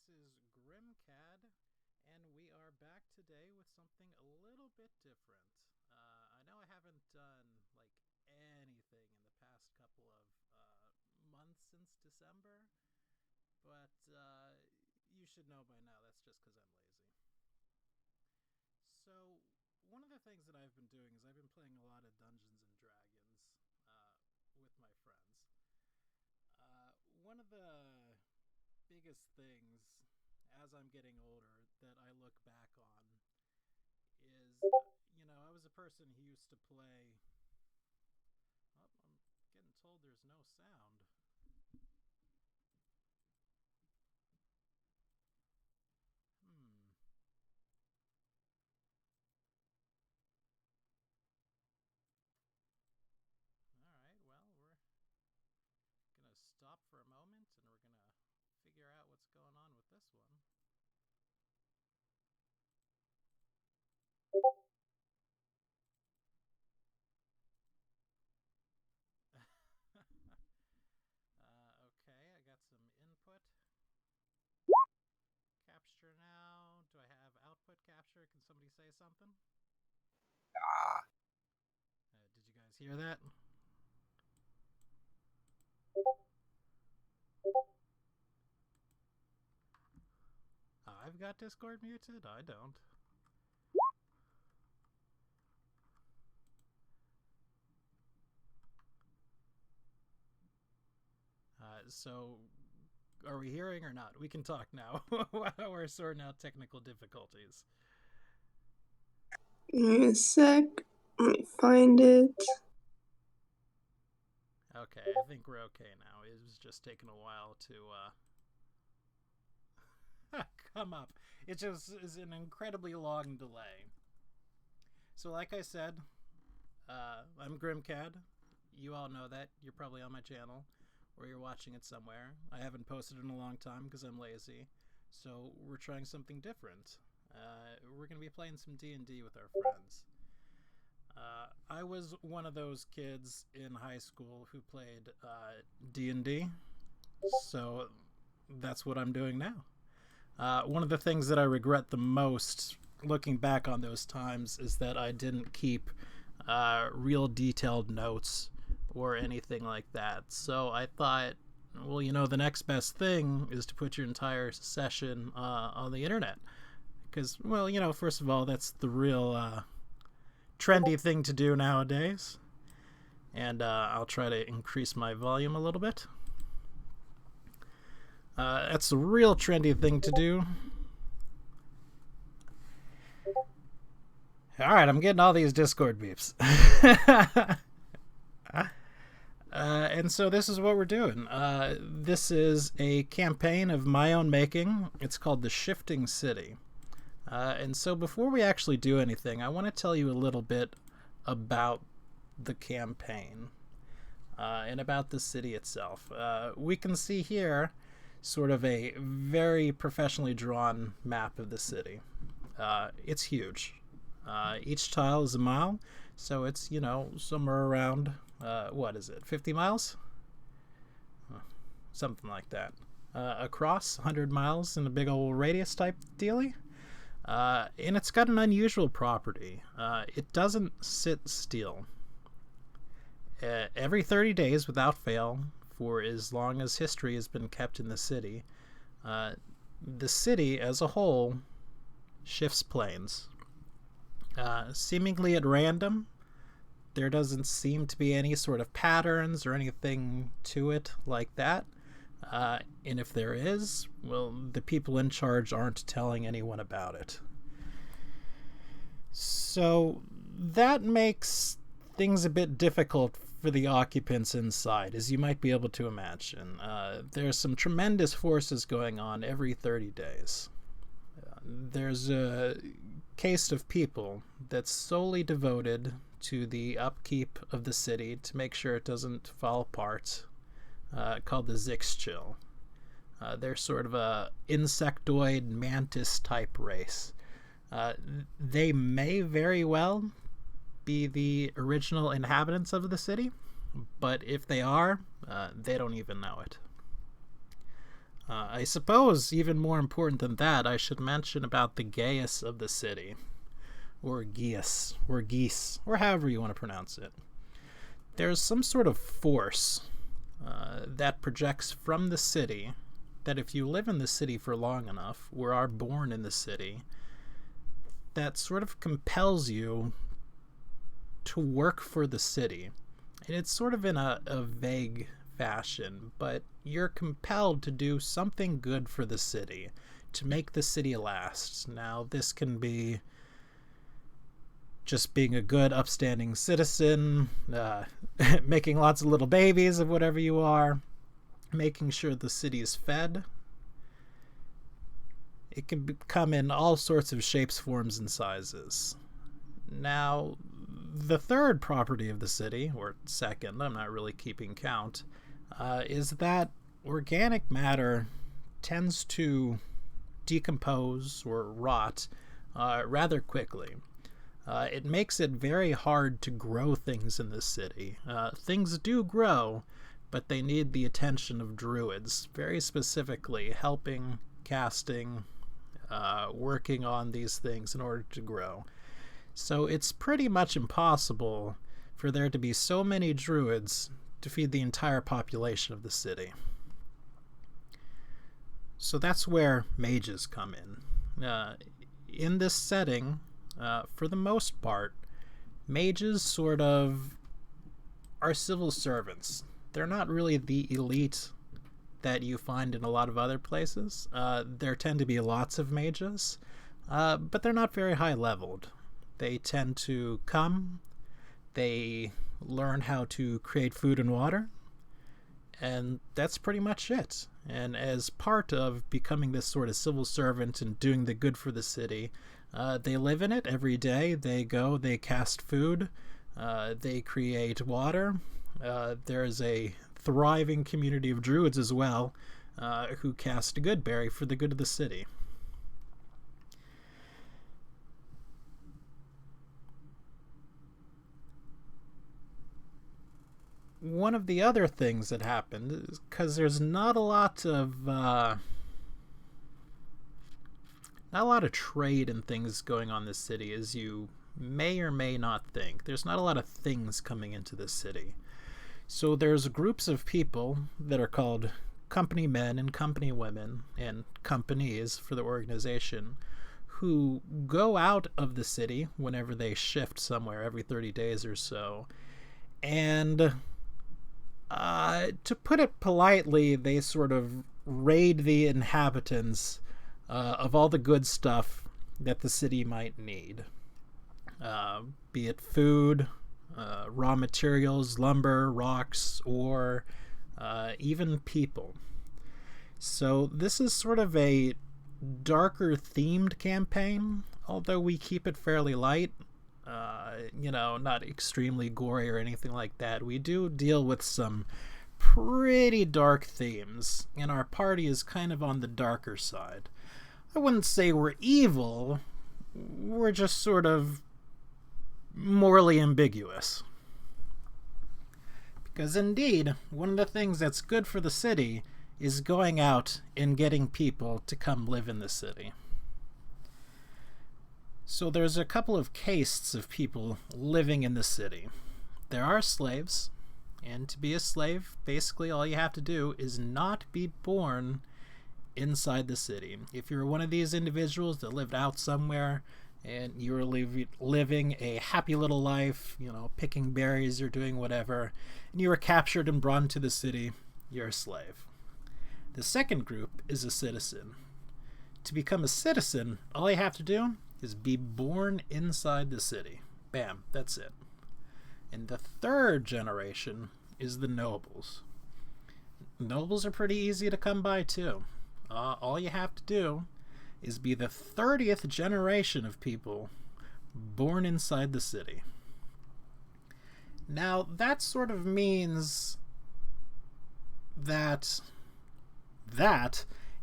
this is Grimcad, and we are back today with something a little bit different. I know I haven't done anything in the past couple of months since December, but you should know by now that's just because I'm lazy. So, one of the things that I've been doing is I've been playing a lot of Dungeons and Dragons with my friends. One of the biggest things as I'm getting older that I look back on is, I was a person who used to play. Oh, I'm getting told there's no sound. Alright, well, we're gonna stop for a moment and we're gonna figure out what's going on with this one. Okay, I got some input capture now. Do I have output capture? Can somebody say something? Did you guys hear that? I've got Discord muted? I don't. So, are we hearing or not? We can talk now. We're sorting out technical difficulties. Give me a sec. Let me find it. Okay, I think we're okay now. It was just taking a while to come up. It just is an incredibly long delay. So, like I said, I'm Grimcad. You all know that. You're probably on my channel, or you're watching it somewhere. I haven't posted in a long time because I'm lazy. So we're trying something different. We're going to be playing some D&D with our friends. I was one of those kids in high school who played D&D, so that's what I'm doing now. One of the things that I regret the most looking back on those times is that I didn't keep real detailed notes or anything like that. So I thought, well, the next best thing is to put your entire session on the internet. Because, well, first of all, that's the real trendy thing to do nowadays. And I'll try to increase my volume a little bit. That's the real trendy thing to do. Alright, I'm getting all these Discord beeps. And so this is what we're doing. This is a campaign of my own making. It's called The Shifting City. And so before we actually do anything, I want to tell you a little bit about the campaign and about the city itself. We can see here sort of a very professionally drawn map of the city. It's huge. Each tile is a mile, so it's, somewhere around, 50 miles? Something like that. Across 100 miles in a big old radius type dealy. And it's got an unusual property. It doesn't sit still. Every 30 days, without fail, for as long as history has been kept in the city as a whole shifts planes. Seemingly at random. There doesn't seem to be any sort of patterns or anything to it like that. And if there is, well, the people in charge aren't telling anyone about it. So that makes things a bit difficult for the occupants inside, as you might be able to imagine. There's some tremendous forces going on every 30 days. There's a caste of people that's solely devoted to the upkeep of the city to make sure it doesn't fall apart, called the Zixchill. They're sort of a insectoid mantis type race. They may very well be the original inhabitants of the city, but if they are, they don't even know it. I suppose, even more important than that, I should mention about the geas of the city. Or geas, or geese, or however you want to pronounce it. There's some sort of force that projects from the city that if you live in the city for long enough, or are born in the city, that sort of compels you to work for the city. And it's sort of in a vague fashion, but you're compelled to do something good for the city, to make the city last. Now, this can be just being a good, upstanding citizen, making lots of little babies of whatever you are, making sure the city is fed. It can come in all sorts of shapes, forms, and sizes. Now, the third property of the city, or second, I'm not really keeping count, is that organic matter tends to decompose or rot rather quickly. It makes it very hard to grow things in this city. Things do grow, but they need the attention of druids, very specifically helping, casting, working on these things in order to grow. So it's pretty much impossible for there to be so many druids to feed the entire population of the city. So that's where mages come in. In this setting, for the most part, mages sort of are civil servants. They're not really the elite that you find in a lot of other places. There tend to be lots of mages, but they're not very high leveled. They tend to come, they learn how to create food and water, and that's pretty much it. And as part of becoming this sort of civil servant and doing the good for the city, they live in it every day. They go, they cast food, they create water. There's a thriving community of druids as well, who cast a good berry for the good of the city. One of the other things that happened is because there's not a lot of trade and things going on in this city, as you may or may not think. There's not a lot of things coming into this city. So there's groups of people that are called company men and company women, and companies for the organization, who go out of the city whenever they shift somewhere every 30 days or so. And to put it politely, they sort of raid the inhabitants of all the good stuff that the city might need. Be it food, raw materials, lumber, rocks, or even people. So this is sort of a darker themed campaign, although we keep it fairly light. Not extremely gory or anything like that. We do deal with some pretty dark themes, and our party is kind of on the darker side. I wouldn't say we're evil, we're just sort of morally ambiguous. Because indeed, one of the things that's good for the city is going out and getting people to come live in the city. So there's a couple of castes of people living in the city. There are slaves, and to be a slave, basically all you have to do is not be born inside the city. If you're one of these individuals that lived out somewhere and you were living a happy little life, picking berries or doing whatever, and you were captured and brought into the city, you're a slave. The second group is a citizen. To become a citizen, all you have to do is be born inside the city. Bam, that's it. And the third generation is the nobles. Nobles are pretty easy to come by too. All you have to do is be the 30th generation of people born inside the city. Now, that sort of means that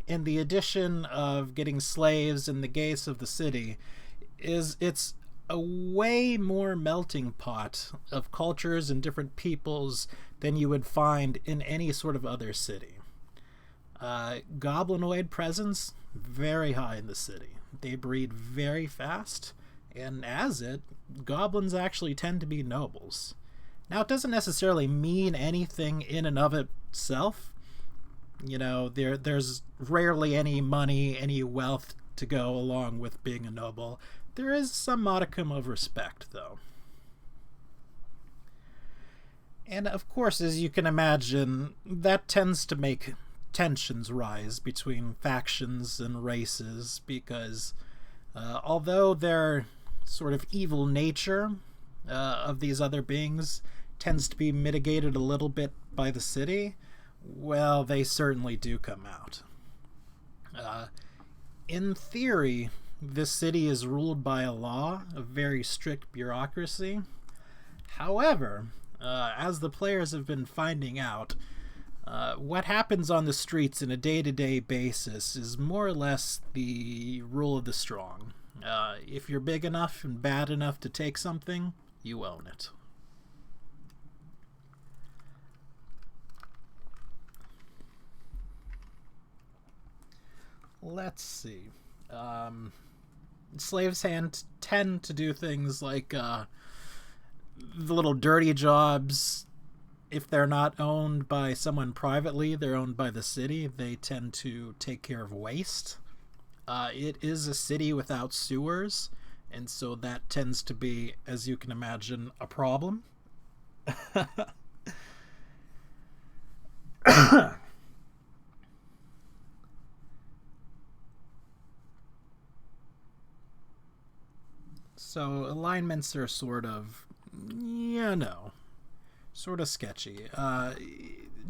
and the addition of getting slaves in the gates of the city it's a way more melting pot of cultures and different peoples than you would find in any sort of other city. Goblinoid presence, very high in the city. They breed very fast, and as it, goblins actually tend to be nobles. Now, it doesn't necessarily mean anything in and of itself. You know, there's rarely any money, any wealth to go along with being a noble. There is some modicum of respect, though. And of course, as you can imagine, that tends to make tensions rise between factions and races, because although their sort of evil nature of these other beings tends to be mitigated a little bit by the city, well, they certainly do come out. In theory, this city is ruled by a law, a very strict bureaucracy. However, as the players have been finding out, what happens on the streets in a day-to-day basis is more or less the rule of the strong. If you're big enough and bad enough to take something, you own it. Let's see. Slaves tend to do things like the little dirty jobs. If they're not owned by someone privately, they're owned by the city. They tend to take care of waste. It is a city without sewers, and so that tends to be, as you can imagine, a problem. So alignments are sort of, sort of sketchy.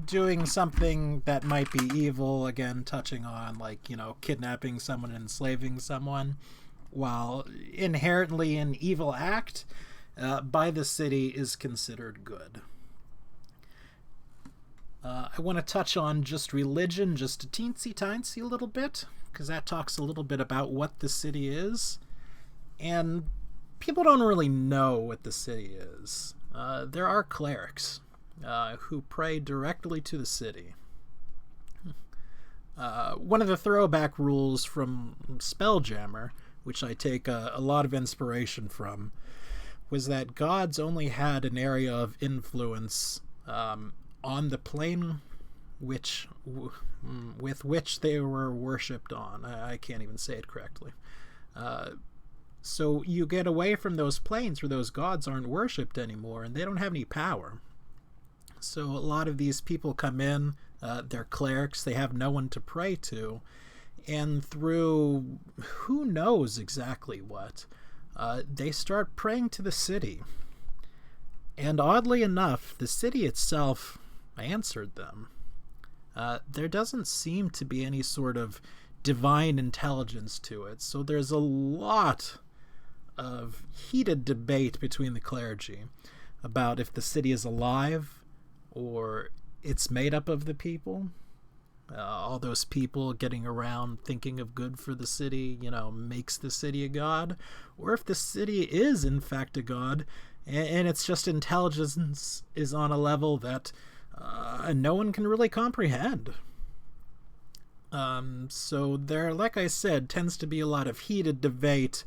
Doing something that might be evil, again, touching on, like, kidnapping someone and enslaving someone, while inherently an evil act, by the city is considered good. I want to touch on just religion just a teensy-tiny little bit, because that talks a little bit about what the city is. And people don't really know what the city is. There are clerics who pray directly to the city. One of the throwback rules from Spelljammer, which I take a lot of inspiration from, was that gods only had an area of influence on the plane with which they were worshipped on. I can't even say it correctly. So you get away from those planes where those gods aren't worshipped anymore, and they don't have any power. So a lot of these people come in, they're clerics, they have no one to pray to, and through who knows exactly what, they start praying to the city. And oddly enough, the city itself answered them. There doesn't seem to be any sort of divine intelligence to it, so there's a lot of heated debate between the clergy about if the city is alive or it's made up of the people. All those people getting around thinking of good for the city, makes the city a god, or if the city is in fact a god and it's just intelligence is on a level that no one can really comprehend. So there, like I said, tends to be a lot of heated debate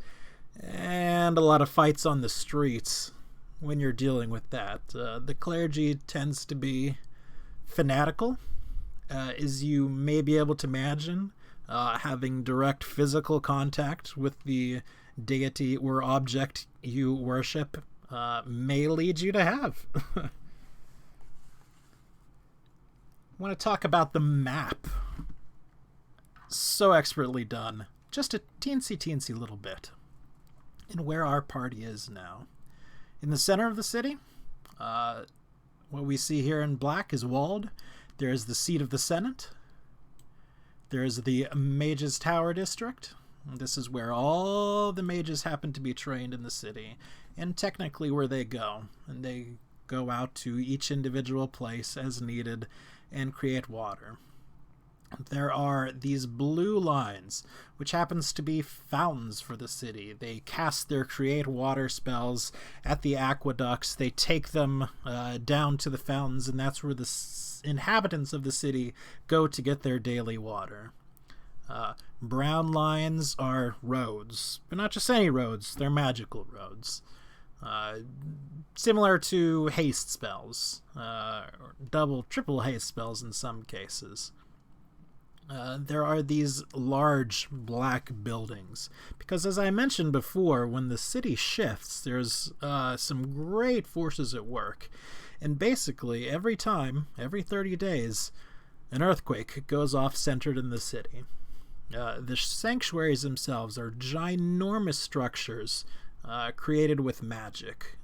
and a lot of fights on the streets when you're dealing with that. The clergy tends to be fanatical, as you may be able to imagine. Having direct physical contact with the deity or object you worship may lead you to have. I want to talk about the map. So expertly done. Just a teensy little bit. And where our party is now. In the center of the city, what we see here in black is walled. There is the seat of the Senate. There is the Mages Tower District. This is where all the mages happen to be trained in the city, and technically where they go. And they go out to each individual place as needed and create water. there are these blue lines, which happens to be fountains for the city. They cast their create water spells at the aqueducts. They take them down to the fountains, and that's where the inhabitants of the city go to get their daily water. Brown lines are roads, but not just any roads. They're magical roads. Similar to haste spells, or double, triple haste spells in some cases. There are these large black buildings, because as I mentioned before, when the city shifts, there's some great forces at work, and basically every 30 days, an earthquake goes off centered in the city. The sanctuaries themselves are ginormous structures created with magic,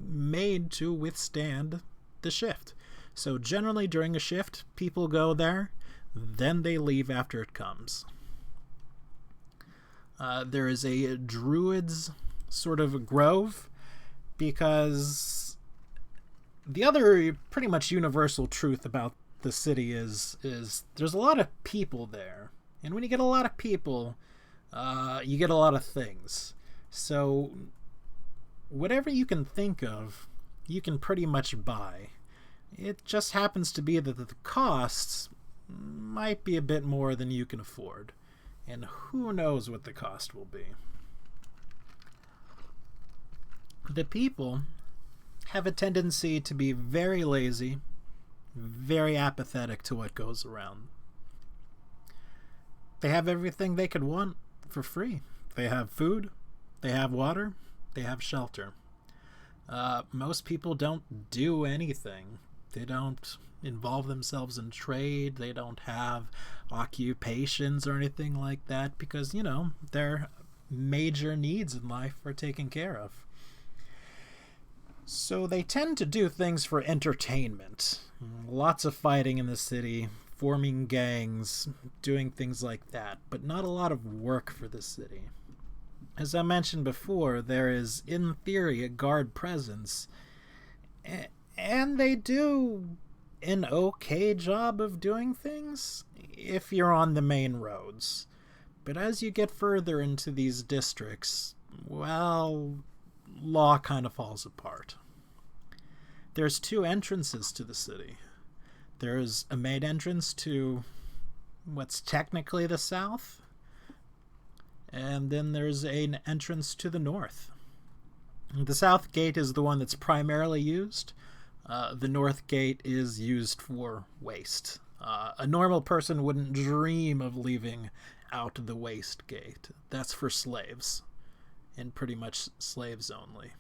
made to withstand the shift. So generally during a shift, people go there, then they leave after it comes. There is a druid's sort of a grove, because the other pretty much universal truth about the city is there's a lot of people there. And when you get a lot of people, you get a lot of things. So whatever you can think of, you can pretty much buy. It just happens to be that the costs might be a bit more than you can afford. And who knows what the cost will be. The people have a tendency to be very lazy, very apathetic to what goes around. They have everything they could want for free. They have food, they have water, they have shelter. Most people don't do anything. They don't involve themselves in trade. They don't have occupations or anything like that because, their major needs in life are taken care of. So they tend to do things for entertainment. Lots of fighting in the city, forming gangs, doing things like that, but not a lot of work for the city. As I mentioned before, there is, in theory, a guard presence, and they do an okay job of doing things if you're on the main roads. But as you get further into these districts, well, law kind of falls apart. There's 2 entrances to the city. There's a main entrance to what's technically the south, and then there's an entrance to the north. The south gate is the one that's primarily used. The north gate is used for waste. A normal person wouldn't dream of leaving out the waste gate. That's for slaves, and pretty much slaves only.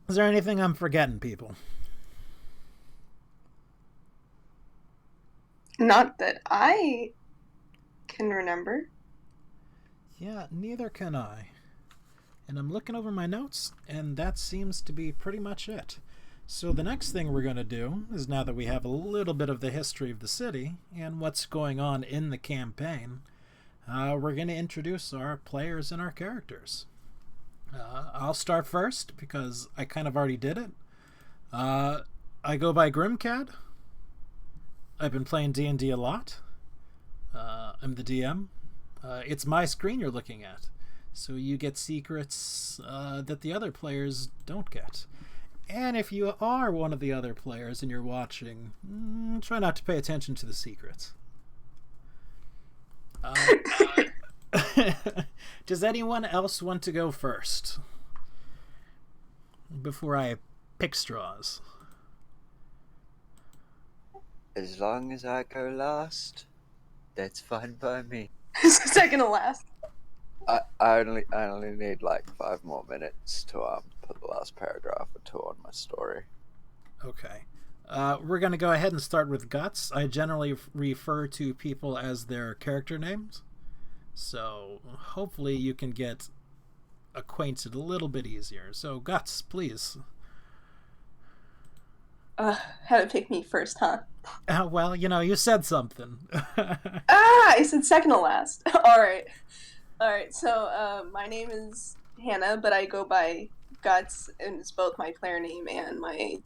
Is there anything I'm forgetting, people? Not that I can remember. Yeah, neither can I. And I'm looking over my notes, and that seems to be pretty much it. So the next thing we're going to do is, now that we have a little bit of the history of the city and what's going on in the campaign, we're going to introduce our players and our characters. I'll start first because I kind of already did it. I go by Grimcad. I've been playing D&D a lot. I'm the DM. It's my screen you're looking at, so you get secrets that the other players don't get. And if you are one of the other players and you're watching, try not to pay attention to the secrets. Does anyone else want to go first before I pick straws? As long as I go last, that's fine by me. Second to last. I only need like 5 more minutes to put the last paragraph or 2 on my story. Okay. We're going to go ahead and start with Guts. I generally refer to people as their character names, so hopefully you can get acquainted a little bit easier. So Guts, please. Had to pick me first, huh? Well, you said something. I said second to last. Alright, so my name is Hanna, but I go by Guts is both my player name and my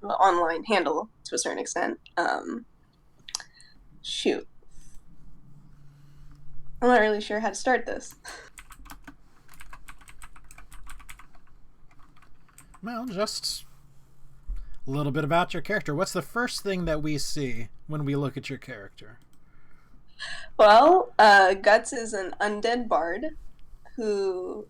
online handle to a certain extent. Shoot. I'm not really sure how to start this. Well, just a little bit about your character. What's the first thing that we see when we look at your character? Well, Guts is an undead bard who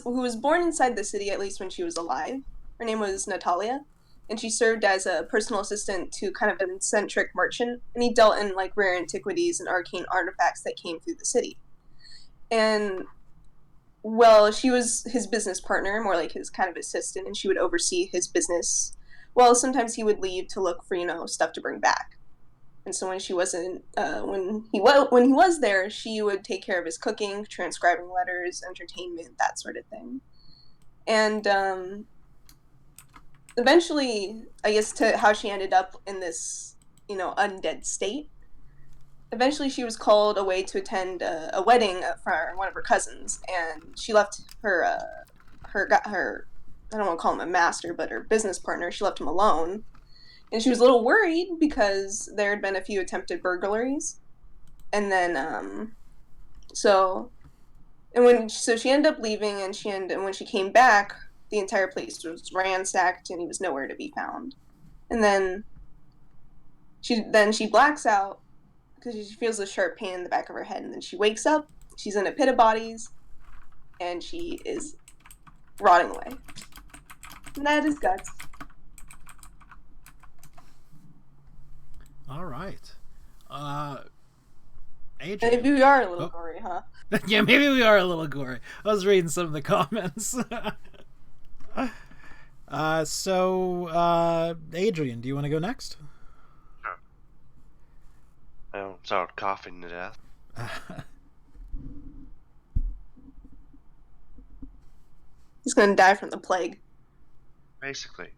was born inside the city, at least when she was alive. Her name was Natalia, and she served as a personal assistant to kind of an eccentric merchant, and he dealt in like rare antiquities and arcane artifacts that came through the city. And well, she was his business partner, more like his kind of assistant, and she would oversee his business. Well, sometimes he would leave to look for, stuff to bring back. And so when she wasn't, when he was there, she would take care of his cooking, transcribing letters, entertainment, that sort of thing. And eventually, I guess to how she ended up in this, undead state. Eventually, she was called away to attend a wedding for one of her cousins, and she left her I don't want to call him a master, but her business partner. She left him alone. And she was a little worried because there had been a few attempted burglaries. And then, so she ended up leaving, and when she came back, the entire place was ransacked and he was nowhere to be found. And then she blacks out because she feels a sharp pain in the back of her head. And then she wakes up, she's in a pit of bodies, and she is rotting away. And that is Guts. All right. Adrian. Maybe we are a little gory, huh? Yeah, maybe we are a little gory. I was reading some of the comments. Adrian, do you want to go next? Sure. I don't start coughing to death. He's gonna die from the plague. Basically.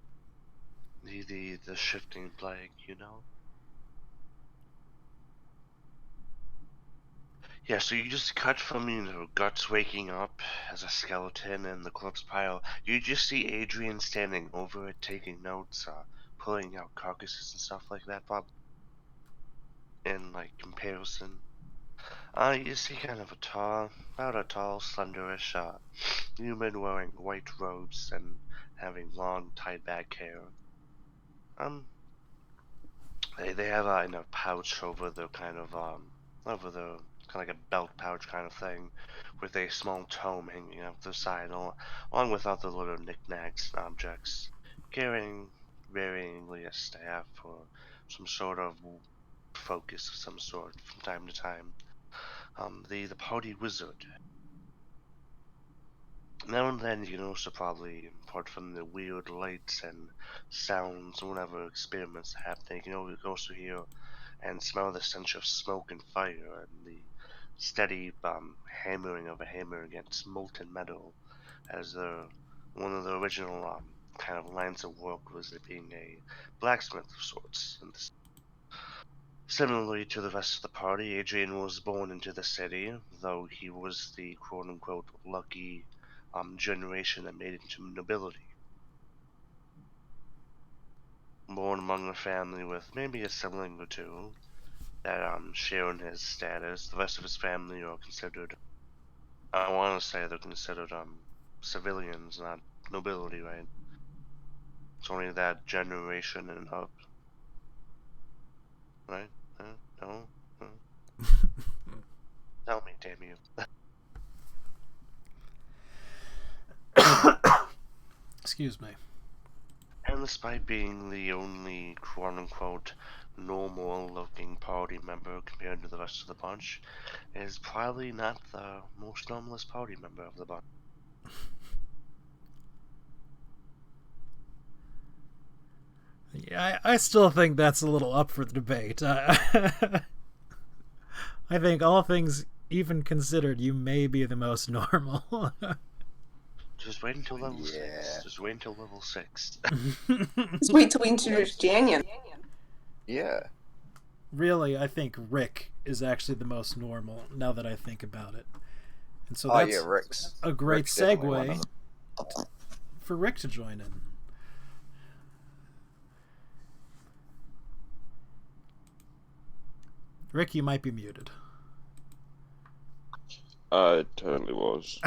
The shifting plague, Yeah, so you just cut from, Guts waking up as a skeleton in the corpse pile. You just see Adrian standing over it, taking notes, pulling out carcasses and stuff like that, Bob. In, comparison. You see kind of about a tall, slenderish, human wearing white robes and having long, tied-back hair. They have a pouch over the kind of like a belt pouch kind of thing, with a small tome hanging out the side, along with other little knickknacks and objects, carrying varyingly a staff or some sort of focus of some sort from time to time. The party wizard. Now and then you can also probably, apart from the weird lights and sounds and whatever experiments happening, you can also hear and smell the stench of smoke and fire and the steady hammering of a hammer against molten metal, as one of the original kind of lines of work was it being a blacksmith of sorts. And similarly to the rest of the party, Adrian was born into the city, though he was the quote-unquote lucky generation that made it into nobility. Born among a family with maybe a sibling or two that share in his status. The rest of his family are considered, I want to say they're considered civilians, not nobility, right? It's only that generation and up, right? No? Tell me, damn you. Excuse me. And despite being the only quote-unquote normal-looking party member compared to the rest of the bunch, is probably not the most normalist party member of the bunch. Yeah, I still think that's a little up for debate. I think all things even considered, you may be the most normal. Just wait until level 6. Just wait until level 6. Just wait till we introduce Janeon. Yeah. Really, I think Rick is actually the most normal, now that I think about it. And so that's Rick's a great Rick's definitely segue one of for Rick to join in. Rick, you might be muted. It totally was.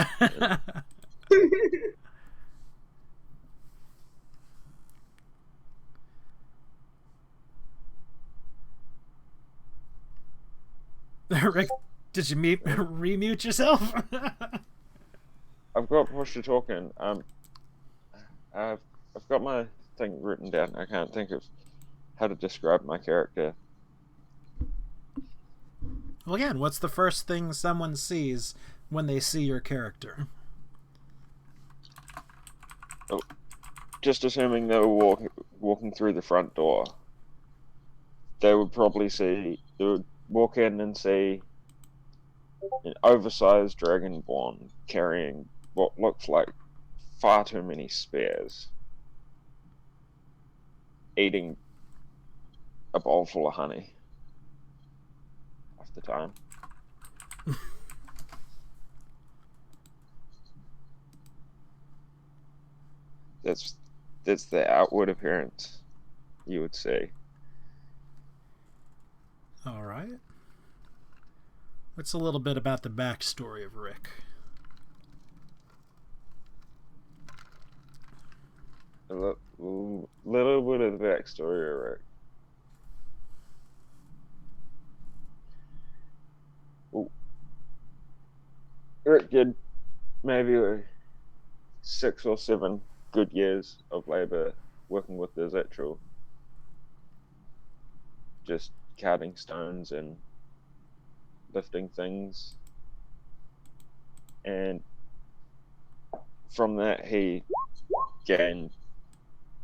Rick, did you remute yourself? I've got push to talk in. I've got my thing written down. I can't think of how to describe my character. Well, again, what's the first thing someone sees when they see your character? Oh, just assuming they were walking through the front door, they would walk in and see an oversized dragonborn carrying what looks like far too many spears, eating a bowl full of honey half the time. That's the outward appearance you would see. All right. What's a little bit about the backstory of Rick? A little bit of the backstory of Rick. Ooh. Rick did maybe 6 or 7 good years of labor working with the Zetchel, just carting stones and lifting things, and from that he gained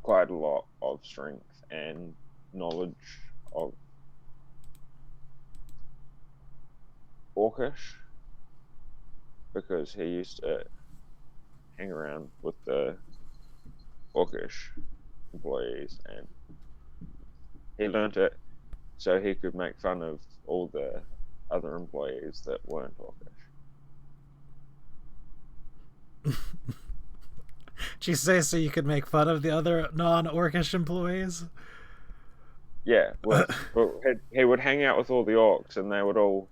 quite a lot of strength and knowledge of Orcish, because he used to hang around with the Orcish employees, and he learnt it so he could make fun of all the other employees that weren't Orcish. Did you say so you could make fun of the other non-Orcish employees? Yeah, well, he would hang out with all the orcs, and they would all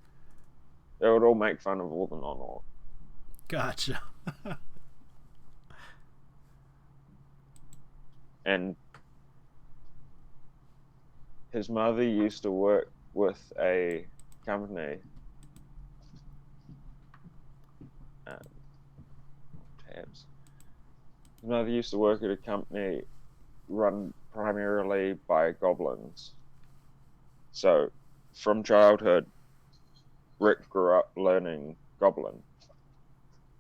make fun of all the non-orcs. Gotcha. And his mother used to work with a company. Tabs. His mother used to work at a company run primarily by goblins. So, from childhood, Rick grew up learning Goblin.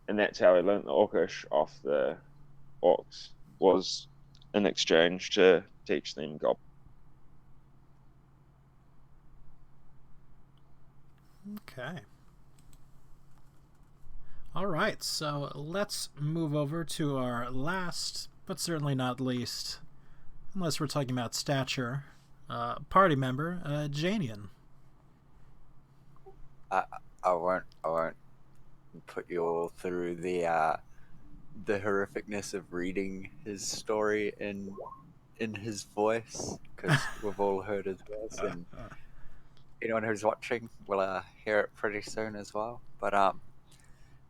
And that's how he learned the Orcish off the orcs, was in exchange to teach them Goblin. Okay. All right, so let's move over to our last, but certainly not least, unless we're talking about stature, party member, Janeon. I won't put you all through the horrificness of reading his story in his voice, because we've all heard his voice, and anyone who's watching will hear it pretty soon as well. But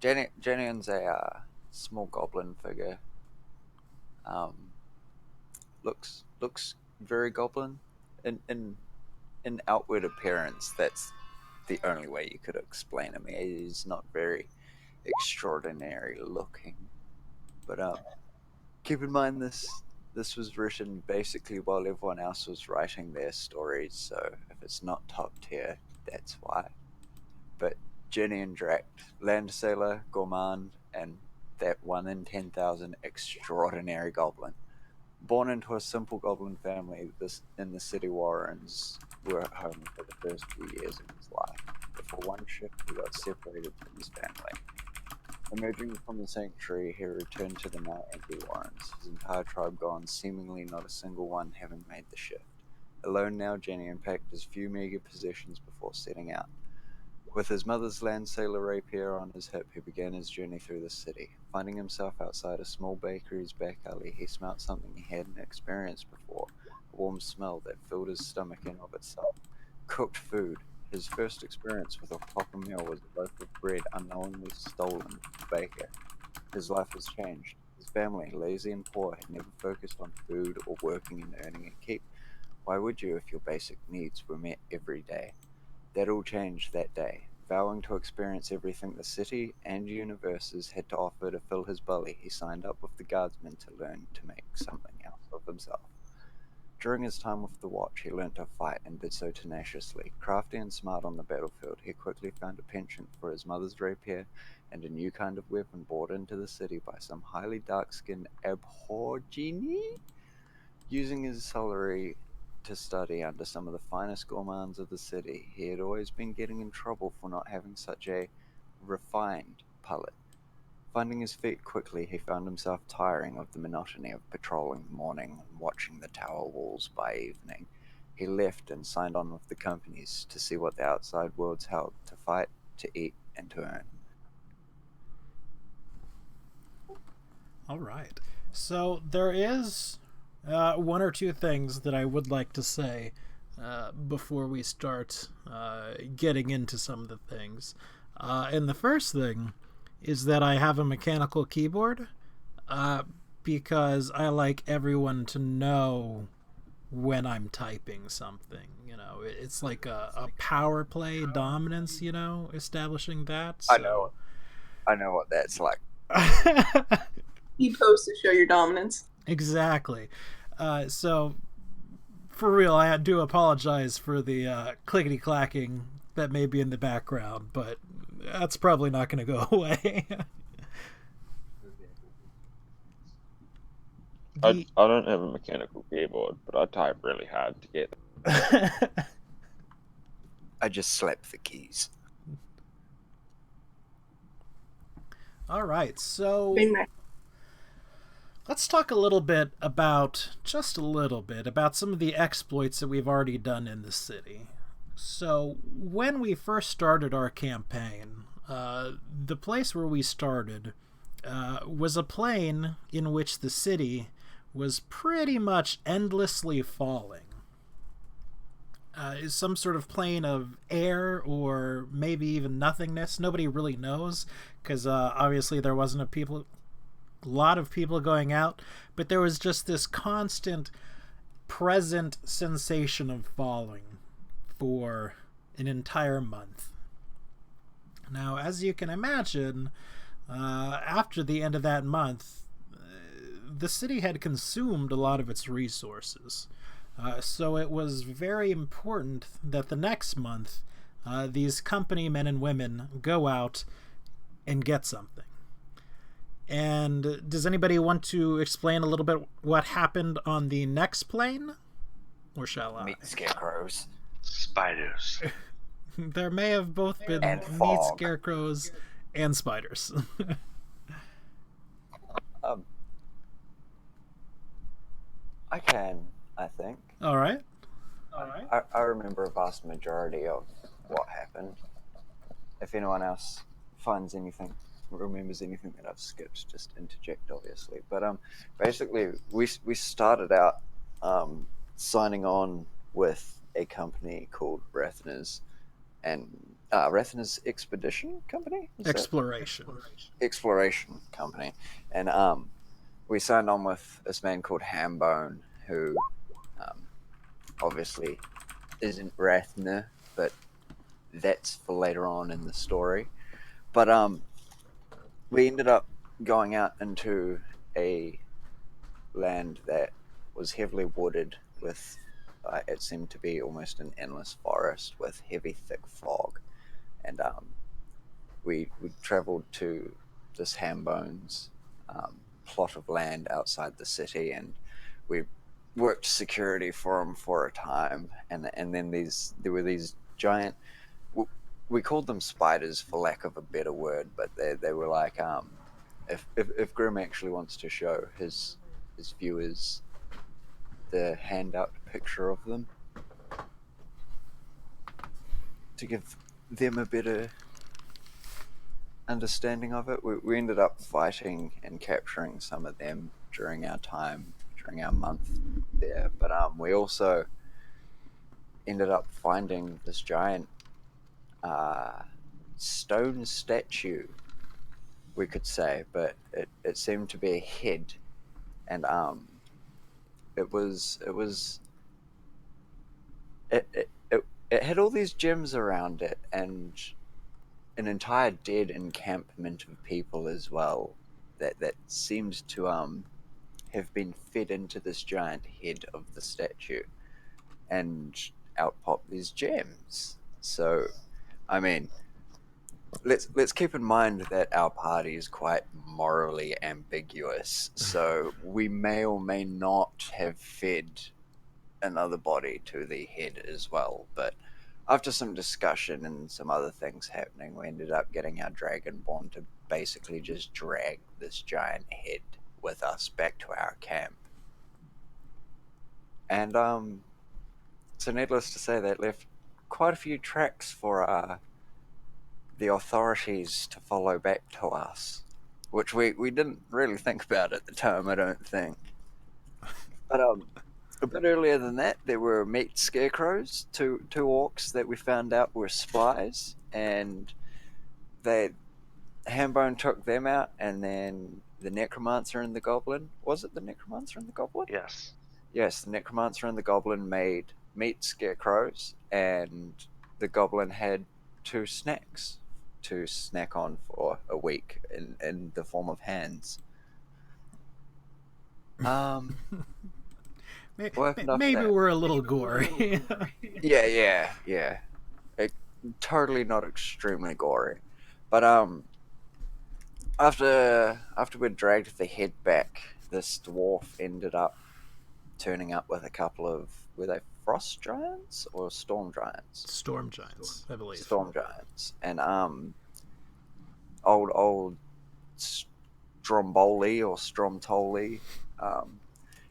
Janeon's a small goblin figure. Looks very goblin in outward appearance. That's the only way you could explain him. He's not very extraordinary looking, but keep in mind this was written basically while everyone else was writing their stories, so if it's not top tier, that's why. But Janeon Drakt, land sailor, gourmand, and that 1 in 10,000 extraordinary goblin. Born into a simple goblin family in the city Warrens, were at home for the first few years of his life. Before one shift, he got separated from his family. Emerging from the sanctuary, he returned to the now empty Warrens, his entire tribe gone, seemingly not a single one having made the shift. Alone now, Janeon packed his few meager possessions before setting out. With his mother's land sailor rapier on his hip, he began his journey through the city. Finding himself outside a small bakery's back alley, he smelt something he hadn't experienced before, a warm smell that filled his stomach in of itself. Cooked food. His first experience with a proper meal was a loaf of bread unknowingly stolen from the baker. His life was changed. His family, lazy and poor, had never focused on food or working and earning a keep. Why would you if your basic needs were met every day? That all changed that day. Vowing to experience everything the city and universes had to offer to fill his belly, he signed up with the guardsmen to learn to make something else of himself. During his time with the Watch, he learnt to fight and did so tenaciously. Crafty and smart on the battlefield, he quickly found a penchant for his mother's rapier and a new kind of weapon brought into the city by some highly dark-skinned aborigine. Using his salary to study under some of the finest gourmands of the city, he had always been getting in trouble for not having such a refined palate. Finding his feet quickly, he found himself tiring of the monotony of patrolling the morning and watching the tower walls by evening. He left and signed on with the companies to see what the outside worlds held, to fight, to eat, and to earn. All right. So there is one or two things that I would like to say before we start getting into some of the things. And the first thing is that I have a mechanical keyboard because I like everyone to know when I'm typing something. You know, it's like a power play dominance, you know, establishing that. So. I know what that's like. You pose to show your dominance. Exactly. So, for real, I do apologize for the clickety-clacking that may be in the background, but that's probably not going to go away. I don't have a mechanical keyboard, but I type really hard to get I just slap the keys. All right, so Been there. let's talk a little bit about, just a little bit, about some of the exploits that we've already done in the city. So, when we first started our campaign, the place where we started was a plane in which the city was pretty much endlessly falling. Is some sort of plane of air or maybe even nothingness. Nobody really knows, because obviously there wasn't a lot of people going out, but there was just this constant present sensation of falling for an entire month. Now, as you can imagine, after the end of that month, the city had consumed a lot of its resources. So it was very important that the next month, these company men and women go out and get something. And does anybody want to explain a little bit what happened on the next plane? Or shall I? Meet scarecrows. Spiders. There may have both been And meat fog. scarecrows and spiders. I can, I think. All right. I remember a vast majority of what happened. If anyone else finds anything, remembers anything that I've skipped, just interject, obviously. But basically, we started out signing on with a company called Rathner's, and Rathner's Expedition Company? Exploration Company. And we signed on with this man called Hambone, who obviously isn't Rathner, but that's for later on in the story. But we ended up going out into a land that was heavily wooded with, it seemed to be almost an endless forest with heavy, thick fog. And we traveled to this Hambone's plot of land outside the city, and we worked security for him for a time. And then there were these giant, we called them spiders for lack of a better word, but they were like, if Grim actually wants to show his viewers the handout picture of them, to give them a better understanding of it. We ended up fighting and capturing some of them during our month there, but we also ended up finding this giant stone statue, we could say, but it seemed to be a head, and it had all these gems around it and an entire dead encampment of people as well that seemed to have been fed into this giant head of the statue, and out pop these gems. So, I mean, let's keep in mind that our party is quite morally ambiguous. So we may or may not have fed another body to the head as well. But after some discussion and some other things happening, we ended up getting our Dragonborn to basically just drag this giant head with us back to our camp. And so needless to say, that left quite a few tracks for the authorities to follow back to us, which we didn't really think about at the time, I don't think. But a bit earlier than that, there were meat scarecrows, two orcs that we found out were spies, and Hambone took them out, and then the necromancer and the goblin. Was it the necromancer and the goblin? Yes. Yes, the necromancer and the goblin made meat scarecrows, and the goblin had 2 snacks to snack on for a week in the form of hands. Maybe we're a little gory. Yeah. Totally not extremely gory, but after we dragged the head back, this dwarf ended up turning up with a couple of, were they frost giants or storm giants? Storm giants, I believe. Storm giants, and old Stromboli or Stromtoli.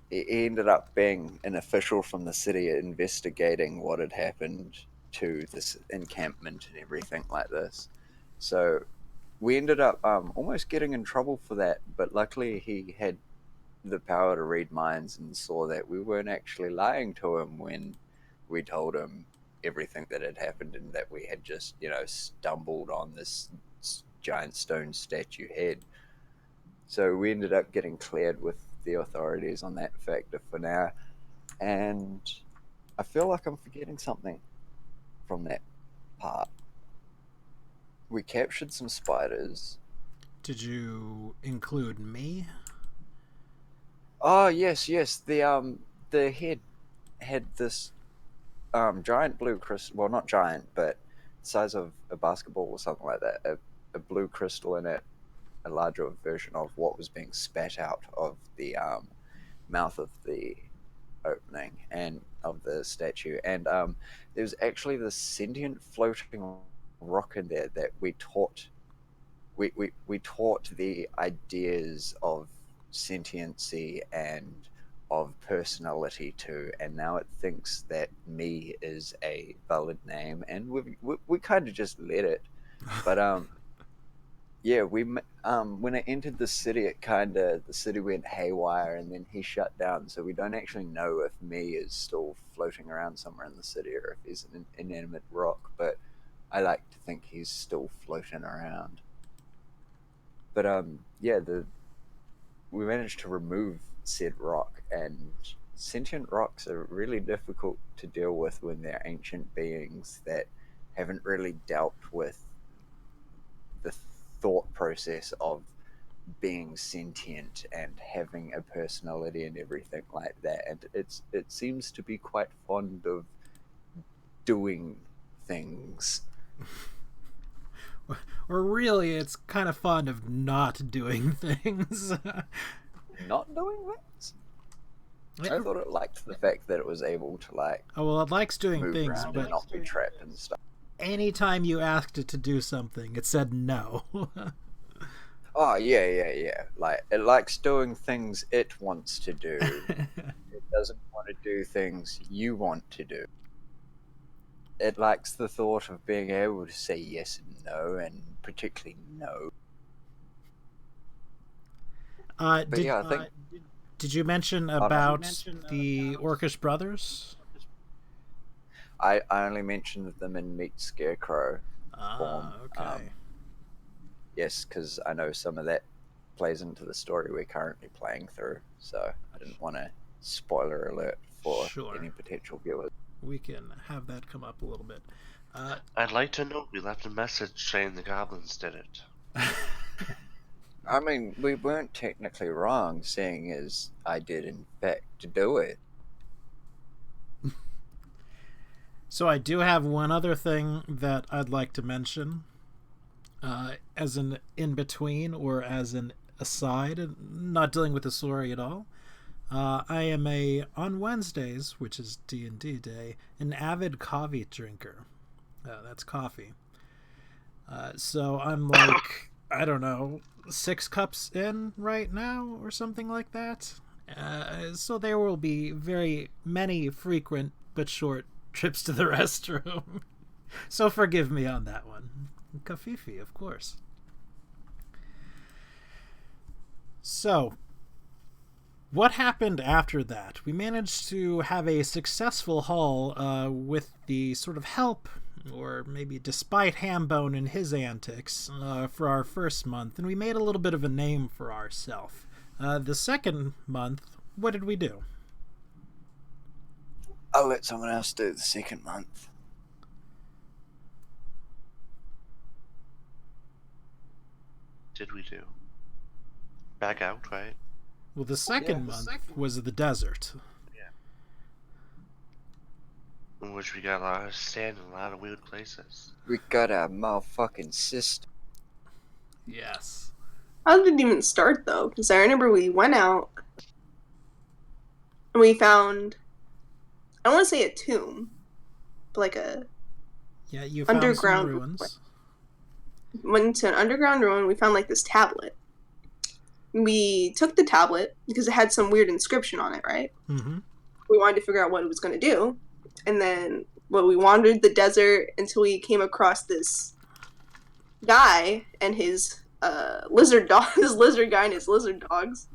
He ended up being an official from the city investigating what had happened to this encampment and everything like this. So we ended up almost getting in trouble for that, but luckily he had the power to read minds and saw that we weren't actually lying to him when we told him everything that had happened and that we had just, stumbled on this giant stone statue head. So we ended up getting cleared with the authorities on that factor for now. And I feel like I'm forgetting something from that part. We captured some spiders. Did you include me? Oh, yes. The head had this giant blue crystal. Well, not giant, but the size of a basketball or something like that. A blue crystal in it, a larger version of what was being spat out of the mouth of the opening and of the statue. And there was actually this sentient floating rock in there that we taught the ideas of sentiency and of personality to, and now it thinks that me is a valid name, and we kind of just let it. But yeah, when it entered the city, the city went haywire, and then he shut down. So we don't actually know if me is still floating around somewhere in the city or if he's an inanimate rock. But I like to think he's still floating around. But yeah, we managed to remove said rock, and sentient rocks are really difficult to deal with when they're ancient beings that haven't really dealt with the thought process of being sentient and having a personality and everything like that. And it seems to be quite fond of doing things. Or really, it's kind of fond of not doing things. Not doing things? I thought it liked the fact that it was able to Oh, well, it likes doing move things, around but and not be trapped and stuff. anytime you asked it to do something, it said no. Oh, yeah. Like, it likes doing things it wants to do. It doesn't want to do things you want to do. it likes the thought of being able to say yes and no, and particularly no. But yeah, I think Did you mention about the Orcish brothers? I only mentioned them in Meet Scarecrow form. Okay. Yes, because I know some of that plays into the story we're currently playing through, so I didn't want to spoiler alert for Sure. any potential viewers. We can have that come up a little bit. I'd like to know we left a message saying the goblins did it. I mean, we weren't technically wrong, seeing as I did in fact do it. So I do have one other thing that I'd like to mention, as an in-between or as an aside, not dealing with the story at all. I am on Wednesdays, which is D&D Day, an avid coffee drinker. That's coffee. So I'm like, I don't know, 6 cups in right now or something like that. So there will be very many frequent but short trips to the restroom. So forgive me on that one. Kafifi, of course. So, what happened after that? We managed to have a successful haul with the sort of help, or maybe despite Hambone and his antics, for our first month, and we made a little bit of a name for ourselves. The second month, what did we do? I'll let someone else do the second month. Did we do? Back out, right? Well, the second month was the desert. In which we got a lot of sand and a lot of weird places. We got our motherfucking sister. Yes. How did it even start, though? Because I remember we went out and we found, I don't want to say a tomb, but like a you found underground some ruins. Went to an underground ruin. We found like this tablet. We took the tablet because it had some weird inscription on it, right? Mm-hmm. We wanted to figure out what it was going to do. And then we wandered the desert until we came across this guy and his lizard dog, this lizard guy and his lizard dogs.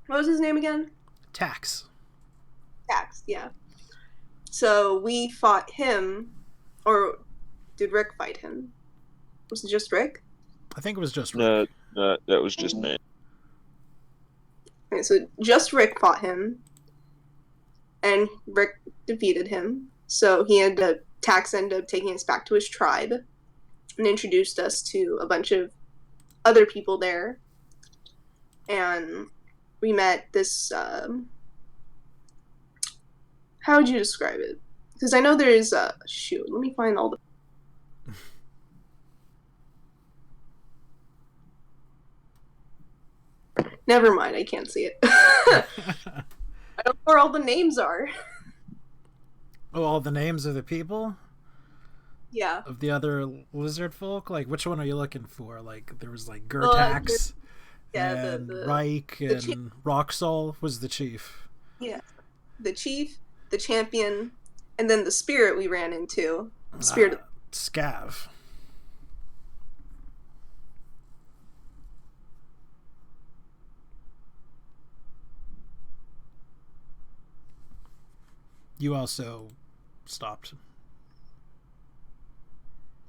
What was his name again? Tax, yeah. So we fought him, or did Rick fight him? Was it just Rick? I think it was just Rick. No, that was just me. Okay, so just Rick fought him, and Rick defeated him. So Tax ended up taking us back to his tribe and introduced us to a bunch of other people there. And we met this, how would you describe it? Because I know there's shoot, let me find all the... Never mind, I can't see it. I don't know where all the names are. Oh, all the names of the people? Yeah. Of the other lizard folk? Like, which one are you looking for? Like, there was, like, Gertax, and Reich, and Roxol was the chief. Yeah. The chief, the champion, and then the spirit we ran into. Spirit... Scav. You also stopped.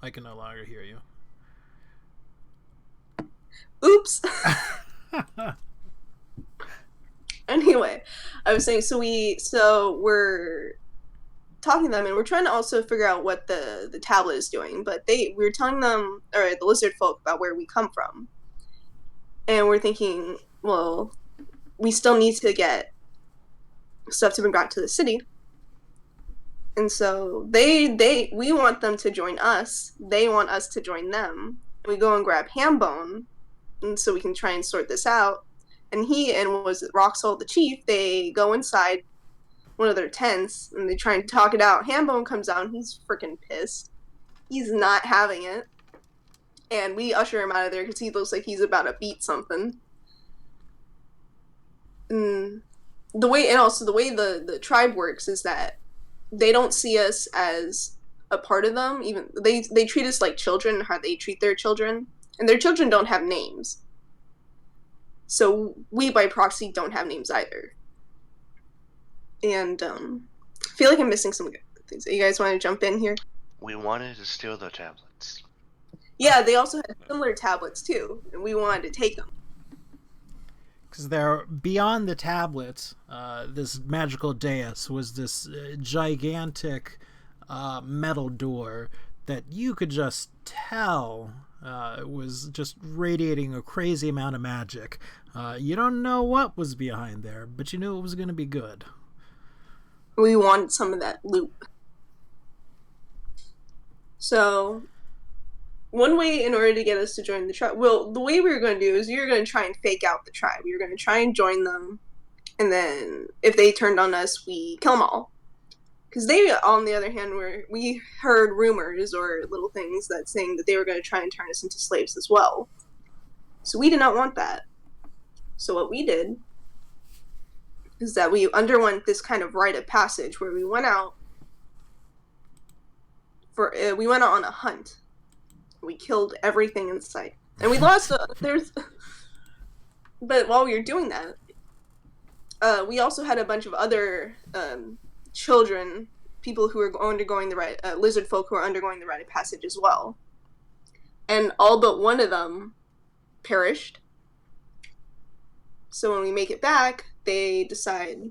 I can no longer hear you. Oops. Anyway, I was saying, so we're talking to them, and we're trying to also figure out what the tablet is doing. But we were telling them, or the lizard folk, about where we come from, and we're thinking, well, we still need to get stuff to bring back to the city. And so we want them to join us. They want us to join them. We go and grab Hambone, and so we can try and sort this out. And was it Roxol the chief? They go inside one of their tents and they try and talk it out. Hambone comes out and he's freaking pissed. He's not having it. And we usher him out of there because he looks like he's about to beat something. And the way the tribe works is that they don't see us as a part of them. Even they treat us like children, how they treat their children, and their children don't have names. So we, by proxy, don't have names either. And I feel like I'm missing some good things. You guys want to jump in here? We wanted to steal their tablets. Yeah, they also had similar tablets too, and we wanted to take them. Because they're beyond the tablets. This magical dais was this gigantic metal door that you could just tell was just radiating a crazy amount of magic. You don't know what was behind there, but you knew it was going to be good. We wanted some of that loot. So, one way in order to get us to join the tribe, well, the way we were going to do is you were going to try and fake out the tribe. We were going to try and join them, and then if they turned on us, we kill them all. Because they, on the other hand, we heard rumors or little things that saying that they were going to try and turn us into slaves as well. So we did not want that. So what we did is that we underwent this kind of rite of passage where we went out on a hunt. We killed everything in sight, and we lost. But while we were doing that, we also had a bunch of other children, people who were undergoing the rite, lizard folk who are undergoing the rite of passage as well, and all but one of them perished. So when we make it back, they decide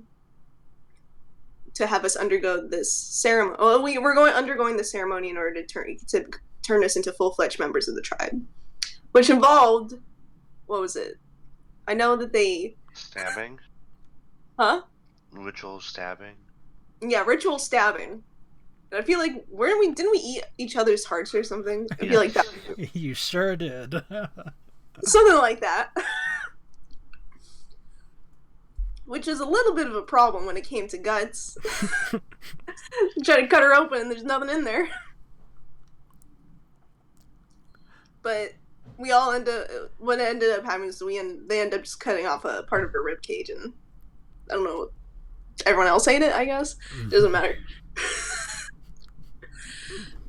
to have us undergo this ceremony. Well, we're undergoing the ceremony in order to turn us into full-fledged members of the tribe, which involved, what was it? I know that they stabbing. Huh? Ritual stabbing. Yeah, ritual stabbing. And I feel like didn't we eat each other's hearts or something? I feel like that. You sure did. Something like that. Which is a little bit of a problem when it came to Guts. Try to cut her open and there's nothing in there. But we all what ended up happening is they end up just cutting off a part of her rib cage, and I don't know, everyone else ate it, I guess. Doesn't matter.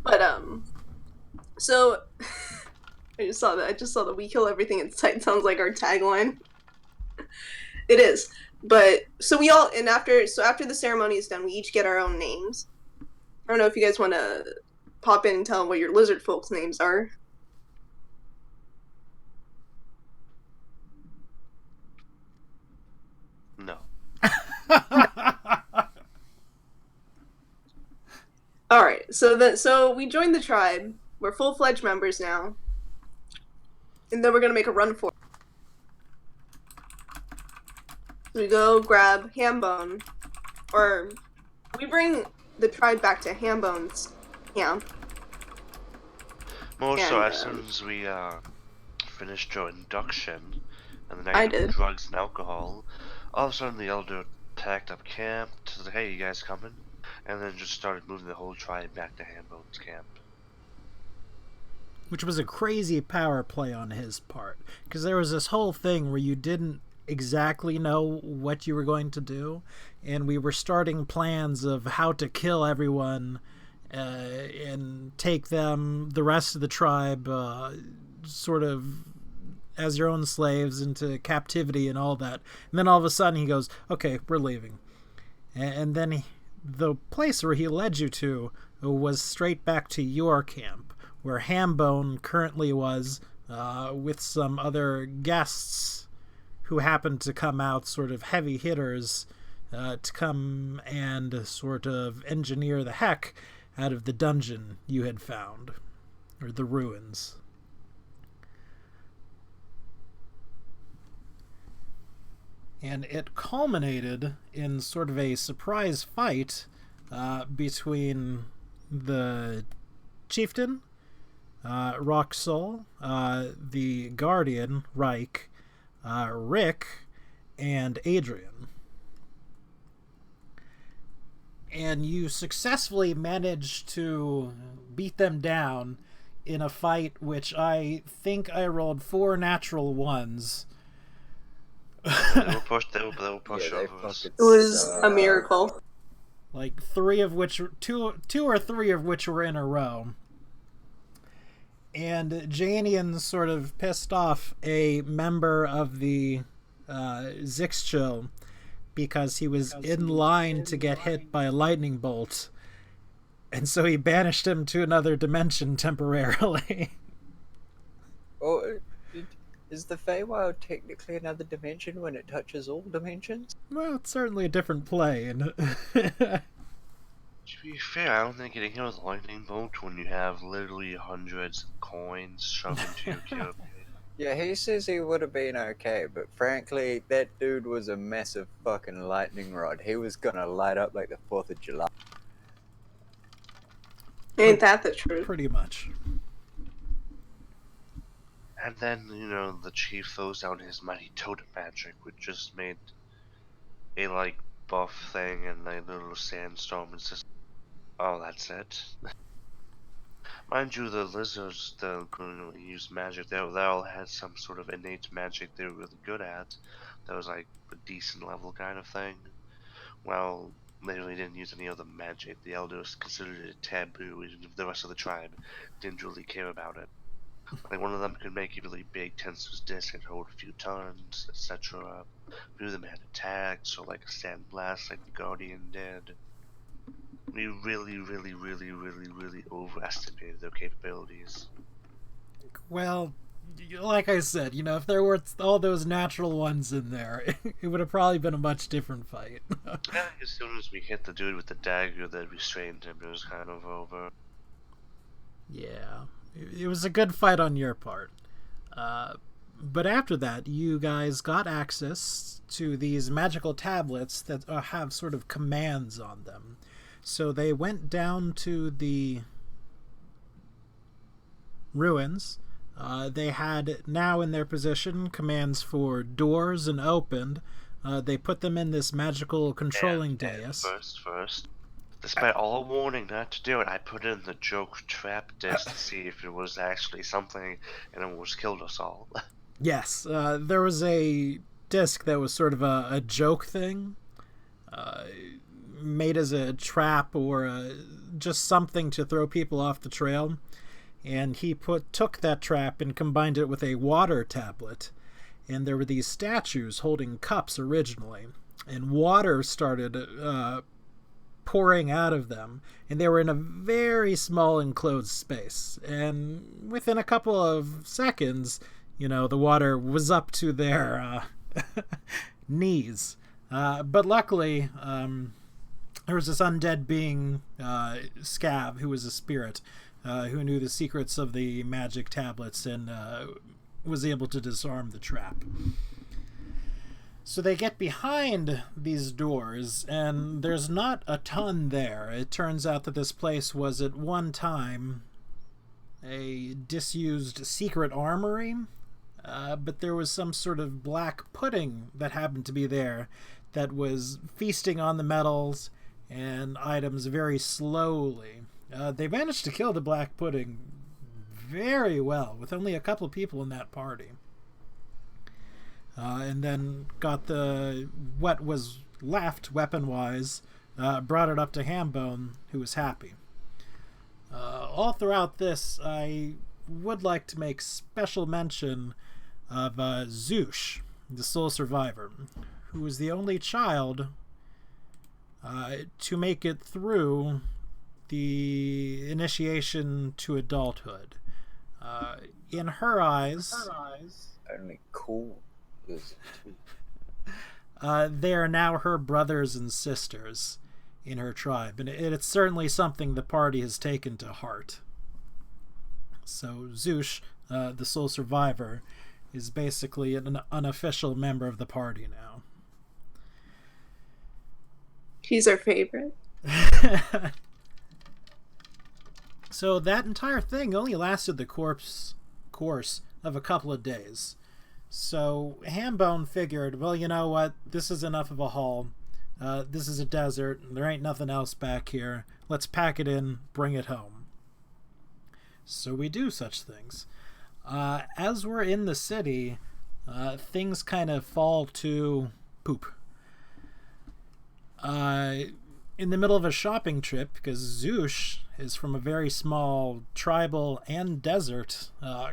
But so I just saw that we kill everything in sight. Sounds like our tagline. It is. But so we all, and after the ceremony is done, we each get our own names. I don't know if you guys want to pop in and tell them what your lizard folks' names are. No. All right. So we joined the tribe. We're full-fledged members now, and then we're gonna make a run for it. We go grab Hambone, or we bring the tribe back to Hambone's camp. So as soon as we finished your induction and the I night did. of drugs and alcohol, all of a sudden the elder packed up camp, said, "Hey, you guys coming?" And then just started moving the whole tribe back to Hambone's camp. Which was a crazy power play on his part, because there was this whole thing where you didn't exactly know what you were going to do, and we were starting plans of how to kill everyone and take the rest of the tribe sort of as your own slaves into captivity and all that. And then all of a sudden he goes, "Okay, we're leaving." And then the place where he led you to was straight back to your camp, where Hambone currently was with some other guests who happened to come out, sort of heavy hitters, to come and sort of engineer the heck out of the dungeon you had found, or the ruins. And it culminated in sort of a surprise fight between the chieftain, Rock Soul, the guardian, Reich, Rick, and Adrian. And you successfully managed to beat them down in a fight which I think I rolled 4 natural ones. They'll push Yeah, over us. fucking It was suck. a miracle. like two or three of which were in a row. And Janeon sort of pissed off a member of the Zixcho because he was in line to get hit by a lightning bolt. And so he banished him to another dimension temporarily. Oh, is the Feywild technically another dimension when it touches all dimensions? Well, it's certainly a different plane. To be fair, I don't think getting hit with a lightning bolt when you have literally hundreds of coins shoved into your carapace. Yeah, he says he would have been okay, but frankly, that dude was a massive fucking lightning rod. He was gonna light up like the 4th of July. Ain't that the truth? Pretty much. And then, you know, the chief throws down his mighty totem magic, which just made a, like, buff thing and a little sandstorm and just... Oh, that's it. Mind you, the lizards that use magic, they all had some sort of innate magic they were really good at. That was like a decent level kind of thing. Well, they really didn't use any other magic. The elders considered it taboo, and the rest of the tribe didn't really care about it. Like, one of them could make a really big tensor's disc and hold a few tons, etc. A few of them had attacks, or like a sand blast like the Guardian did. We really overestimated their capabilities. Well, like I said, you know, if there were all those natural ones in there, it would have probably been a much different fight. Yeah, as soon as we hit the dude with the dagger that restrained him, it was kind of over. Yeah, it was a good fight on your part. But after that, you guys got access to these magical tablets that have sort of commands on them. So they went down to the ruins. They had now in their position commands for doors and opened. They put them in this magical controlling dais. First, despite all warning not to do it, I put in the joke trap disc to see if it was actually something, and it almost killed us all. Yes, there was a disc that was sort of a joke thing. Made as a trap or just something to throw people off the trail, and he took that trap and combined it with a water tablet, and there were these statues holding cups originally, and water started pouring out of them, and they were in a very small enclosed space, and within a couple of seconds, you know, the water was up to their knees, but luckily there was this undead being, Scav, who was a spirit, who knew the secrets of the magic tablets and was able to disarm the trap. So they get behind these doors, and there's not a ton there. It turns out that this place was at one time a disused secret armory, but there was some sort of black pudding that happened to be there that was feasting on the metals and items very slowly. They managed to kill the black pudding very well, with only a couple of people in that party. And then got what was left, weapon-wise, brought it up to Hambone, who was happy. All throughout this, I would like to make special mention of Zoosh, the sole survivor, who was the only child to make it through the initiation to adulthood. In her eyes, Only cool is they are now her brothers and sisters in her tribe, and it's certainly something the party has taken to heart. So Zoosh, the sole survivor, is basically an unofficial member of the party now. He's our favorite. So that entire thing only lasted the course of a couple of days. So Hambone figured, well, you know what? This is enough of a haul. This is a desert. There ain't nothing else back here. Let's pack it in, bring it home. So we do such things. As we're in the city, things kind of fall to poop. in the middle of a shopping trip, because Zoosh is from a very small tribal and desert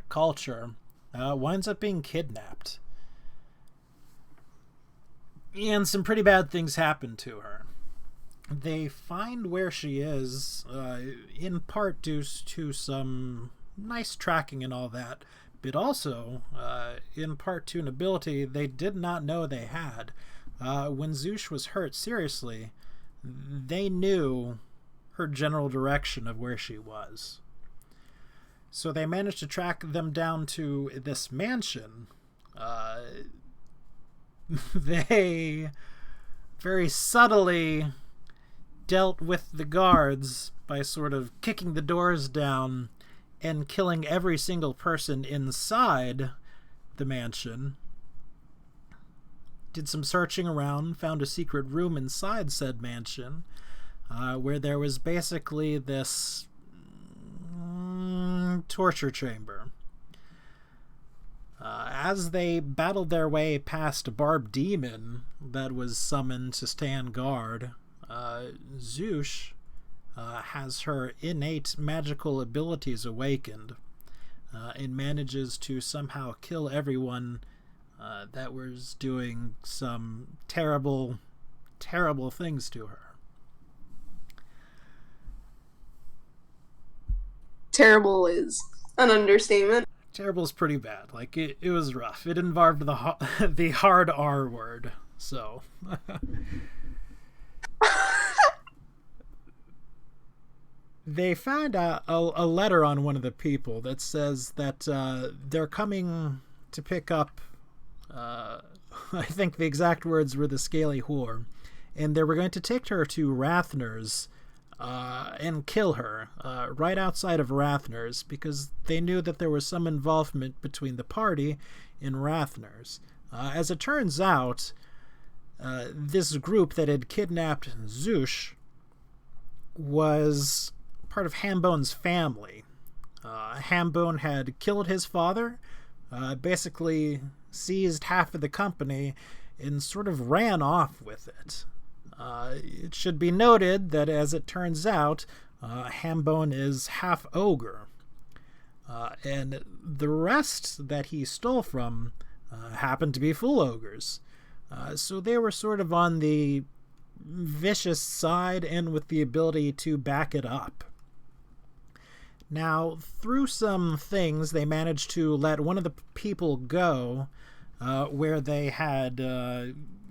culture, winds up being kidnapped. And some pretty bad things happen to her. They find where she is, in part due to some nice tracking and all that, but also in part to an ability they did not know they had. When Zoosh was hurt seriously, they knew her general direction of where she was. So they managed to track them down to this mansion. They very subtly dealt with the guards by sort of kicking the doors down and killing every single person inside the mansion. Did some searching around, found a secret room inside said mansion, where there was basically this torture chamber. As they battled their way past a barbed demon that was summoned to stand guard, Zoosh has her innate magical abilities awakened and manages to somehow kill everyone that was doing some terrible, terrible things to her. Terrible is an understatement. Terrible is pretty bad. Like, it was rough. It involved the hard R word, so... They found a letter on one of the people that says that they're coming to pick up, I think the exact words were the scaly whore, and they were going to take her to Rathner's and kill her right outside of Rathner's, because they knew that there was some involvement between the party and Rathner's. As it turns out, this group that had kidnapped Zoosh was part of Hambone's family. Hambone had killed his father, basically seized half of the company, and sort of ran off with it. It should be noted that, as it turns out, Hambone is half ogre, and the rest that he stole from happened to be full ogres. So they were sort of on the vicious side and with the ability to back it up. Now, through some things, they managed to let one of the people go where they had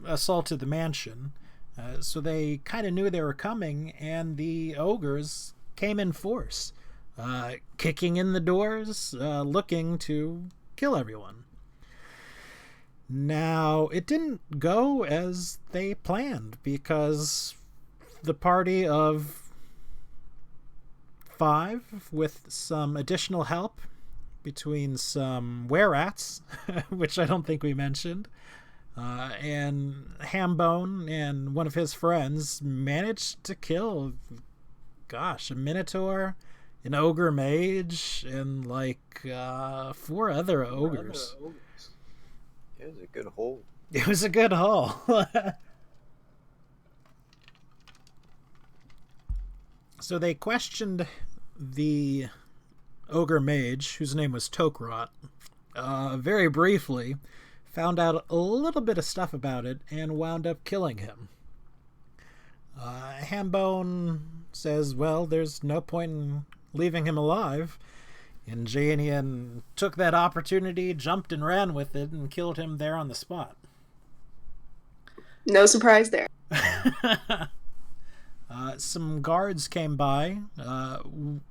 assaulted the mansion. So they kind of knew they were coming, and the ogres came in force, kicking in the doors, looking to kill everyone. Now, it didn't go as they planned, because the party of 5, with some additional help between some were-rats, which I don't think we mentioned, and Hambone and one of his friends managed to kill, a minotaur, an ogre mage, and 4 other ogres. It was a good haul. It was a good haul. So they questioned the ogre mage, whose name was Tokrot, very briefly, found out a little bit of stuff about it, and wound up killing him. Hambone says, well, there's no point in leaving him alive, and Janeon took that opportunity, jumped and ran with it, and killed him there on the spot. No surprise there. Some guards came by,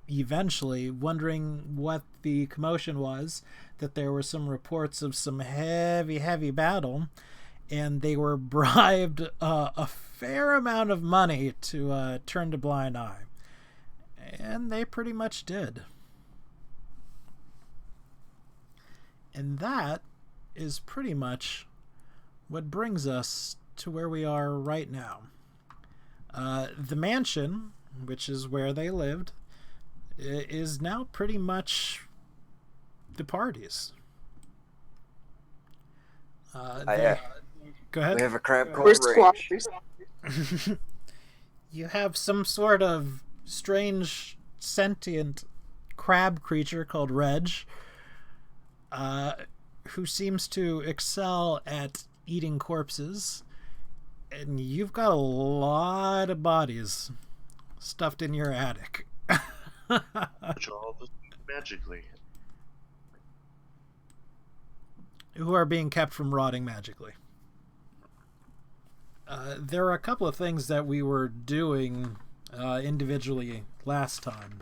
eventually, wondering what the commotion was, that there were some reports of some heavy battle, and they were bribed a fair amount of money to turn a blind eye. And they pretty much did. And that is pretty much what brings us to where we are right now. The mansion, which is where they lived, is now pretty much the party's. Go ahead. We have a crab called We're Rage. squatters. You have some sort of strange sentient crab creature called Reg, who seems to excel at eating corpses, and you've got a lot of bodies stuffed in your attic. Which all of us magically. Who are being kept from rotting magically. There are a couple of things that we were doing individually last time.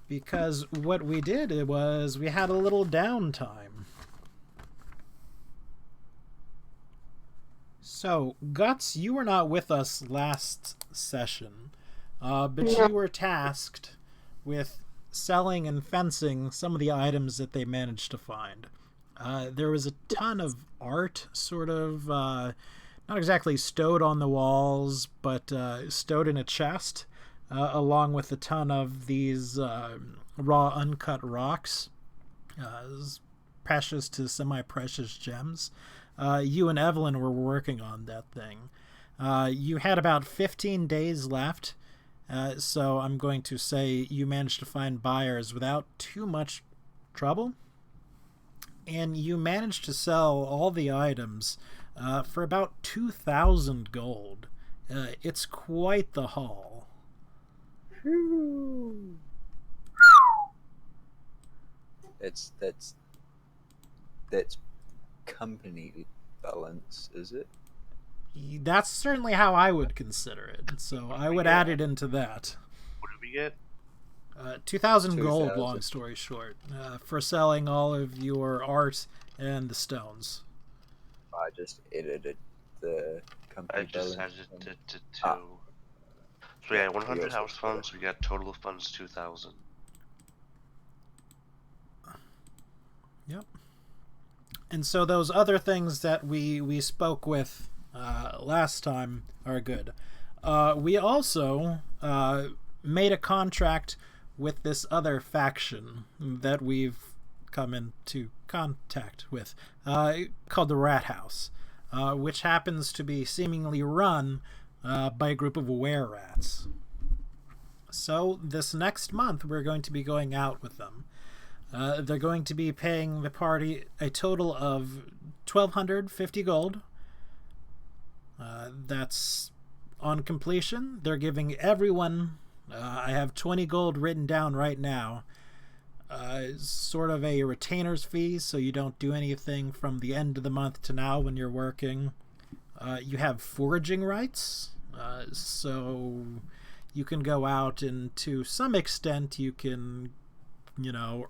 Because what we did was we had a little downtime. So, Guts, you were not with us last session, but you were tasked with selling and fencing some of the items that they managed to find. There was a ton of art, sort of, not exactly stowed on the walls, but stowed in a chest, along with a ton of these raw, uncut rocks, precious to semi-precious gems. You and Evelyn were working on that thing. You had about 15 days left, so I'm going to say you managed to find buyers without too much trouble. And you managed to sell all the items for about 2,000 gold. It's quite the haul. That's company balance, is it? That's certainly how I would consider it. So I would add it into that. What did we get? 2,000 gold, 2,000. long story short, for selling all of your art and the stones. I just edited the company I just balance. added it to 2. So we had 100 Yes, house funds, we got total of funds 2,000. Yep. And so those other things that we spoke with last time are good. We also made a contract with this other faction that we've come into contact with, called the Rat House, which happens to be seemingly run by a group of were-rats. So this next month we're going to be going out with them. They're going to be paying the party a total of 1,250 gold. That's on completion. They're giving everyone, I have 20 gold written down right now, sort of a retainer's fee, so you don't do anything from the end of the month to now when you're working. You have foraging rights, so you can go out and to some extent you can,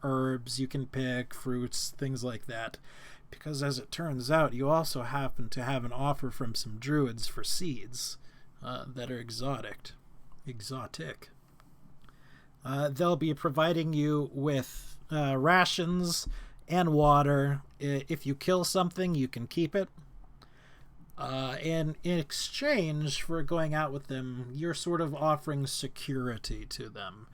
herbs, you can pick fruits, things like that. Because as it turns out, you also happen to have an offer from some druids for seeds that are exotic. They'll be providing you with rations and water. If you kill something, you can keep it. And in exchange for going out with them, you're sort of offering security to them.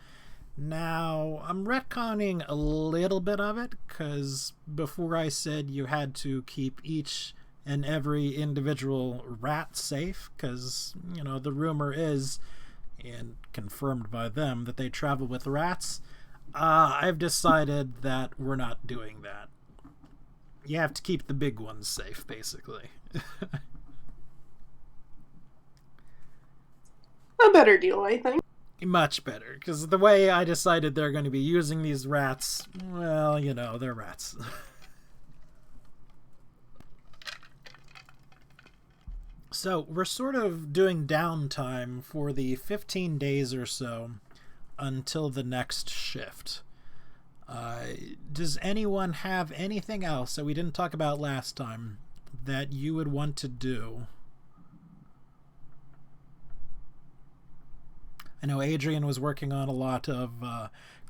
Now, I'm retconning a little bit of it, because before I said you had to keep each and every individual rat safe, because, the rumor is, and confirmed by them, that they travel with rats. I've decided that we're not doing that. You have to keep the big ones safe, basically. A better deal, I think. Much better, because the way I decided they're going to be using these rats, well, they're rats. So, we're sort of doing downtime for the 15 days or so until the next shift. Does anyone have anything else that we didn't talk about last time that you would want to do? I know Adrian was working on a lot of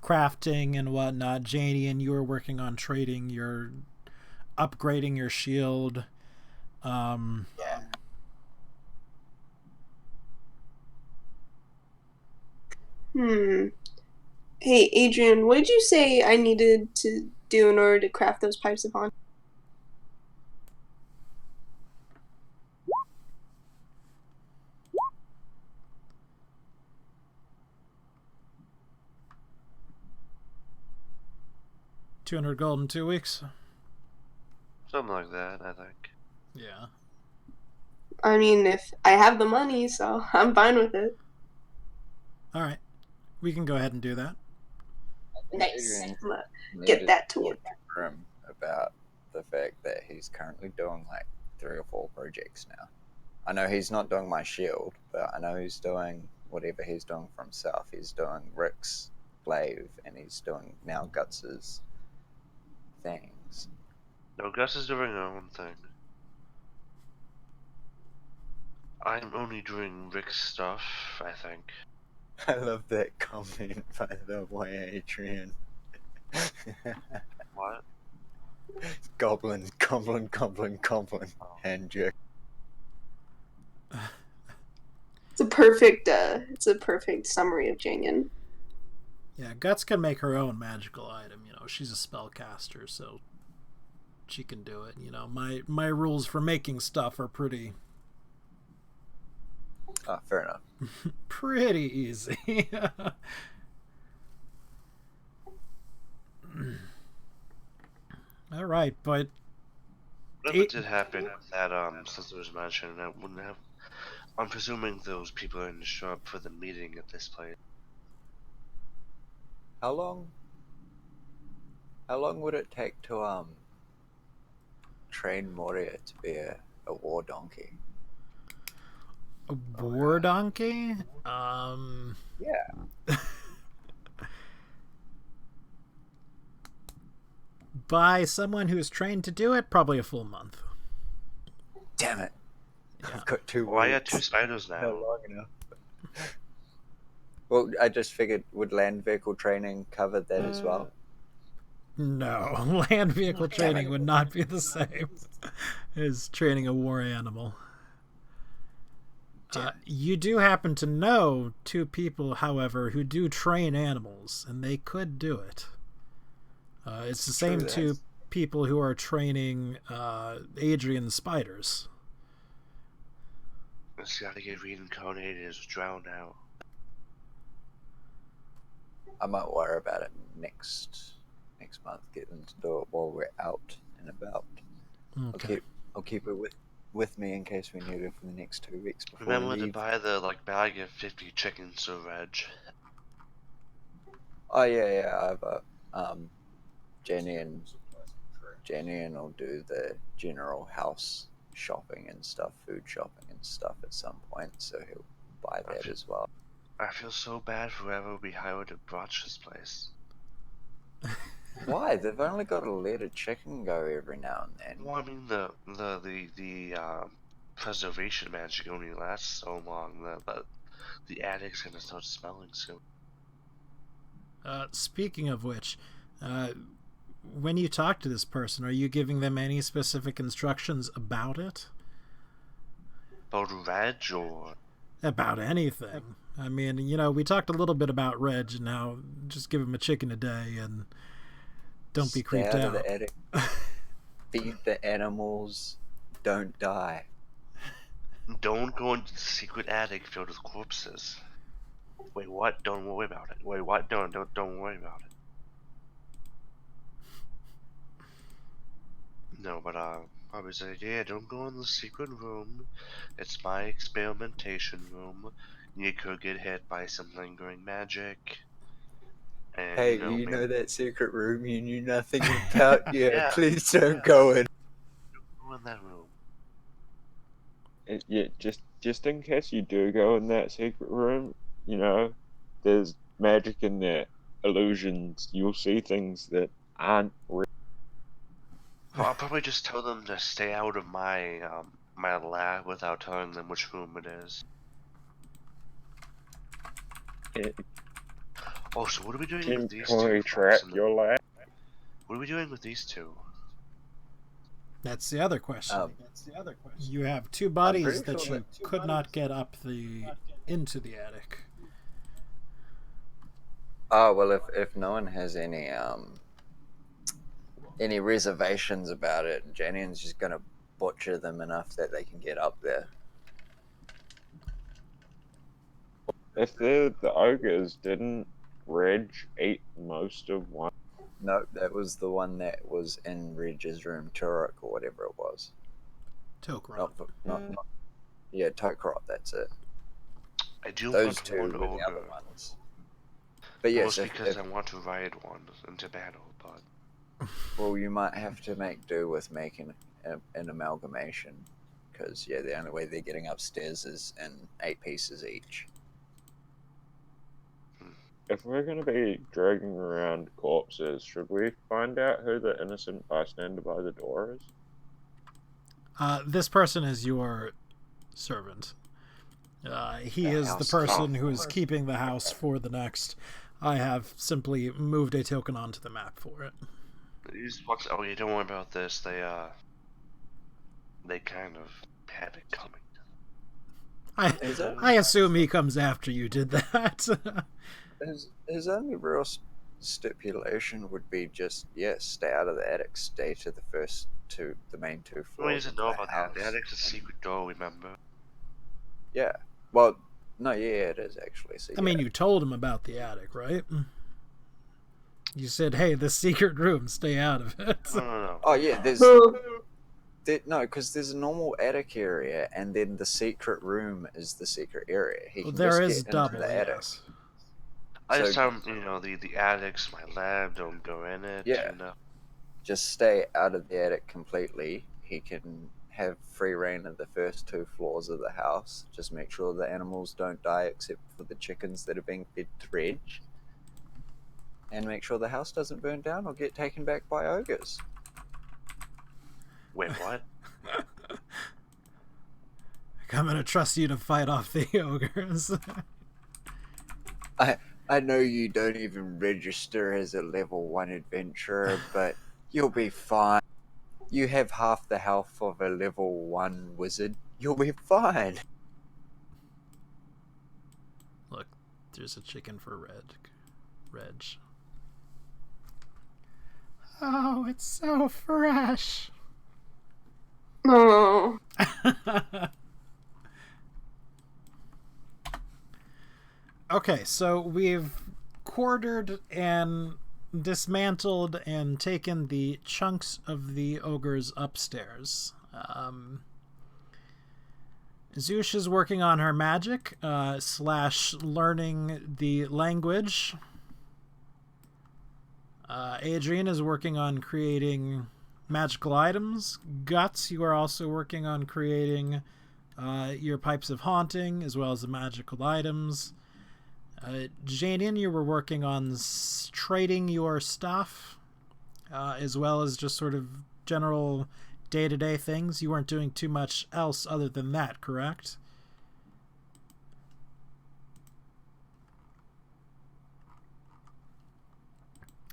crafting and whatnot. Janeon, you were working on upgrading your shield. Yeah. Hey, Adrian, what did you say I needed to do in order to craft those pipes upon? 200 gold in 2 weeks. Something like that, I think. Yeah. I mean, if I have the money, so I'm fine with it. All right. We can go ahead and do that. Nice. Adrian I'm gonna needed get that to work. him about the fact that he's currently doing like 3 or 4 projects now. I know he's not doing my shield, but I know he's doing whatever he's doing for himself. He's doing Rick's glaive, and he's doing now Guts's things. No, Gus is doing her own thing. I'm only doing Rick's stuff, I think. I love that comment, by the way, Adrian. What? Goblin, goblin, goblin, goblin. Hand jerk. It's a perfect summary of Janeon. Yeah, Guts can make her own magical item. You know, she's a spellcaster, so she can do it. You know, my rules for making stuff are pretty Fair enough. pretty easy. All right, but Whatever did happen that since it was mentioned, I wouldn't have. I'm presuming those people didn't show up for the meeting at this place. How long would it take to train Moria to be a war donkey? a war donkey? Yeah. By someone who's trained to do it, probably a full month. Damn it. Yeah. I've got 2 Well, I got weeks. 2 spiders now. Not long enough. Well, I just figured, would land vehicle training cover that as well? No, land vehicle training would not be the same as training a war animal. You do happen to know 2 people, however, who do train animals, and they could do it. It's the same 2 people who are training Adrian spiders. It's gotta get reincarnated as drowned out. I might worry about it next month. Get them to do it while we're out and about. Okay. I'll keep it with me in case we need it for the next 2 weeks before Remember we to leave. buy the bag of 50 chickens to Reg. Oh yeah. I've Janeon will do the general house shopping and stuff, food shopping and stuff at some point, so he'll buy that as well. I feel so bad for whoever we hired to watch this place. Why? They've only got to let a chicken go every now and then. Well, I mean the preservation magic only lasts so long that the attic's gonna start smelling soon. Speaking of which, when you talk to this person, are you giving them any specific instructions about it? About Reg or About anything. I mean, you know, we talked a little bit about Reg and how just give him a chicken a day and don't be creeped Stay out. out of the attic. Feed the animals. Don't die. don't go into the secret attic filled with corpses. Wait, what? Don't worry about it. Wait, what? Don't worry about it. No, but I was say, yeah, don't go in the secret room. It's my experimentation room. You could get hit by some lingering magic. And, Hey, you know that secret room you knew nothing about? Yeah, please don't go in. Don't go in that room. Yeah, just in case you do go in that secret room, you know, there's magic in there, illusions. You'll see things that aren't real. Well, I'll probably just tell them to stay out of my my lab without telling them which room it is. Oh, so what are we doing with these 2? Trap your lab. What are we doing with these 2? That's the other question. You have 2 bodies that you could not get up into the attic. Oh, well, if no one has any reservations about it, Janeon's just gonna butcher them enough that they can get up there. If they're the ogres, didn't Reg eat most of one? No, that was the one that was in Reg's room, Turok, or whatever it was. Tokrot. Not yeah, Tokrot, that's it. I do Those want two one were the ogre. other ones. But yes, Mostly because I want to ride one into battle, but... well, you might have to make do with making an amalgamation. Because, yeah, the only way they're getting upstairs is in 8 pieces each. If we're going to be dragging around corpses, should we find out who the innocent bystander by the door is? This person is your servant. He is the person who is keeping the house for the next. I have simply moved a token onto the map for it. Oh, you don't worry about this. They kind of had it coming. I assume he comes after you did that. His only real stipulation would be just, stay out of the attic, stay to the main 2 floors. Well, he doesn't know of the about house. that. The attic's a secret door, remember? Yeah. Well, no, yeah, it is actually. So, I mean, you told him about the attic, right? You said, hey, the secret room, stay out of it. No. Oh, yeah, no, because there's a normal attic area, and then the secret room is the secret area. He can there just is get double, into the attic. yes. I just tell him, the attic's my lab, don't go in it, Yeah. Just stay out of the attic completely. He can have free reign of the first 2 floors of the house. Just make sure the animals don't die except for the chickens that are being fed to Reg. And make sure the house doesn't burn down or get taken back by ogres. Wait, what? I'm going to trust you to fight off the ogres. I know you don't even register as a level 1 adventurer, but you'll be fine. You have half the health of a level 1 wizard. You'll be fine. Look, there's a chicken for Reg. Oh, it's so fresh. Oh. Okay, so we've quartered and dismantled and taken the chunks of the ogres upstairs. Zoosh is working on her magic, / learning the language. Adrian is working on creating magical items. Guts, you are also working on creating your pipes of haunting, as well as the magical items. Janeon, you were working on trading your stuff, as well as just sort of general day-to-day things. You weren't doing too much else other than that, correct?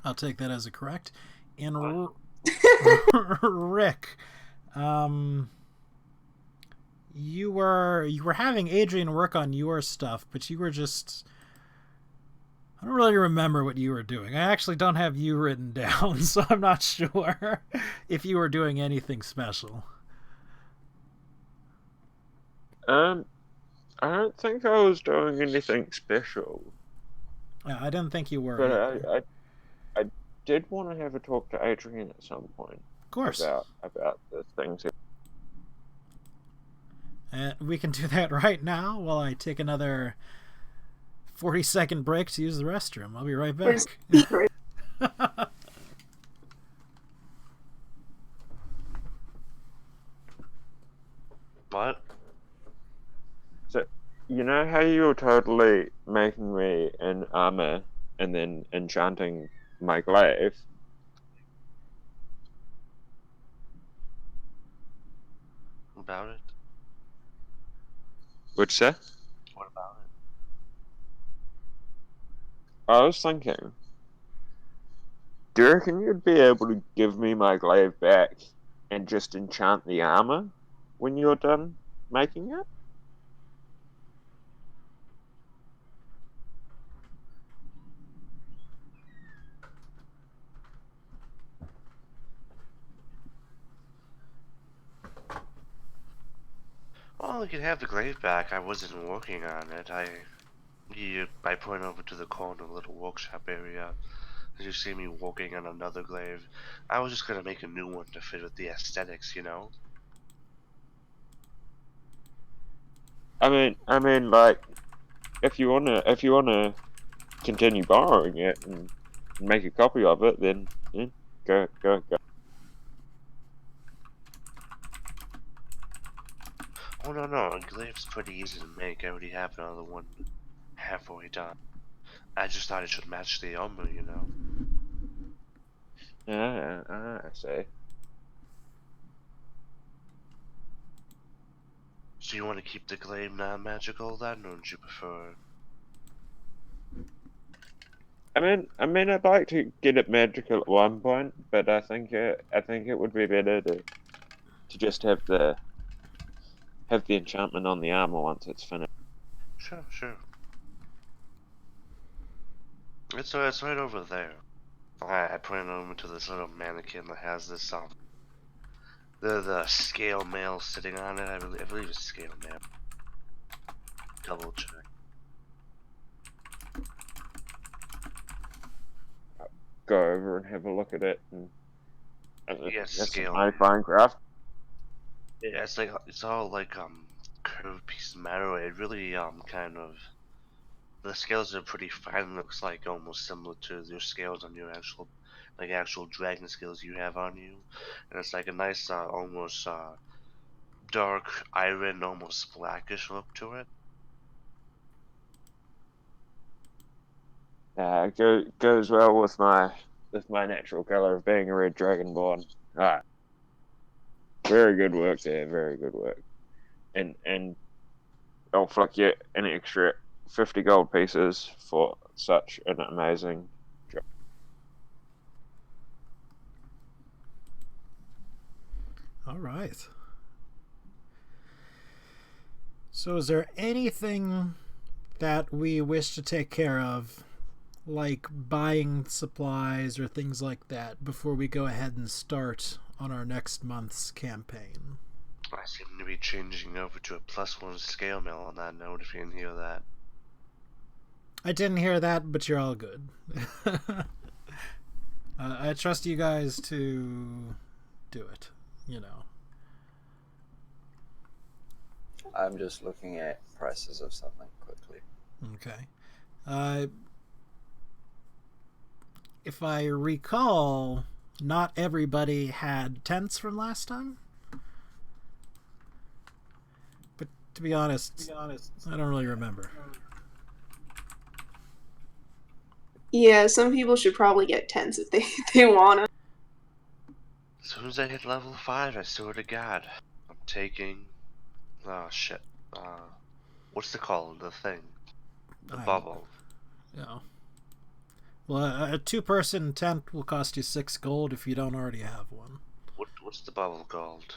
I'll take that as a correct. And Rick, you were having Adrian work on your stuff, but you were just... I don't really remember what you were doing. I actually don't have you written down, so I'm not sure if you were doing anything special. I don't think I was doing anything special. Yeah, I didn't think you were. But I did want to have a talk to Adrian at some point. Of course. About the things. We can do that right now while I take another 40-second break to use the restroom. I'll be right back. What? So, you know how you were totally making me an armor and then enchanting my glaive? About it? What'd you say? What about it? I was thinking, do you reckon you'd be able to give me my glaive back and just enchant the armor when you're done making it? Well, you can have the glaive back. I wasn't working on it. I point over to the corner little workshop area. As you see me working on another glaive, I was just gonna make a new one to fit with the aesthetics, you know? I mean, like, if you wanna continue borrowing it and make a copy of it, then yeah, go. Oh no, a glaive's pretty easy to make. I already have another one halfway done. I just thought it should match the armor, you know? I see. So you want to keep the glaive non-magical then, or would you prefer? I mean, I'd like to get it magical at one point, but I think it would be better to just have the enchantment on the armor once it's finished. Sure. It's right over there. I pointed over to this little mannequin that has this the scale mail sitting on it. I believe it's scale mail. Double check. Go over and have a look at it, and Yes, that's scale. my Minecraft. Yeah, it's all like curved piece of metal. It really kind of the scales are pretty fine. It looks like almost similar to your scales on your actual dragon scales you have on you, and it's like a nice almost dark iron, almost blackish look to it. Goes well with my natural color of being a red dragonborn. Ah, very good work there. Very good work. And I'll flick you an extra 50 gold pieces for such an amazing job. All right. So is there anything that we wish to take care of, like buying supplies or things like that, before we go ahead and start on our next month's campaign? I seem to be changing over to a +1 scale mail on that note, if you didn't hear that. I didn't hear that, but you're all good. I trust you guys to do it, you know. I'm just looking at prices of something quickly. Okay. If I recall, not everybody had tents from last time. But to be honest, I don't really remember. Yeah, some people should probably get tents if they wanna. As soon as I hit level 5, I swear to God, I'm taking. Oh shit. What's it called? The thing. The bubble. Yeah. Well, a two-person tent will cost you 6 gold if you don't already have one. What's the bubble called?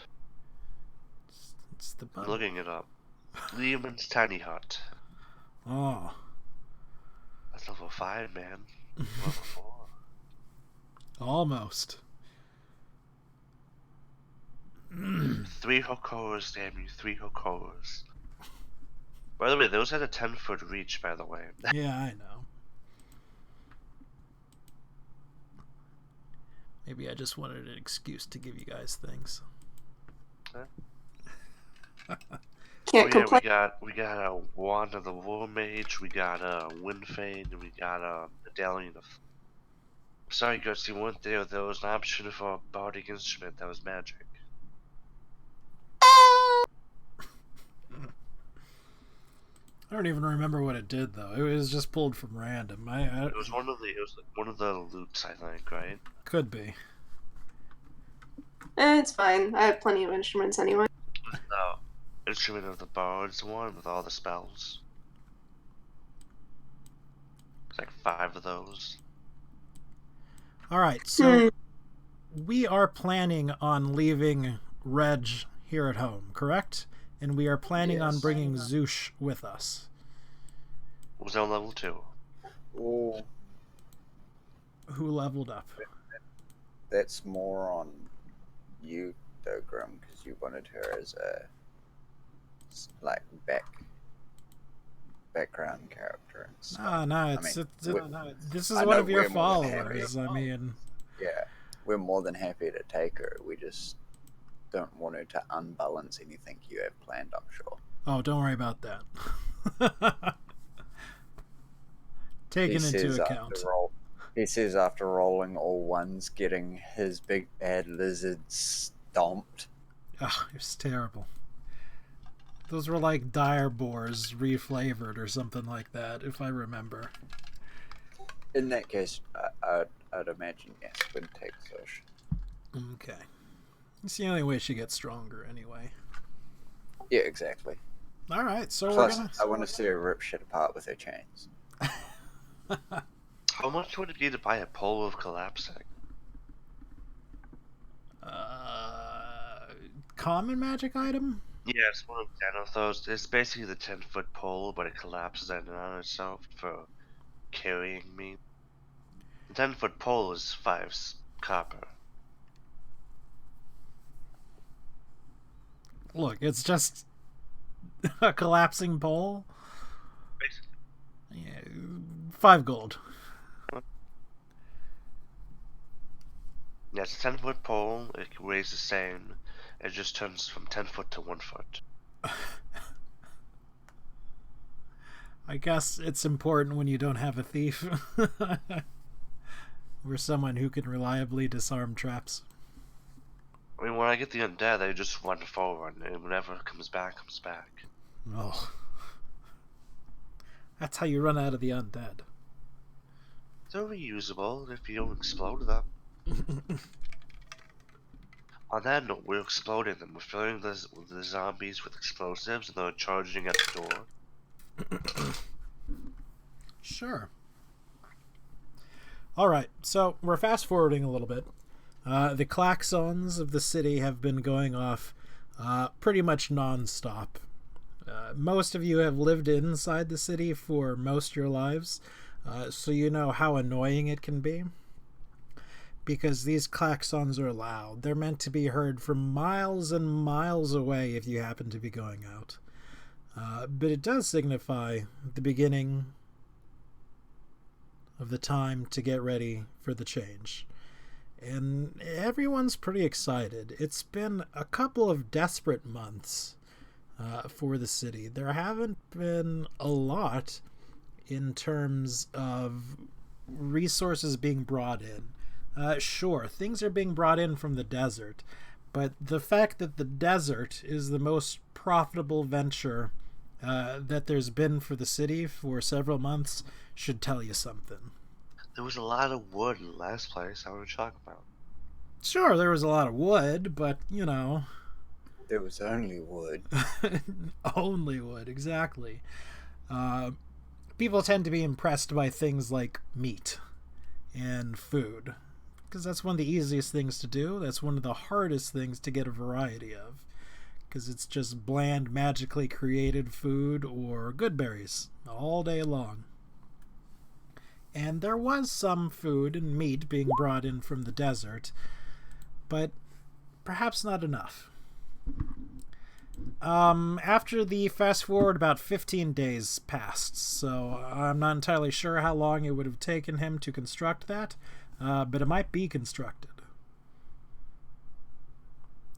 It's the I'm bubble. looking it up. Lehman's Tiny Hut. Oh. That's level 5, man. Level 4. Almost. 3 Hokors, damn you, 3 Hokors. By the way, those had a 10-foot reach, by the way. Yeah, I know. Maybe I just wanted an excuse to give you guys things. Can't complain. We got a Wand of the War Mage, we got a Windfane, and we got a Medallion of. Sorry, Guts, you weren't there. There was an option for a bardic instrument that was magic. I don't even remember what it did though. It was just pulled from random. It was one of the loots, I think, right? Could be. It's fine. I have plenty of instruments anyway. The instrument of the bard's one with all the spells. It's like 5 of those. All right, so we are planning on leaving Reg here at home, correct? And we are planning on bringing Zoosh with us. Was on level 2. Oh, Who leveled up? that's more on you, though, Grim, because you wanted her as a background character and stuff. No, I it's, mean, this is I one know of your we're more than happy. followers. I mean, Yeah, we're more than happy to take her. We just don't want her to unbalance anything you have planned, I'm sure. oh, don't worry about that. Taken into account. He says after rolling all ones, getting his big bad lizard stomped. Oh, it was terrible. Those were like dire boars reflavored or something like that, if I remember. In that case, I'd imagine yes, would take Sosh. Okay. It's the only way she gets stronger, anyway. Yeah, exactly. All right, so Plus, we're gonna. I want to see her rip shit apart with her chains. How much would it be to buy a pole of collapsing? Common magic item? Yeah, it's one of Xanathos. It's basically the 10-foot pole, but it collapses in on itself for carrying me. The 10-foot pole is 5 copper. Look, it's just a collapsing pole. Basically. Yeah, 5 gold. Yeah, it's a 10-foot pole. It weighs the same. It just turns from 10 foot to 1 foot. I guess it's important when you don't have a thief. Or someone who can reliably disarm traps. I mean, when I get the undead, they just run forward, and whenever it comes back, comes back. Oh. That's how you run out of the undead. They're reusable if you don't explode them. On that note, we're exploding them. We're filling the zombies with explosives, and they're charging at the door. Sure. Alright, so we're fast forwarding a little bit. The klaxons of the city have been going off pretty much non-stop. Most of you have lived inside the city for most of your lives, so you know how annoying it can be. Because these klaxons are loud. They're meant to be heard from miles and miles away if you happen to be going out. But it does signify the beginning of the time to get ready for the change. And everyone's pretty excited. It's been a couple of desperate months for the city. There haven't been a lot in terms of resources being brought in. Sure, things are being brought in from the desert, but the fact that the desert is the most profitable venture that there's been for the city for several months should tell you something. There was a lot of wood in the last place I want to talk about. Sure, there was a lot of wood, but, you know... There was only wood. Only wood, exactly. People tend to be impressed by things like meat and food. Because that's one of the easiest things to do. That's one of the hardest things to get a variety of. Because it's just bland, magically created food or good berries all day long. And there was some food and meat being brought in from the desert, but perhaps not enough. After the fast forward, about 15 days passed, so I'm not entirely sure how long it would have taken him to construct that. But it might be constructed.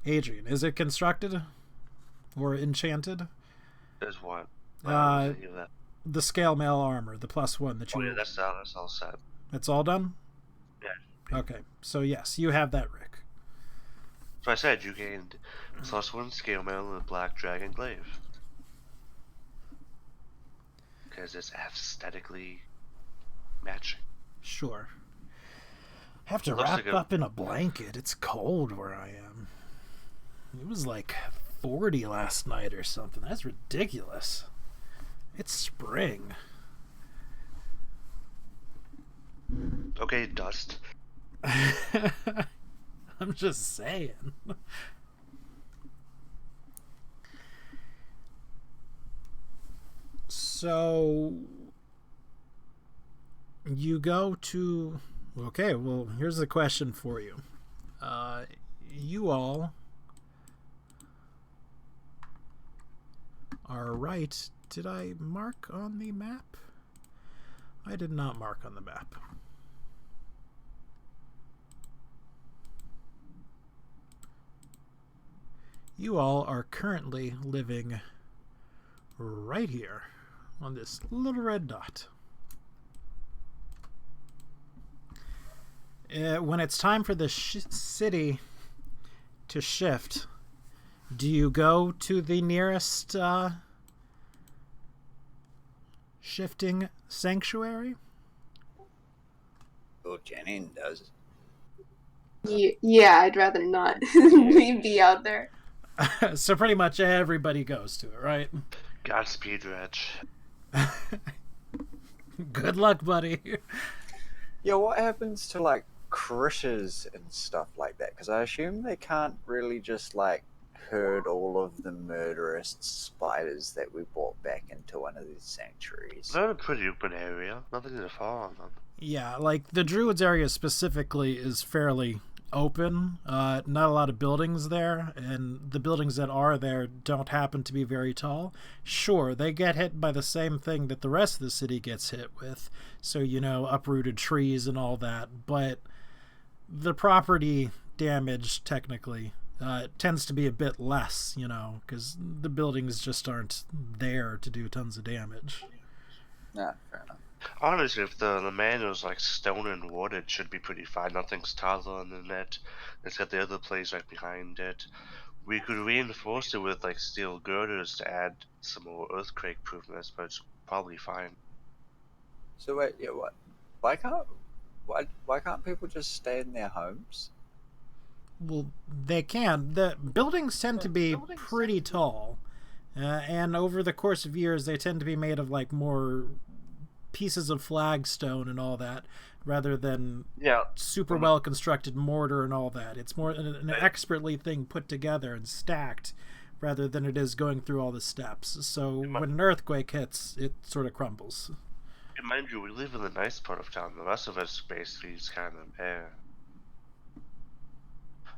Adrian, is it constructed? Or enchanted? There's what? The scale mail armor, the +1 that you... Oh, yeah, that's all set. That's all done? Yeah. Okay, so yes, you have that, Rick. So I said you gained +1 scale mail and a black dragon glaive. Because it's aesthetically matching. Sure. I have to wrap up in a blanket. It's cold where I am. It was like 40 last night or something. That's ridiculous. It's spring. Okay, dust. I'm just saying. So you go to... Okay, well, here's the question for you. You all are right Did I mark on the map? I did not mark on the map. You all are currently living right here on this little red dot. When it's time for the city to shift, do you go to the nearest shifting sanctuary? Well, Janeon does. Yeah, I'd rather not. We'd be out there. So pretty much everybody goes to it, right? Godspeed, Reg. Good luck, buddy. Yeah, what happens to, like, critters and stuff like that? Because I assume they can't really just, like, herd all of the murderous spiders that we brought back into one of these sanctuaries. They're in a pretty open area. Nothing to fall on them. Yeah, like the Druids area specifically is fairly open. Not a lot of buildings there, and the buildings that are there don't happen to be very tall. Sure, they get hit by the same thing that the rest of the city gets hit with, so, you know, uprooted trees and all that, but the property damage, technically, tends to be a bit less, you know, because the buildings just aren't there to do tons of damage. Yeah, fair enough. Honestly, if the manor's like stone and wood, it should be pretty fine. Nothing's taller than it. It's got the other place right behind it. We could reinforce it with like steel girders to add some more earthquake proofness, but it's probably fine. So wait, yeah, what? Why can't people just stay in their homes? Well, they can. The buildings tend to be pretty tall, and over the course of years, they tend to be made of like more pieces of flagstone and all that, rather than super well constructed mortar and all that. It's more an expertly thing put together and stacked, rather than it is going through all the steps. So when an earthquake hits, it sort of crumbles. And mind you, we live in the nice part of town. The rest of it's basically just kind of bare.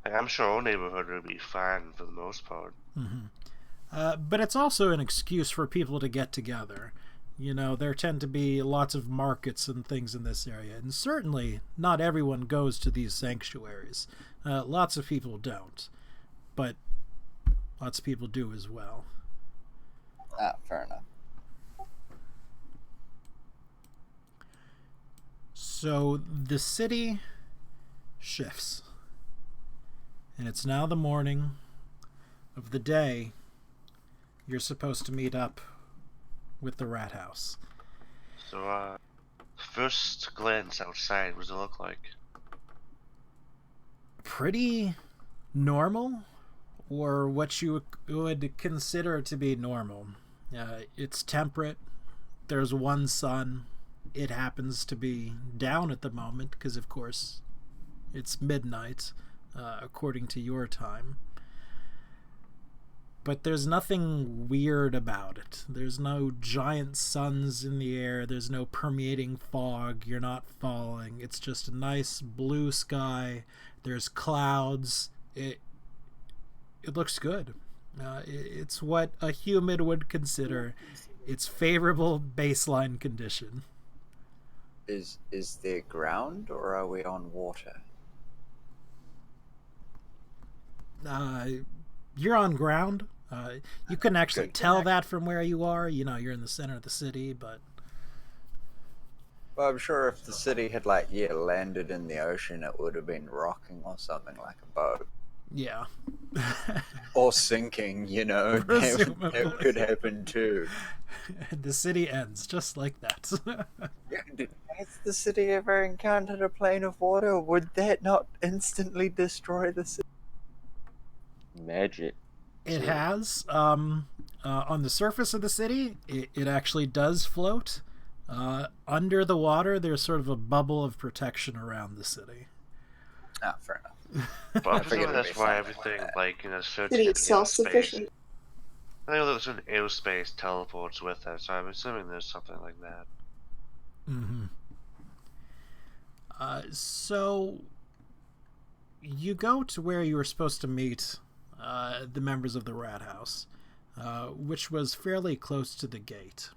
Like, I'm sure our neighborhood will be fine for the most part. Mm-hmm. But it's also an excuse for people to get together. You know, there tend to be lots of markets and things in this area, and certainly not everyone goes to these sanctuaries. Lots of people don't, but lots of people do as well. Fair enough. So the city shifts, and it's now the morning of the day you're supposed to meet up with the rat house. So, first glance outside, what does it look like? Pretty normal, or what you would consider to be normal. It's temperate. There's one sun. It happens to be down at the moment because, of course, it's midnight, according to your time. But there's nothing weird about it. There's no giant suns in the air. There's no permeating fog. You're not falling. It's just a nice blue sky. There's clouds. It looks good. It's what a human would consider its favorable baseline condition. Is there ground, or are we on water? You're on ground. You couldn't actually tell that from where you are. You know, you're in the center of the city, but... Well, I'm sure if the city had, like, landed in the ocean, it would have been rocking or something like a boat. Yeah. Or sinking, you know. That could happen too. The city ends just like that. Has the city ever encountered a plane of water? Would that not instantly destroy the city? Magic. It has. On the surface of the city, it actually does float. Under the water, there's sort of a bubble of protection around the city. Ah, fair enough. But I'm assuming that's why everything, like, in a certain City is self-sufficient. I know there's an aerospace teleports with it, so I'm assuming there's something like that. Mm-hmm. So you go to where you were supposed to meet the members of the rat house. which was fairly close to the gate.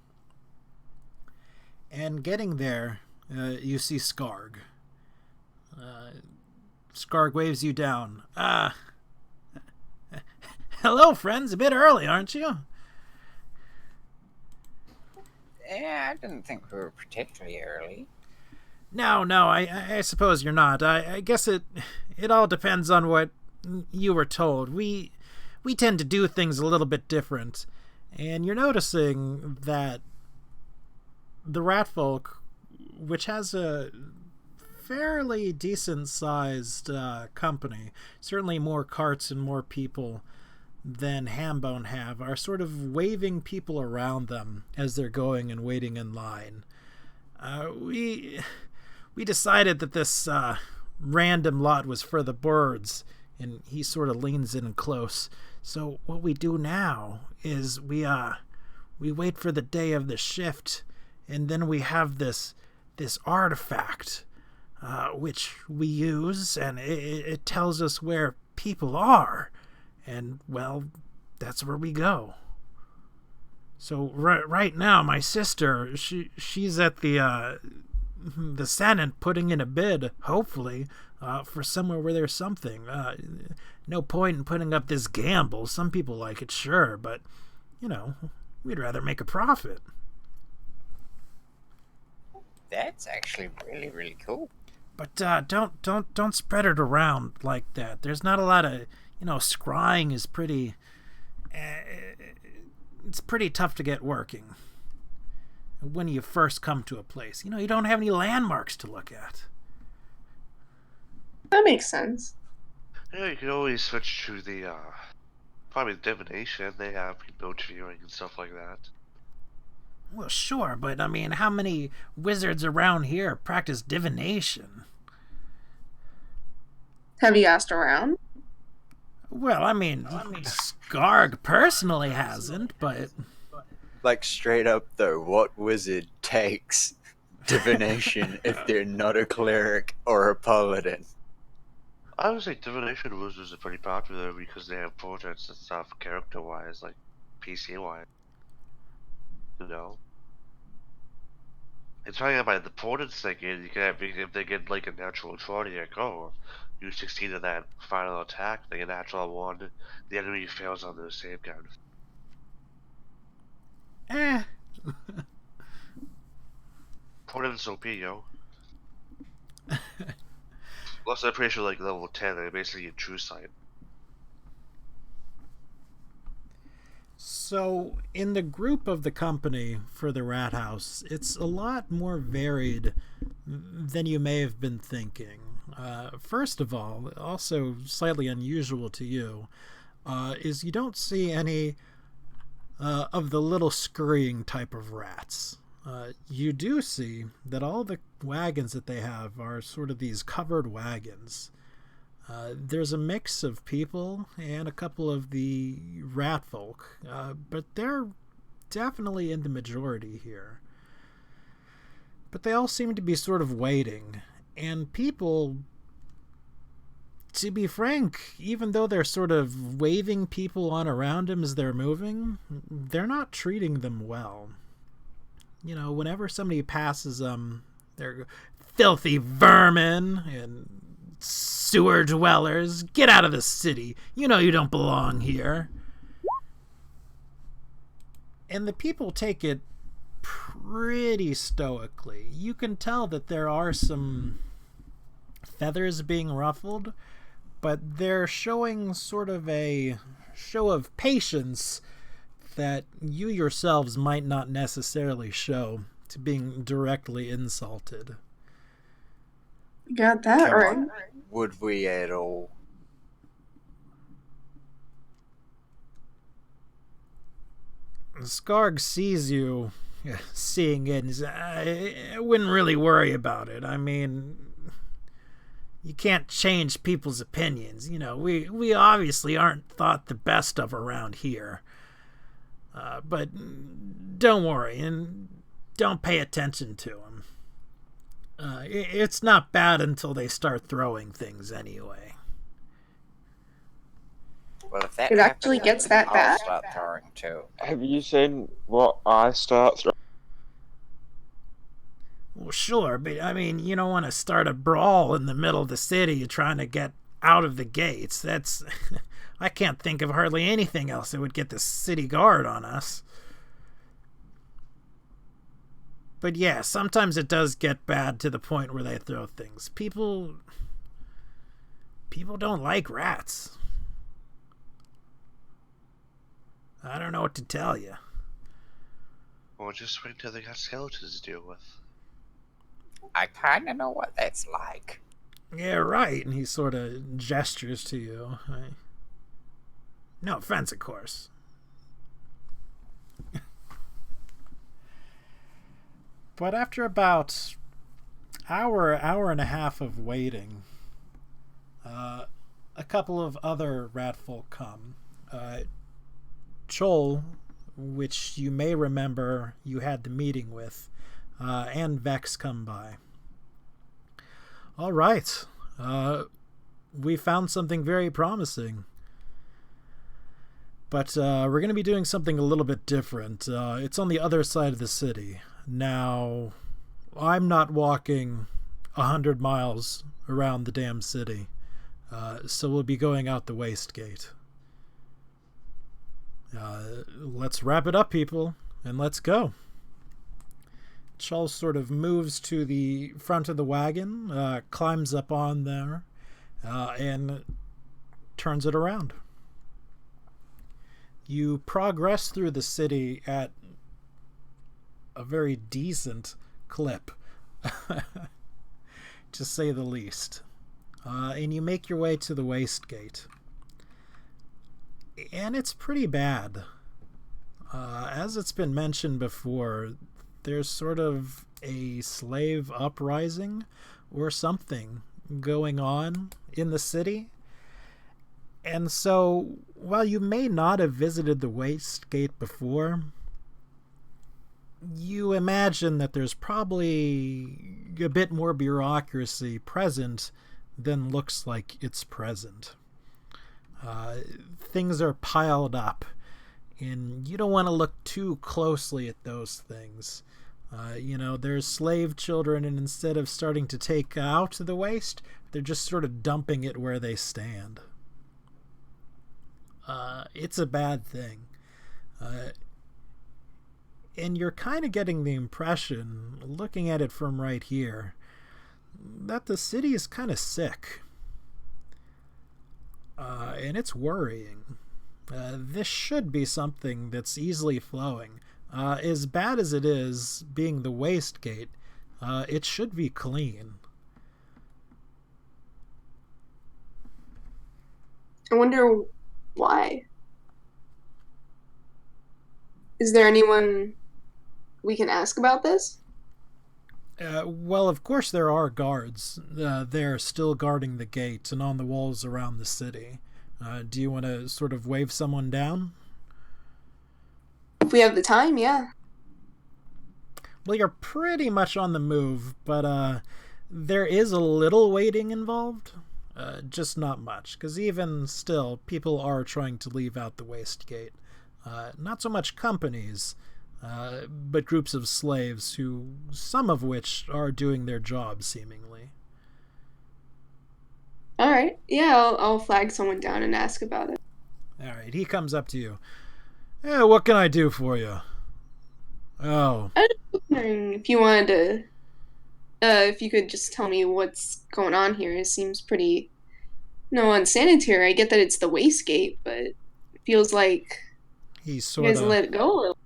And getting there, you see Skarg. Skarg waves you down. Hello, friends. A bit early, aren't you? Yeah, I didn't think we were particularly early. No, I suppose you're not. I guess it all depends on what you were told. We tend to do things a little bit different, and you're noticing that the Ratfolk, which has a fairly decent-sized company, certainly more carts and more people than Hambone have, are sort of waving people around them as they're going and waiting in line. We decided that this random lot was for the birds, and he sort of leans in close. So what we do now is we wait for the day of the shift, and then we have this artifact, which we use, and it tells us where people are, and, well, that's where we go. So right now, my sister, she's at the Senate putting in a bid, hopefully, for somewhere where there's something. No point in putting up this gamble. Some people like it, sure, but, we'd rather make a profit. That's actually really, really cool. But don't spread it around like that. There's not a lot of, scrying is pretty. It's pretty tough to get working when you first come to a place. You don't have any landmarks to look at. That makes sense. Yeah, you can always switch to the probably divination. They have remote viewing and stuff like that. Well, sure, but how many wizards around here practice divination? Have you asked around? Well, Skarg personally hasn't, but... Like, straight up, though, what wizard takes divination if they're not a cleric or a paladin? I would say divination wizards are pretty popular because they have portraits and stuff, character-wise, like PC-wise. It's talking about the portraits they get. You can have, if they get like a natural 20, you succeed in that final attack, they get a natural 1, the enemy fails on their save count. Portraits OP, yo. Plus, I'm pretty sure like level 10, they're basically a true sight. So, in the group of the company for the Rat House, it's a lot more varied than you may have been thinking. First of all, also slightly unusual to you, is you don't see any of the little scurrying type of rats. You do see that all the wagons that they have are sort of these covered wagons. There's a mix of people and a couple of the rat folk, but they're definitely in the majority here. But they all seem to be sort of waiting, and people, to be frank, even though they're sort of waving people on around them as they're moving, they're not treating them well. Whenever somebody passes them, they're filthy vermin and sewer dwellers, get out of the city. You don't belong here. And the people take it pretty stoically. You can tell that there are some feathers being ruffled, but they're showing sort of a show of patience that you yourselves might not necessarily show to being directly insulted. Got that right. Would we at all? Skarg sees you seeing it and says, I wouldn't really worry about it. You can't change people's opinions. We obviously aren't thought the best of around here. But don't worry and don't pay attention to them. It's not bad until they start throwing things anyway. Well, if that It actually happens, gets that I'll bad? start throwing too. Have you seen what I start throwing? Well, sure, but I mean, you don't want to start a brawl in the middle of the city trying to get out of the gates. That's... I can't think of hardly anything else that would get the city guard on us. But yeah, sometimes it does get bad to the point where they throw things. People don't like rats. I don't know what to tell you. Or just wait till they got skeletons to deal with. I kind of know what that's like. Yeah, right. And he sort of gestures to you. No offense, of course. But after about hour and a half of waiting, a couple of other ratfolk come. Chol, which you may remember you had the meeting with, and Vex come by. All right. We found something very promising. But we're going to be doing something a little bit different. It's on the other side of the city. Now, I'm not walking 100 miles around the damn city. So we'll be going out the waste gate. Let's wrap it up, people, and let's go. Charles sort of moves to the front of the wagon, climbs up on there, and turns it around. You progress through the city at a very decent clip, to say the least. And you make your way to the waste gate. And it's pretty bad. As it's been mentioned before, there's sort of a slave uprising or something going on in the city. And so, while you may not have visited the waste gate before, you imagine that there's probably a bit more bureaucracy present than looks like it's present. Things are piled up, and you don't want to look too closely at those things. There's slave children, and instead of starting to take out the waste, they're just sort of dumping it where they stand. It's a bad thing. And you're kind of getting the impression, looking at it from right here, that the city is kind of sick. And it's worrying. This should be something that's easily flowing. As bad as it is, being the waste gate, it should be clean. I wonder why. Is there anyone we can ask about this? Well, of course there are guards. They're still guarding the gate and on the walls around the city. Do you want to sort of wave someone down? If we have the time, yeah. Well, you're pretty much on the move, but there is a little waiting involved. Just not much, because even still, people are trying to leave out the waste gate. Not so much companies, but groups of slaves who, some of which are doing their job, seemingly. All right. Yeah, I'll flag someone down and ask about it. All right, he comes up to you. Yeah, what can I do for you? Oh. I was wondering if you wanted to, if you could just tell me what's going on here. It seems pretty, unsanitary. I get that it's the waste gate, but it feels like He you sort guys of let it go a little.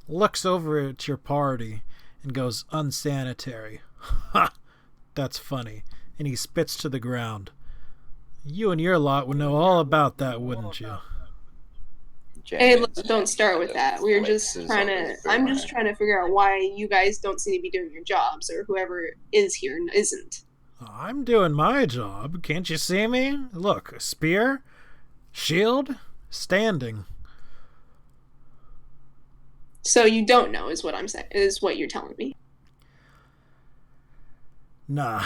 looks over at your party and goes, unsanitary. Ha! That's funny. And he spits to the ground. You and your lot would know all about that, wouldn't you? Hey, look, don't start with that. I'm just trying to figure out why you guys don't seem to be doing your jobs, or whoever is here isn't. I'm doing my job. Can't you see me? Look, spear, shield, standing. So you don't know is what I'm saying, is what you're telling me. Nah.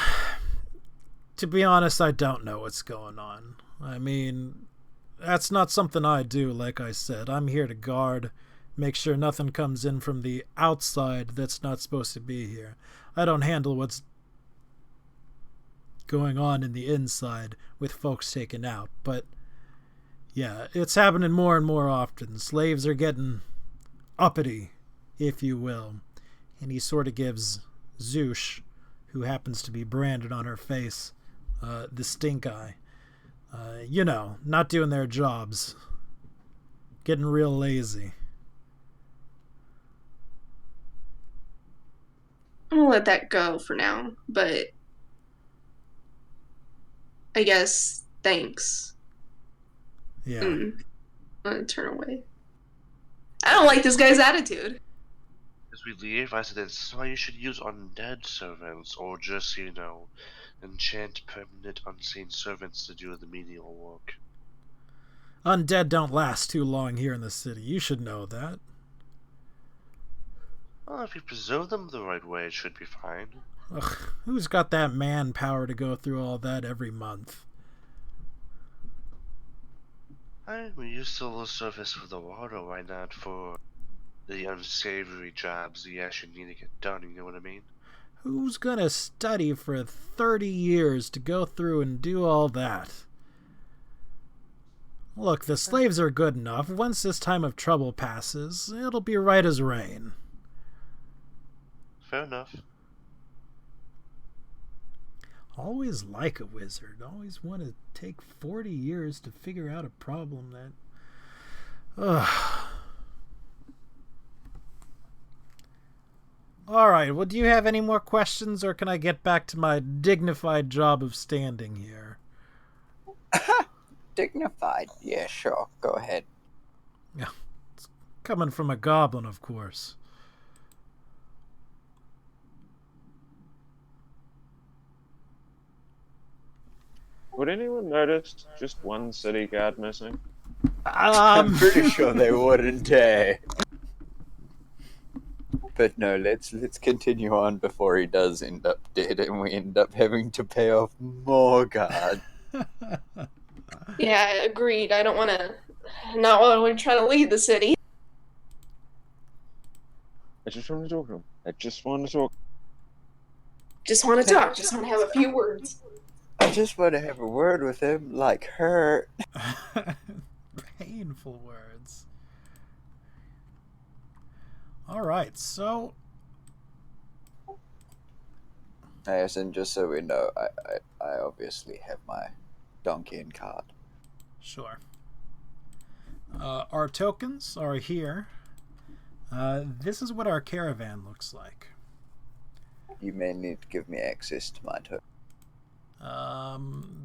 To be honest, I don't know what's going on. I mean, That's not something I do, like I said. I'm here to guard, make sure nothing comes in from the outside that's not supposed to be here. I don't handle what's going on in the inside with folks taken out, but yeah, it's happening more and more often. Slaves are getting uppity, if you will. And he sort of gives Zoosh, who happens to be branded on her face, the stink eye. Not doing their jobs. Getting real lazy. I'm gonna let that go for now, but I guess thanks. Yeah. I'm gonna turn away. I don't like this guy's attitude. As we leave, I said that's why you should use undead servants, or just, enchant permanent unseen servants to do the menial work. Undead don't last too long here in the city. You should know that. Well, if you preserve them the right way, it should be fine. Ugh, who's got that manpower to go through all that every month? We use the surface for the water, why not for the unsavory jobs you actually need to get done, you know what I mean? Who's gonna study for 30 years to go through and do all that? Look, the slaves are good enough. Once this time of trouble passes, it'll be right as rain. Fair enough. Always like a wizard. Always want to take 40 years to figure out a problem that... Ugh. Alright, well, do you have any more questions, or can I get back to my dignified job of standing here? Dignified? Yeah, sure. Go ahead. Yeah, it's coming from a goblin, of course. Would anyone notice just one city guard missing? I'm pretty sure they wouldn't dare. But no, let's continue on before he does end up dead and we end up having to pay off more guard. Yeah, agreed. I don't want to. Not while we're trying to lead the city. I just want to talk to him. I just want to talk. Just want to talk. Just want to have a few words. I just want to have a word with him, like her. Painful words. Alright, so... Yes, and just so we know, I obviously have my donkey and cart. Sure. Our tokens are here. This is what our caravan looks like. You may need to give me access to my token.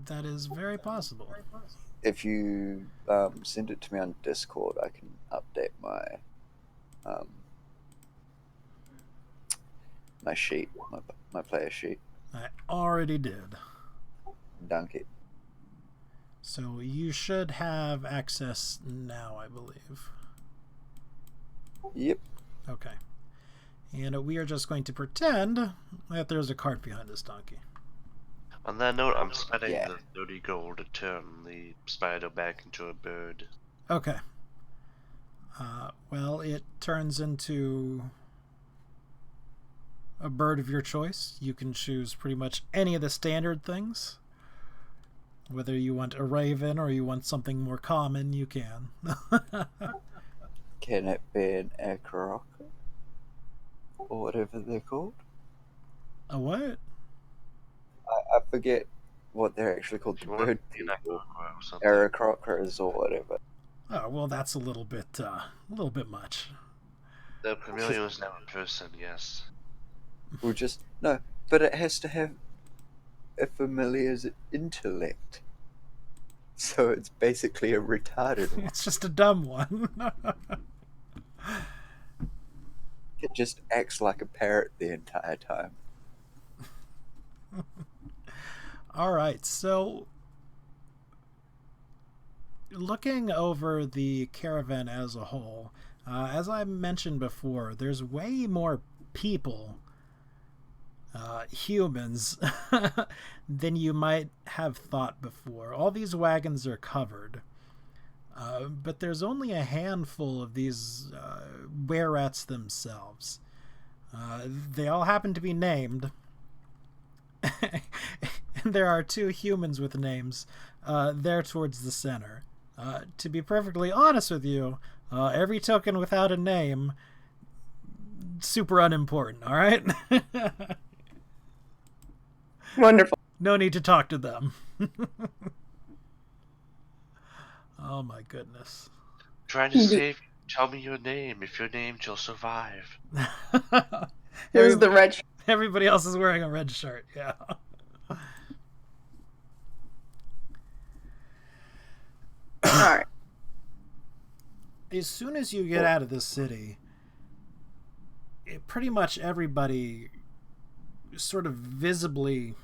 That is very possible. If you send it to me on Discord, I can update my my sheet, my player sheet. I already did. Donkey. So you should have access now, I believe. Yep. Okay. And we are just going to pretend that there's a cart behind this donkey. On that note, I'm spending Yeah. the 30 gold to turn the spider back into a bird. Okay. Well, it turns into a bird of your choice. You can choose pretty much any of the standard things. Whether you want a raven or you want something more common, you can. Can it be an acroc? Or whatever they're called? A what? I forget what they're actually called. The bird An echo people. or something. Aerocrockers or whatever. Oh, well, that's a little bit much. The chameleon is now a person, yes. We'll just no, but it has to have a familiar's intellect. So it's basically a retarded one. It's just a dumb one. It just acts like a parrot the entire time. Alright, so looking over the caravan as a whole, as I mentioned before, there's way more people, humans, than you might have thought before. All these wagons are covered. but there's only a handful of these were-rats themselves. They all happen to be named. And there are 2 humans with names there towards the center. To be perfectly honest with you, every token without a name, super unimportant, all right? Wonderful. No need to talk to them. Oh my goodness. Trying to save you. Tell me your name. If your name, you'll survive. It was the red. Everybody else is wearing a red shirt, yeah. Alright. As soon as you get out of this city, pretty much everybody sort of visibly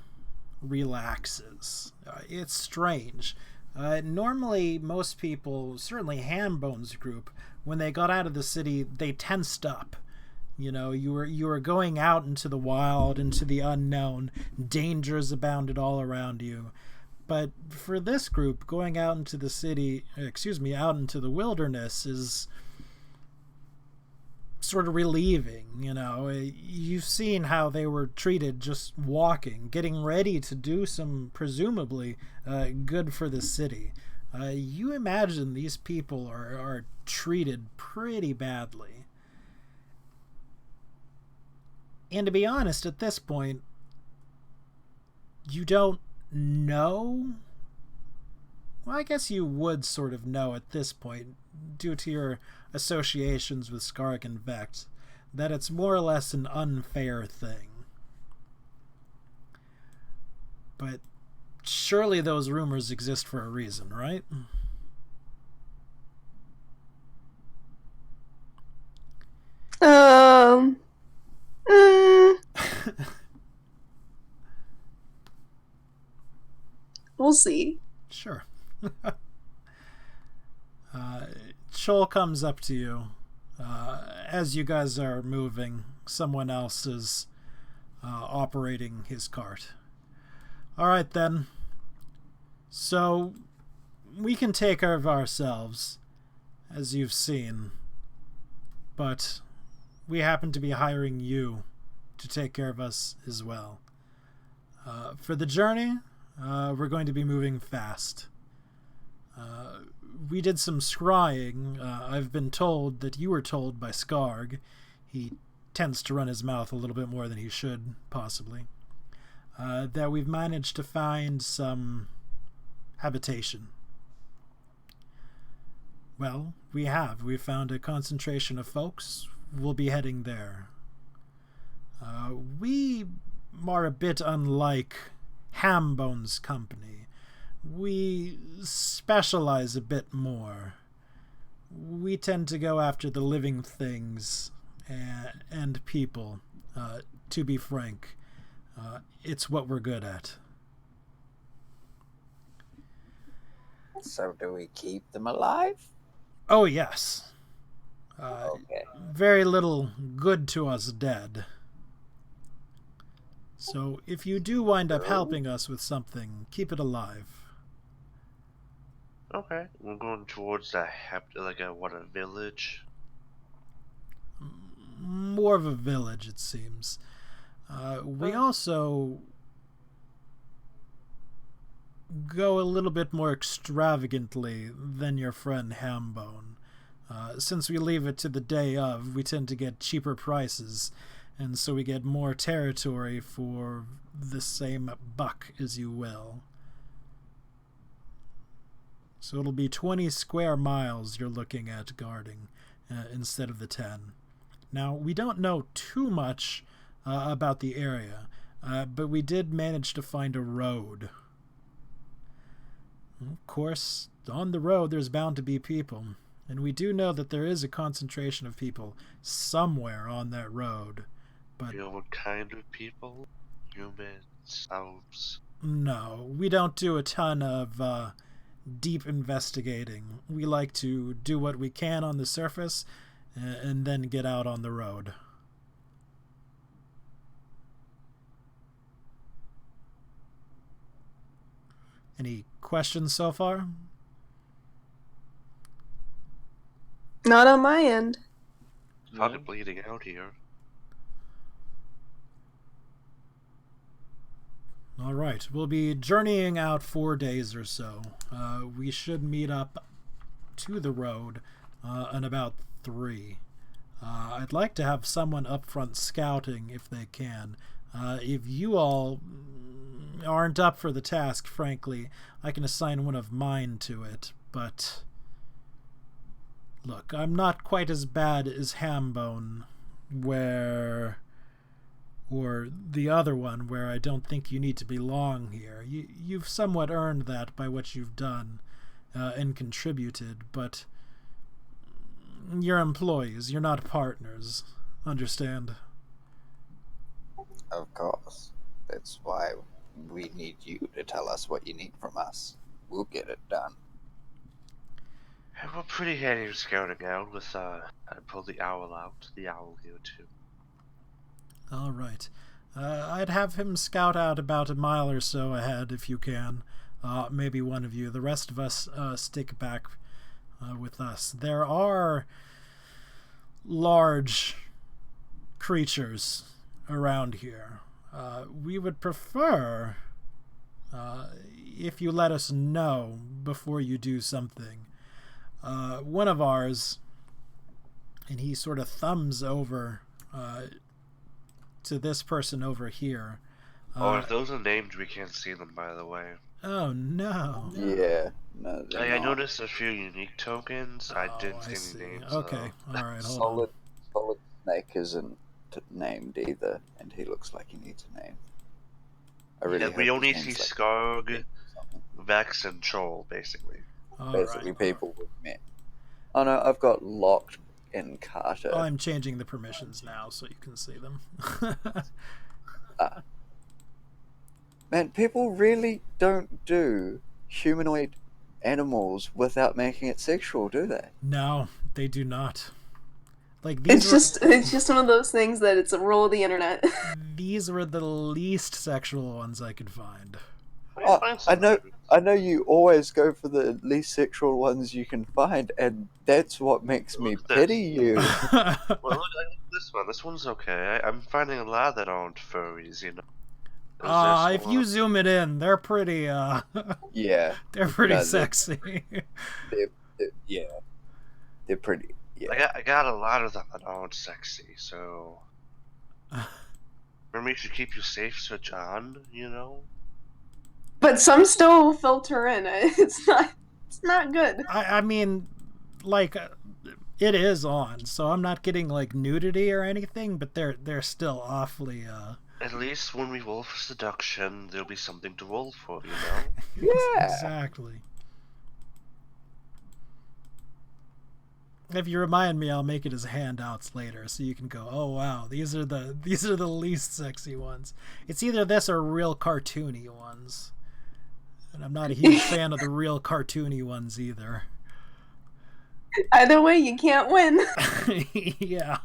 relaxes. It's strange. Normally, most people, certainly Hambone's group, when they got out of the city, they tensed up. You know, you were going out into the wild, into the unknown. Dangers abounded all around you. But for this group, going out into the city, out into the wilderness is sort of relieving, you know. You've seen how they were treated just walking, getting ready to do some presumably good for the city. You imagine these people are treated pretty badly. And to be honest, at this point, you don't know. Well, I guess you would sort of know at this point, due to your associations with Skark and Vex, that it's more or less an unfair thing. But surely those rumors exist for a reason, right? We'll see. Sure. Chol comes up to you. As you guys are moving, someone else is operating his cart. Alright then. So, we can take care of ourselves, as you've seen. But we happen to be hiring you to take care of us as well. For the journey, we're going to be moving fast. We did some scrying. I've been told that you were told by Skarg. He tends to run his mouth a little bit more than he should, possibly. That we've managed to find some habitation. Well, we have. We found a concentration of folks. We'll be heading there. We are a bit unlike Hambone's company. We specialize a bit more. We tend to go after the living things and people. To be frank, it's what we're good at. So do we keep them alive? Oh, yes. Okay. Very little good to us dead. So if you do wind up helping us with something, keep it alive. Okay, we're going towards a village? More of a village, it seems. We also go a little bit more extravagantly than your friend Hambone. Since we leave it to the day of, we tend to get cheaper prices, and so we get more territory for the same buck, as you will. So it'll be 20 square miles you're looking at guarding, instead of the 10. Now, we don't know too much about the area, but we did manage to find a road. Of course, on the road there's bound to be people, and we do know that there is a concentration of people somewhere on that road. But you know what kind of people? Humans, elves? No, we don't do a ton of deep investigating. We like to do what we can on the surface and then get out on the road. Any questions so far? Not on my end. Probably bleeding out here. All right, we'll be journeying out 4 days or so. We should meet up to the road in about 3. I'd like to have someone up front scouting if they can. If you all aren't up for the task, frankly, I can assign one of mine to it, but look, I'm not quite as bad as Hambone, or the other one where I don't think you need to belong here. You've somewhat earned that by what you've done and contributed, but you're employees, you're not partners. Understand? Of course. That's why we need you to tell us what you need from us. We'll get it done. We're pretty handy scouting out with, I pulled the owl out. The owl here, too. All right. I'd have him scout out about a mile or so ahead if you can. Maybe one of you. The rest of us stick back with us. There are large creatures around here. We would prefer if you let us know before you do something. One of ours, and he sort of thumbs over to this person over here. If those are named, we can't see them, by the way. Oh, no. Yeah. No, I noticed a few unique tokens. I didn't see any names. Okay, alright, hold Solid on. Snake isn't named either, and he looks like he needs a name. I really We hope only his see name's like Skarg, something. Vex, and Troll, basically. Basically people we've met. Oh no, I've got Locked and Carter. I'm changing the permissions now so you can see them. Man, people really don't do humanoid animals without making it sexual, do they? No, they do not. Like It's just one of those things that it's a rule of the internet. These were the least sexual ones I could find. Oh, I know you always go for the least sexual ones you can find, and that's what makes me pity you. Well, look at this one. This one's okay. I'm finding a lot that aren't furries, you know. If you zoom it in, they're pretty, Yeah. they're pretty sexy. They're pretty, yeah. I got a lot of them that aren't sexy, so... Maybe you should keep you safe, Sir John, you know? But some still filter in. It's not good. I mean, like, it is on, so I'm not getting, like, nudity or anything, but they're still awfully, At least when we roll for seduction, there'll be something to roll for, you know? Yeah. Exactly. If you remind me, I'll make it as handouts later, so you can go, oh wow, these are the least sexy ones. It's either this or real cartoony ones. And I'm not a huge fan of the real cartoony ones either. Either way, you can't win. Yeah.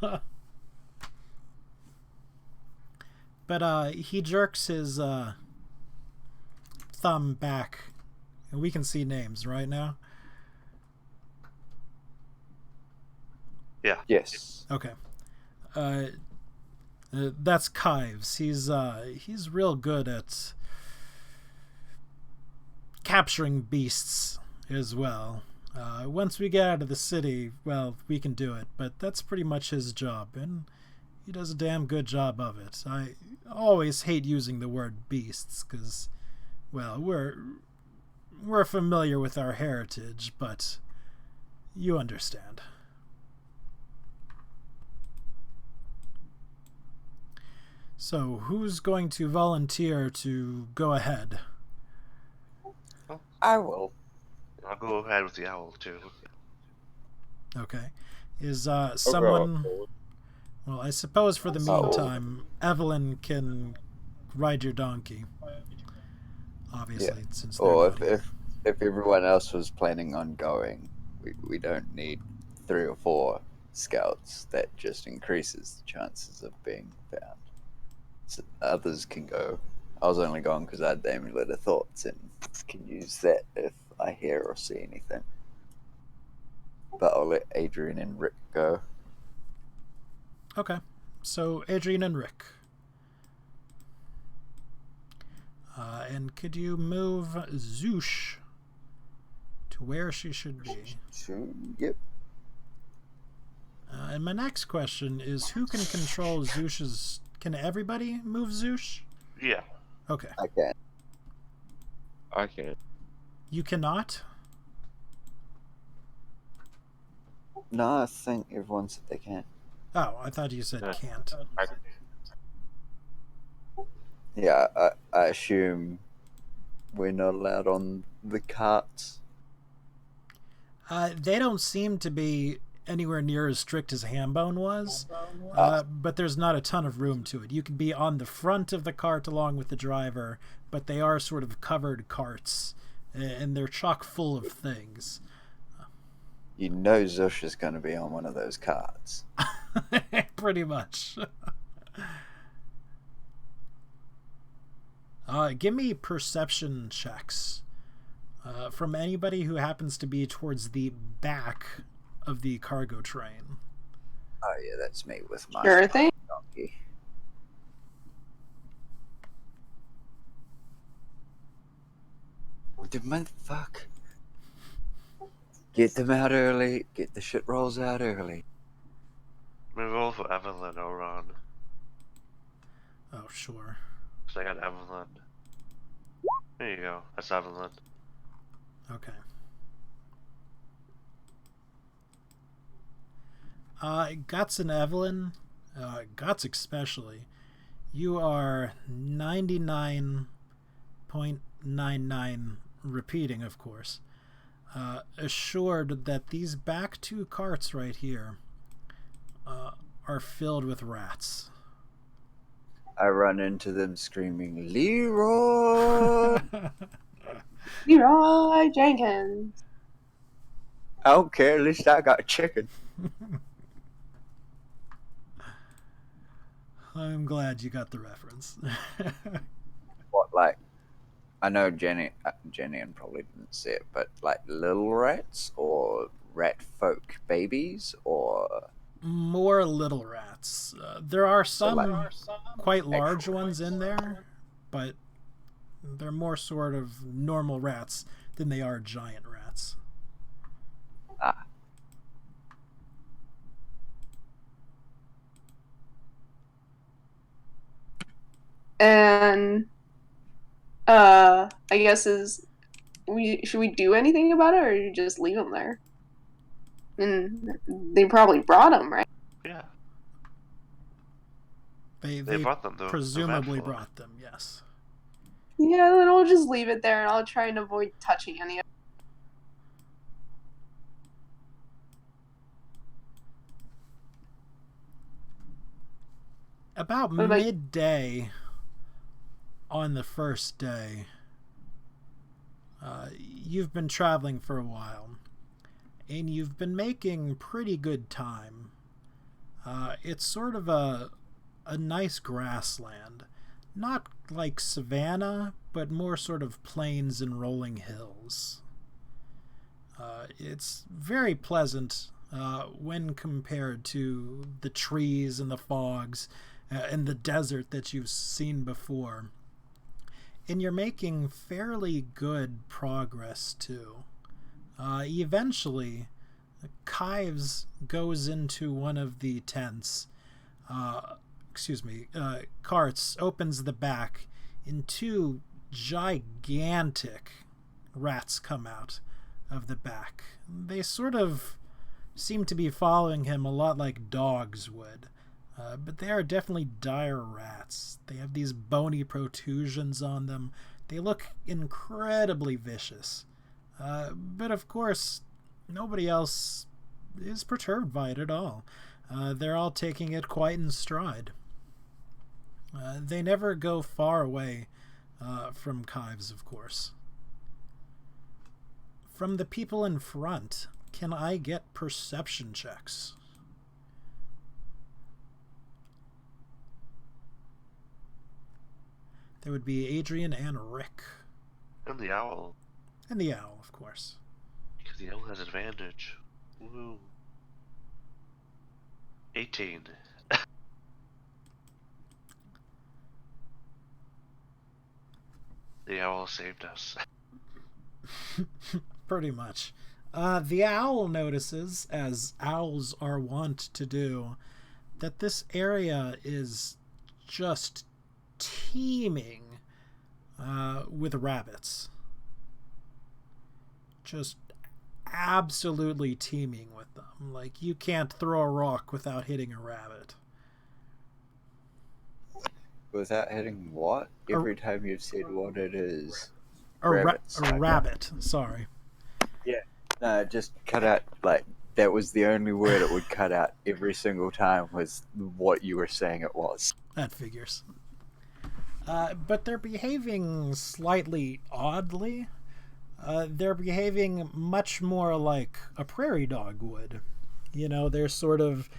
But he jerks his thumb back, and we can see names right now. Yeah. Yes. Okay. That's Kives. He's real good at capturing beasts as well. Once we get out of the city, well, we can do it, but that's pretty much his job, and he does a damn good job of it. I always hate using the word beasts, because, well, we're familiar with our heritage, but you understand. So, who's going to volunteer to go ahead? I will. I'll go ahead with the owl, too. Okay. Is someone... forward. Well, I suppose for the meantime, Evelyn can ride your donkey. Obviously, since they're Or not here. if everyone else was planning on going, we don't need 3 or 4 scouts. That just increases the chances of being found. So others can go. I was only going because I had the amulet of thoughts and can use that if I hear or see anything. but I'll let Adrian and Rick go. Okay. So, Adrian and Rick. And could you move Zoosh to where she should be? Sure, yep. And my next question is, who can control Zoosh's... Can everybody move Zoosh? Yeah. Okay. I can. I can. You cannot? No, I think everyone said they can. Oh, I thought you said can't. Yeah, I assume we're not allowed on the carts. They don't seem to be anywhere near as strict as Hambone was, but there's not a ton of room to it. You can be on the front of the cart along with the driver, but they are sort of covered carts, and they're chock full of things. You know Zush is going to be on one of those carts. Pretty much. Give me perception checks from anybody who happens to be towards the back of the cargo train. Oh yeah, that's me with my Sure thing. donkey. The motherfuck. Get them out early. Get the shit rolls out early. We roll for Evelyn or Ron. Oh, sure. So I got Evelyn. There you go. That's Evelyn. Okay. Guts and Evelyn, Guts especially, you are 99.99, repeating of course, assured that these back two carts right here are filled with rats. I run into them screaming, Leroy! Leroy Jenkins. I don't care, at least I got chicken. I'm glad you got the reference. What, like, I know Janeon probably didn't say it, but like little rats or rat folk babies or... More little rats. There are some quite large ones in there, but they're more sort of normal rats than they are giant rats. Ah. And I guess should we do anything about it, or you just leave them there? And they probably brought them, right? Yeah. They brought them, though. presumably brought them, yes. Yeah, then I'll just leave it there, and I'll try and avoid touching any of it. About midday on the first day, you've been traveling for a while, and you've been making pretty good time. It's sort of a nice grassland. Not like savanna, but more sort of plains and rolling hills. It's very pleasant when compared to the trees and the fogs and the desert that you've seen before. And you're making fairly good progress, too. Eventually, Kives goes into one of the tents. Carts, opens the back, and two gigantic rats come out of the back. They sort of seem to be following him a lot like dogs would. But they are definitely dire rats. They have these bony protrusions on them. They look incredibly vicious. But of course, nobody else is perturbed by it at all. They're all taking it quite in stride. They never go far away from Kives, of course. From the people in front, can I get perception checks? There would be Adrian and Rick. And the owl. And the owl, of course. Because the owl has advantage. Woo. 18. The owl saved us. Pretty much. The owl notices, as owls are wont to do, that this area is just teeming with rabbits. Just absolutely teeming with them. Like, you can't throw a rock without hitting a rabbit. Without hitting what? Every time you've said what it is. A rabbit, sorry. Yeah. No, just cut out, like, that was the only word it would cut out every single time was what you were saying it was. That figures. But they're behaving slightly oddly. They're behaving much more like a prairie dog would. You know, they're sort of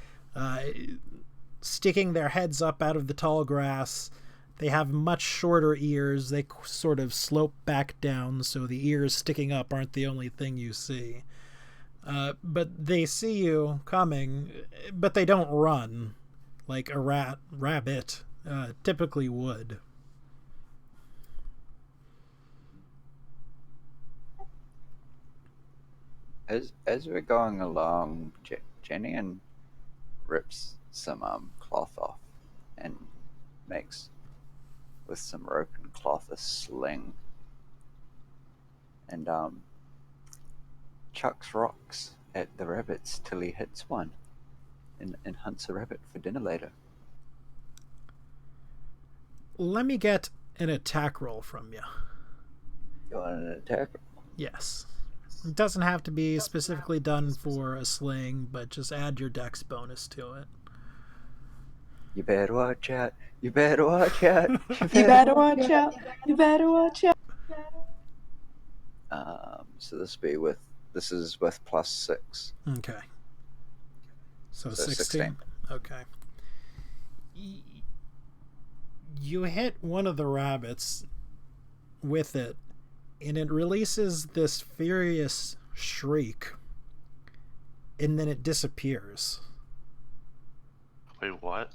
sticking their heads up out of the tall grass. They have much shorter ears. They sort of slope back down, so the ears sticking up aren't the only thing you see. But they see you coming, but they don't run like a rabbit typically would. As we're going along, Janeon rips some cloth off and makes, with some rope and cloth, a sling, and chucks rocks at the rabbits till he hits one, and hunts a rabbit for dinner later. Let me get an attack roll from you. You want an attack? Yes. It doesn't have to be specifically done for a sling, but just add your dex bonus to it. You better watch out. You better watch out. You better watch out. You better watch out. So this is with +6. Okay. So 16. Okay. You hit one of the rabbits with it, and it releases this furious shriek, and then it disappears. Wait, what?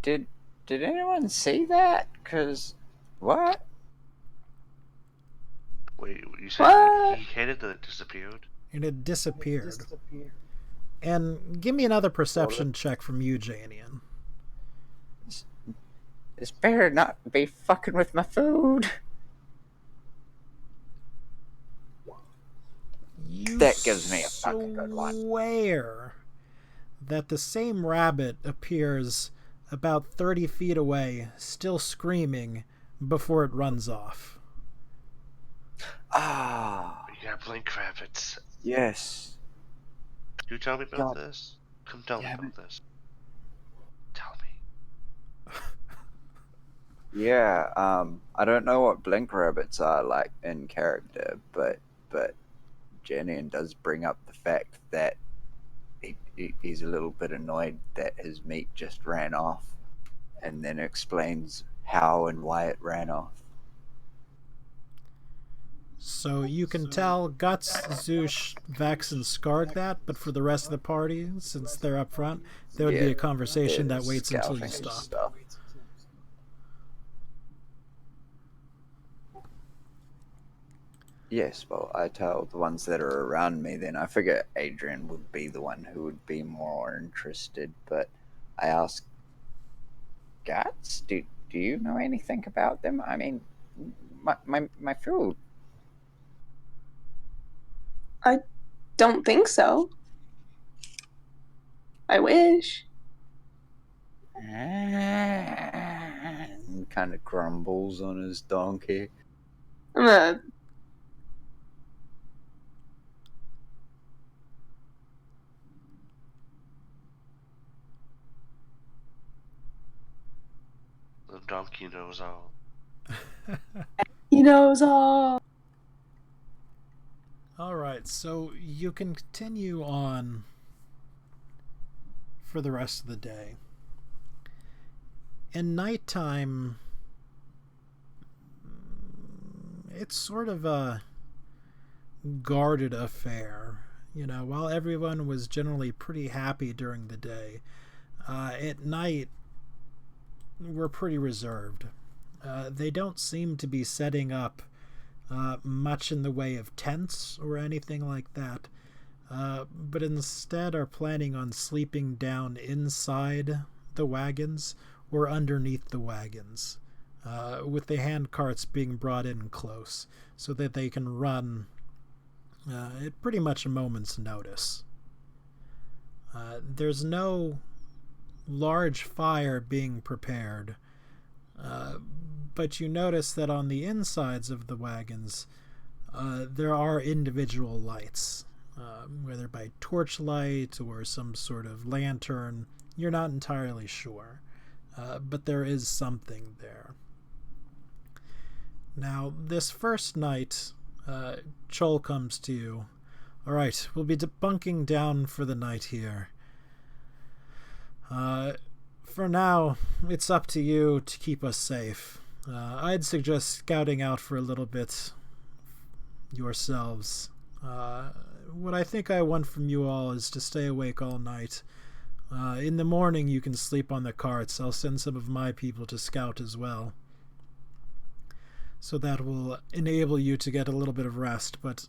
Did anyone see that? 'Cause what? Wait, you said What? he hit it, then it disappeared? And it disappeared. And give me another perception check from you, Janeon. This better not be fucking with my food. You That gives me a fucking good one. swear that the same rabbit appears about 30 feet away, still screaming, before it runs off. Ah, You got blink rabbits. yes. Can you tell me about God. this? Come tell me Yeah, about this. Tell me. Yeah, I don't know what blink rabbits are like in character, but Janeon does bring up the fact that he's a little bit annoyed that his meat just ran off, and then explains how and why it ran off. So you can tell Guts, Zoosh, Vex, and Scarred that, but for the rest of the party, since they're up front, there would be Yeah, a conversation that there's waits until you scouting and stop. stuff. Yes, well, I tell the ones that are around me, then I figure Adrian would be the one who would be more interested, but I ask, Guts, do you know anything about them? I mean, my food. Don't think so. I wish. And kind of grumbles on his donkey. I'm a The donkey knows all. He knows all. Alright, so you can continue on for the rest of the day. In nighttime, it's sort of a guarded affair. You know, while everyone was generally pretty happy during the day, at night we're pretty reserved. They don't seem to be setting up much in the way of tents or anything like that, but instead are planning on sleeping down inside the wagons or underneath the wagons, with the hand carts being brought in close so that they can run at pretty much a moment's notice. There's no large fire being prepared, but you notice that on the insides of the wagons there are individual lights, whether by torchlight or some sort of lantern. You're not entirely sure, but there is something there. Now, this first night, Chol comes to you. All right, we'll be bunking down for the night here. For now, it's up to you to keep us safe. I'd suggest scouting out for a little bit yourselves. What I think I want from you all is to stay awake all night. In the morning, you can sleep on the carts. I'll send some of my people to scout as well. So that will enable you to get a little bit of rest, but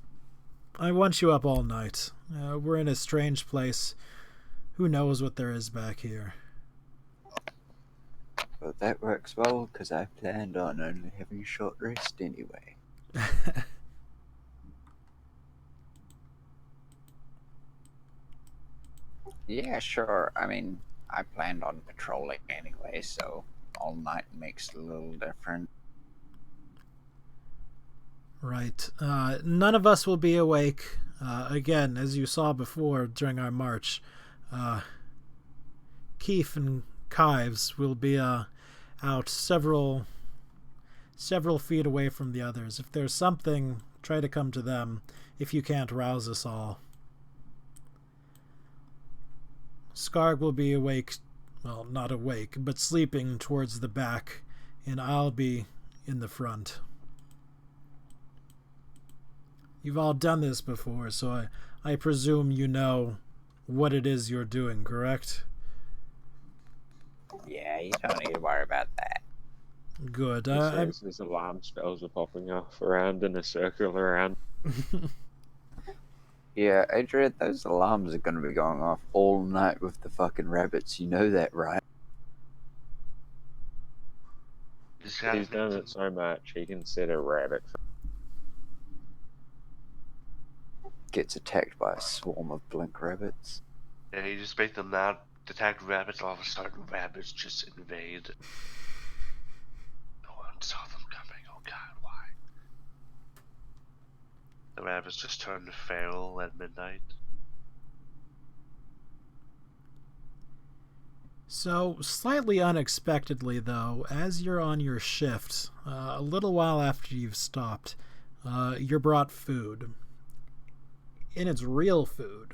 I want you up all night. We're in a strange place. Who knows what there is back here? Well, that works well, because I planned on only having a short rest anyway. Yeah, sure. I mean, I planned on patrolling anyway, so all night makes a little different. Right. None of us will be awake. Again, as you saw before during our march, Keith and Kives will be out several feet away from the others. If there's something, try to come to them. If you can't, rouse us all. Skarg will be awake, well, not awake, but sleeping towards the back, and I'll be in the front. You've all done this before, so I presume you know what it is you're doing, correct? Yeah, you don't need to worry about that. Good. His alarm spells are popping off around in a circle around. Yeah, Adrian, those alarms are going to be going off all night with the fucking rabbits. You know that, right? He's done it so much, he can set a rabbit. Gets attacked by a swarm of blink rabbits. Yeah, you just make them not detect rabbits, all of a sudden rabbits just invade. No one saw them coming, oh god, why? The rabbits just turn feral at midnight. So, slightly unexpectedly, though, as you're on your shift, a little while after you've stopped, you're brought food. And it's real food.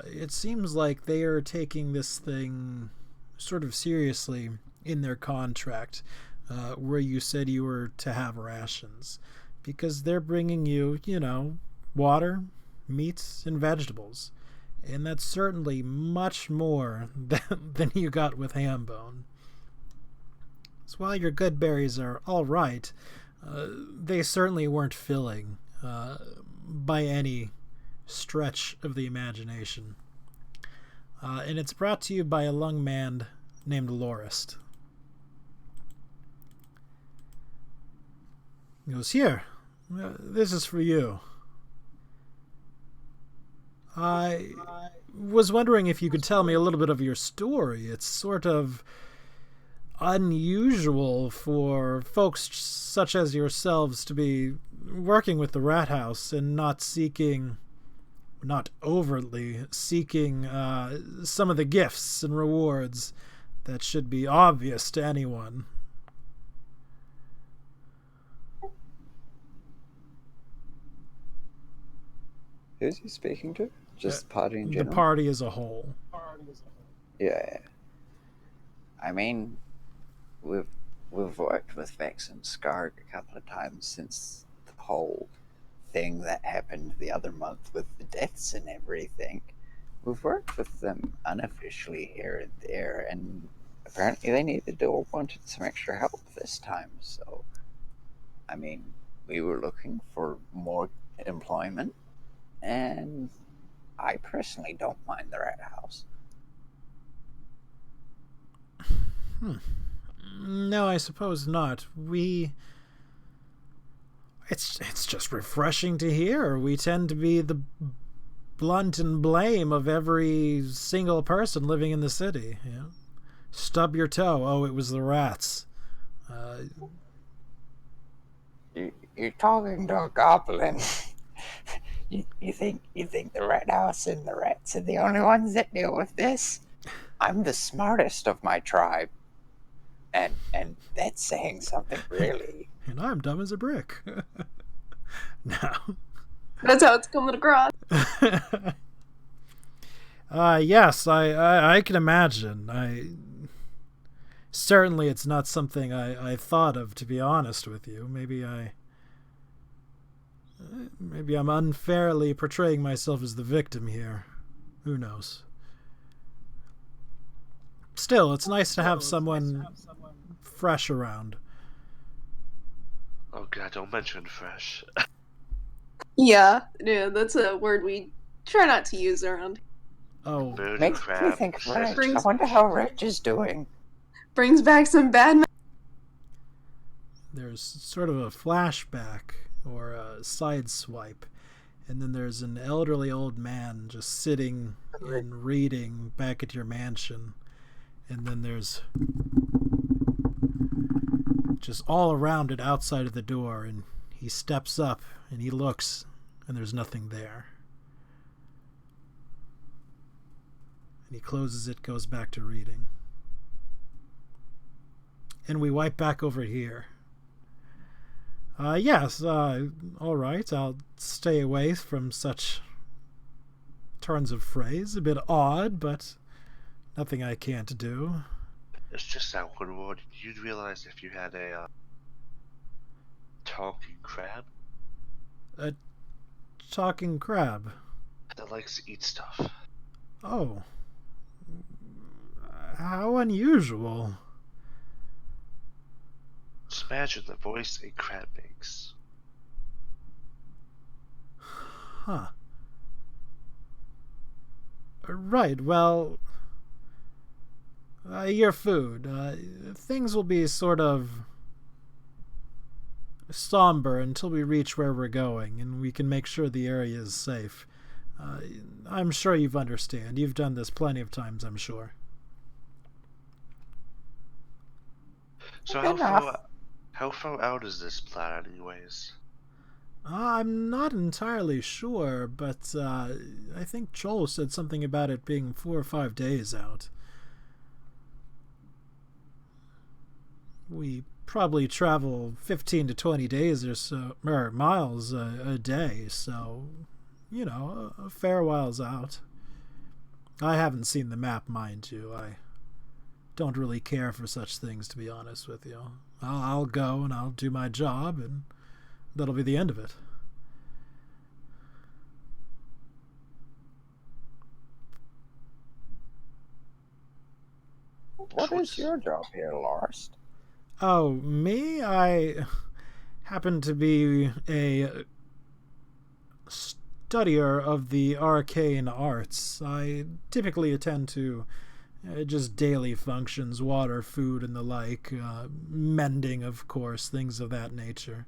It seems like they are taking this thing sort of seriously in their contract, where you said you were to have rations. Because they're bringing you, water, meats, and vegetables. And that's certainly much more than you got with Hambone. So while your good berries are all right, they certainly weren't filling by any stretch of the imagination. And it's brought to you by a young man named Lorist. He goes, "Here, this is for you. I was wondering if you could tell me a little bit of your story. It's sort of unusual for folks such as yourselves to be working with the Rat House and not overtly seeking some of the gifts and rewards that should be obvious to anyone." Who's he speaking to? Just the party in general? The party as a whole. Yeah. I mean, we've worked with Vex and Skarg a couple of times since the whole thing that happened the other month with the deaths and everything. We've worked with them unofficially here and there, and apparently they needed or wanted some extra help this time. So, I mean, we were looking for more employment, and I personally don't mind the Rat House. No, I suppose not. It's just refreshing to hear. We tend to be the blunt and blame of every single person living in the city. You know? Stub your toe. Oh, it was the rats. You're talking to a goblin. You think the Rat House and the rats are the only ones that deal with this? I'm the smartest of my tribe. And that's saying something, really. And I'm dumb as a brick. Now. That's how it's coming across. Yes, I can imagine. Certainly it's not something I thought of, to be honest with you. Maybe I'm unfairly portraying myself as the victim here. Who knows? Still, it's nice to have someone fresh around. Oh god, don't mention fresh. Yeah, that's a word we try not to use around. Oh, Bird Makes crab. me think of Reg. I wonder how Reg is doing. Brings back some bad there's sort of a flashback or a side swipe, and then there's an elderly old man just sitting and reading back at your mansion, and then there's just all around it outside of the door, and he steps up and he looks, and there's nothing there. And he closes it, goes back to reading. And we wipe back over here. Yes, all right, I'll stay away from such turns of phrase. A bit odd, but nothing I can't do. It's just that one word. You'd realize if you had a talking crab A talking crab. that likes to eat stuff. Oh. How unusual. Just imagine the voice a crab makes. Huh. Right, well, your food. Things will be sort of somber until we reach where we're going, and we can make sure the area is safe. I'm sure you understand. You've done this plenty of times, I'm sure. So how far out is this plot anyways? I'm not entirely sure, but I think Joel said something about it being 4 or 5 days out. We probably travel 15 to 20 days or so, or miles a day, so, you know, a fair while's out. I haven't seen the map, mind you. I don't really care for such things, to be honest with you. I'll go and I'll do my job, and that'll be the end of it. What is your job here, Lost? Oh, me? I happen to be a studier of the arcane arts. I typically attend to just daily functions, water, food, and the like. Mending, of course, things of that nature.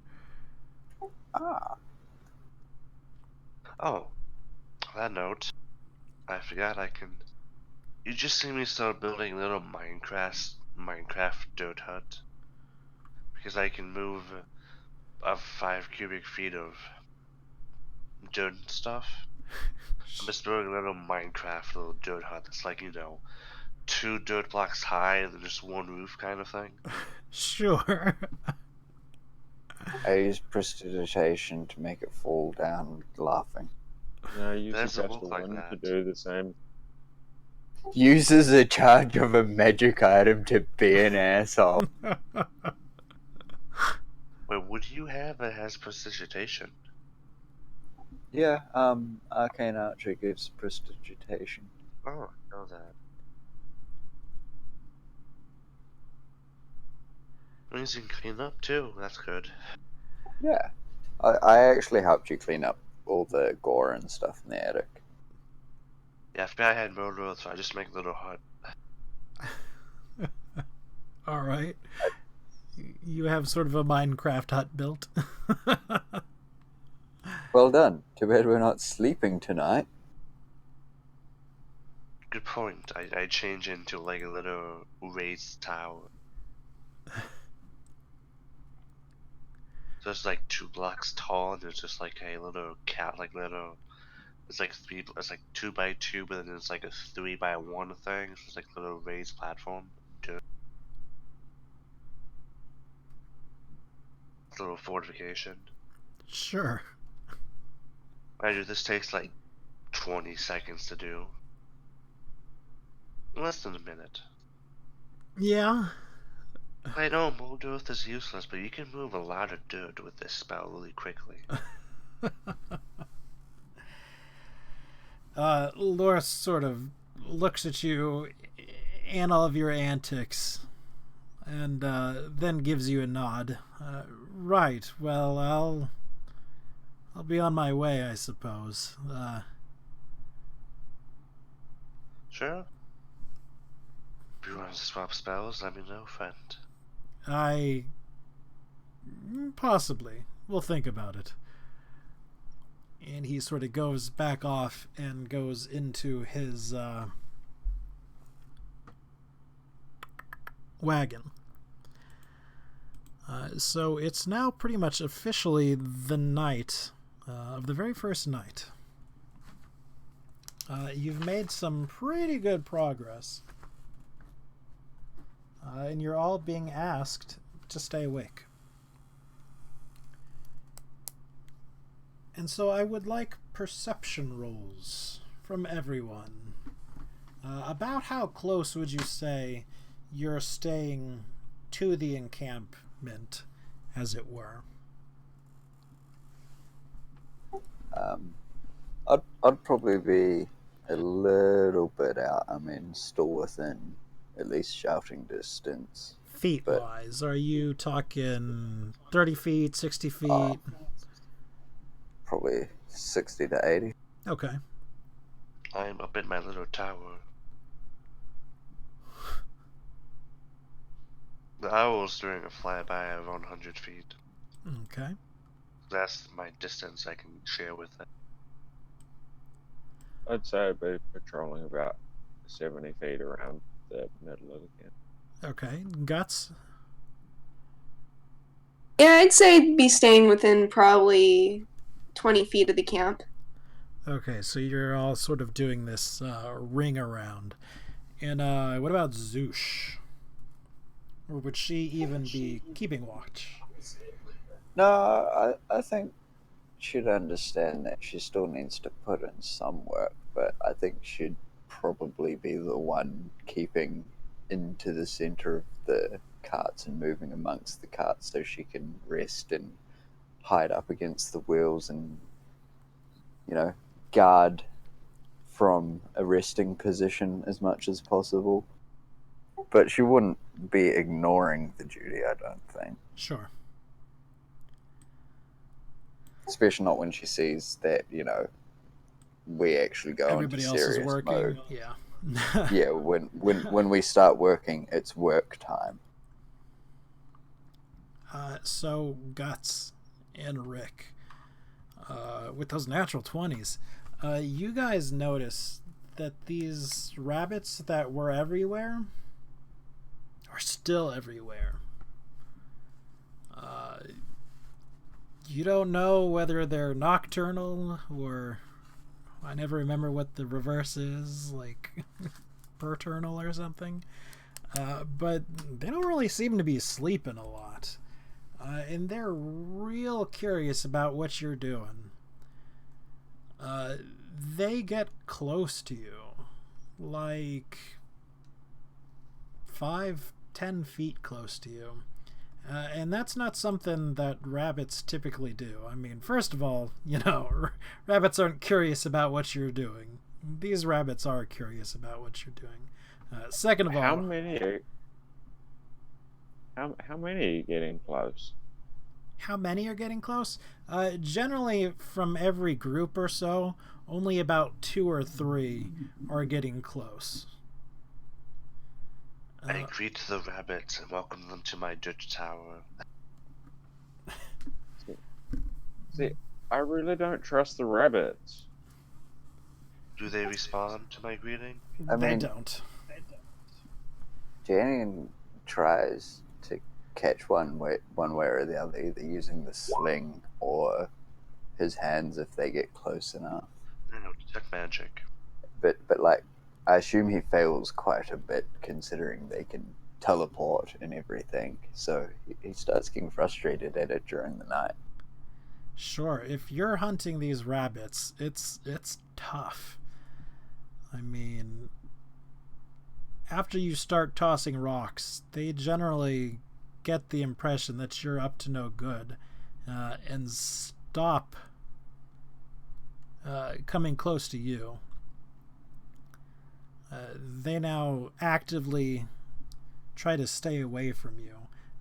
Ah. Oh, on that note, I forgot I can. You just see me start building a little Minecraft dirt hut. Because I can move up 5 cubic feet of dirt and stuff. I'm just building a little Minecraft little dirt hut that's like, 2 dirt blocks high and then just 1 roof kind of thing. Sure. I use prestidigitation to make it fall down laughing. No, you Doesn't suggest look like one to that. do the same. Uses a charge of a magic item to be an asshole. Wait, what do you have that has prestidigitation? Yeah, Arcane Archer gives prestidigitation. Oh, I know that. Means you can clean up too. That's good. Yeah. I actually helped you clean up all the gore and stuff in the attic. Yeah, if I had murder, so I just make a little hut. All right. You have sort of a Minecraft hut built. Well done. Too bad we're not sleeping tonight. Good point. I change into like a little raised tower. So it's like 2 blocks tall, and there's just like a little little. It's like it's like 2 by 2, but then it's like a 3 by 1 thing. So it's like a little raised platform. Little fortification. Sure. Mind you, this takes like 20 seconds to do. Less than a minute. Yeah. I know mold earth is useless, but you can move a lot of dirt with this spell really quickly. Loris sort of looks at you and all of your antics, and then gives you a nod. Right. Well, I'll be on my way, I suppose. Sure. If you want to swap spells, let me know, friend. Possibly. We'll think about it. And he sort of goes back off and goes into his wagon. So it's now pretty much officially the night of the very first night. You've made some pretty good progress. And you're all being asked to stay awake. And so I would like perception rolls from everyone. About how close would you say you're staying to the encampment, as it were? I'd probably be a little bit out. I mean, still within at least shouting distance. Feet-wise, are you talking 30 feet, 60 feet? Probably 60 to 80. Okay. I'm up in my little tower. The owl's doing a flyby around 100 feet. Okay. That's my distance I can share with it. I'd say I'd be patrolling about 70 feet around the middle of the camp. Okay. Guts? Yeah, I'd say be staying within probably 20 feet of the camp. Okay, so you're all sort of doing this ring around. And what about Zoosh? Or would she even be keeping watch? No, I think she'd understand that she still needs to put in some work, but I think she'd probably be the one keeping into the center of the carts and moving amongst the carts so she can rest and hide up against the wheels and, guard from a resting position as much as possible. But she wouldn't be ignoring the duty, I don't think. Sure. Especially not when she sees that, we actually go Everybody into else serious is working. mode. Yeah. Yeah, when we start working, it's work time. So Guts and Rick, with those natural 20s, you guys notice that these rabbits that were everywhere are still everywhere. You don't know whether they're nocturnal or I never remember what the reverse is, like paternal or something. But they don't really seem to be sleeping a lot. And they're real curious about what you're doing. They get close to you, like 5-10 feet close to you, And that's not something that rabbits typically do. I mean, first of all, rabbits aren't curious about what you're doing. These rabbits are curious about what you're doing. Second of all, How many are you getting close? how many are getting close? Generally, from every group or so, only about 2 or 3 are getting close. I greet the rabbits and welcome them to my dirt tower. See, I really don't trust the rabbits. Do they respond to my greeting? They don't. Janeon tries to catch one way or the other, either using the sling or his hands if they get close enough. No, detect magic. But like, I assume he fails quite a bit considering they can teleport and everything. So he starts getting frustrated at it during the night. Sure, if you're hunting these rabbits, it's tough. I mean, after you start tossing rocks, they generally get the impression that you're up to no good and stop coming close to you. They now actively try to stay away from you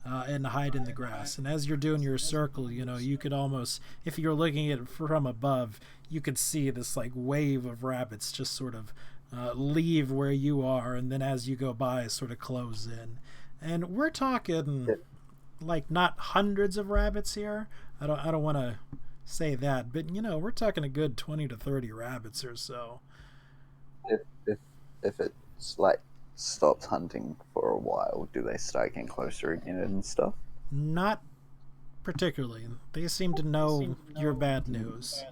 and hide in the grass. And as you're doing your circle, you could almost, if you're looking at it from above, you could see this like wave of rabbits just sort of leave where you are, and then as you go by, sort of close in. And we're talking like not hundreds of rabbits here. I don't want to say that, but we're talking a good 20 to 30 rabbits or so. If it's like stops hunting for a while, do they start getting closer again and stuff? Not particularly. They seem to know your bad news.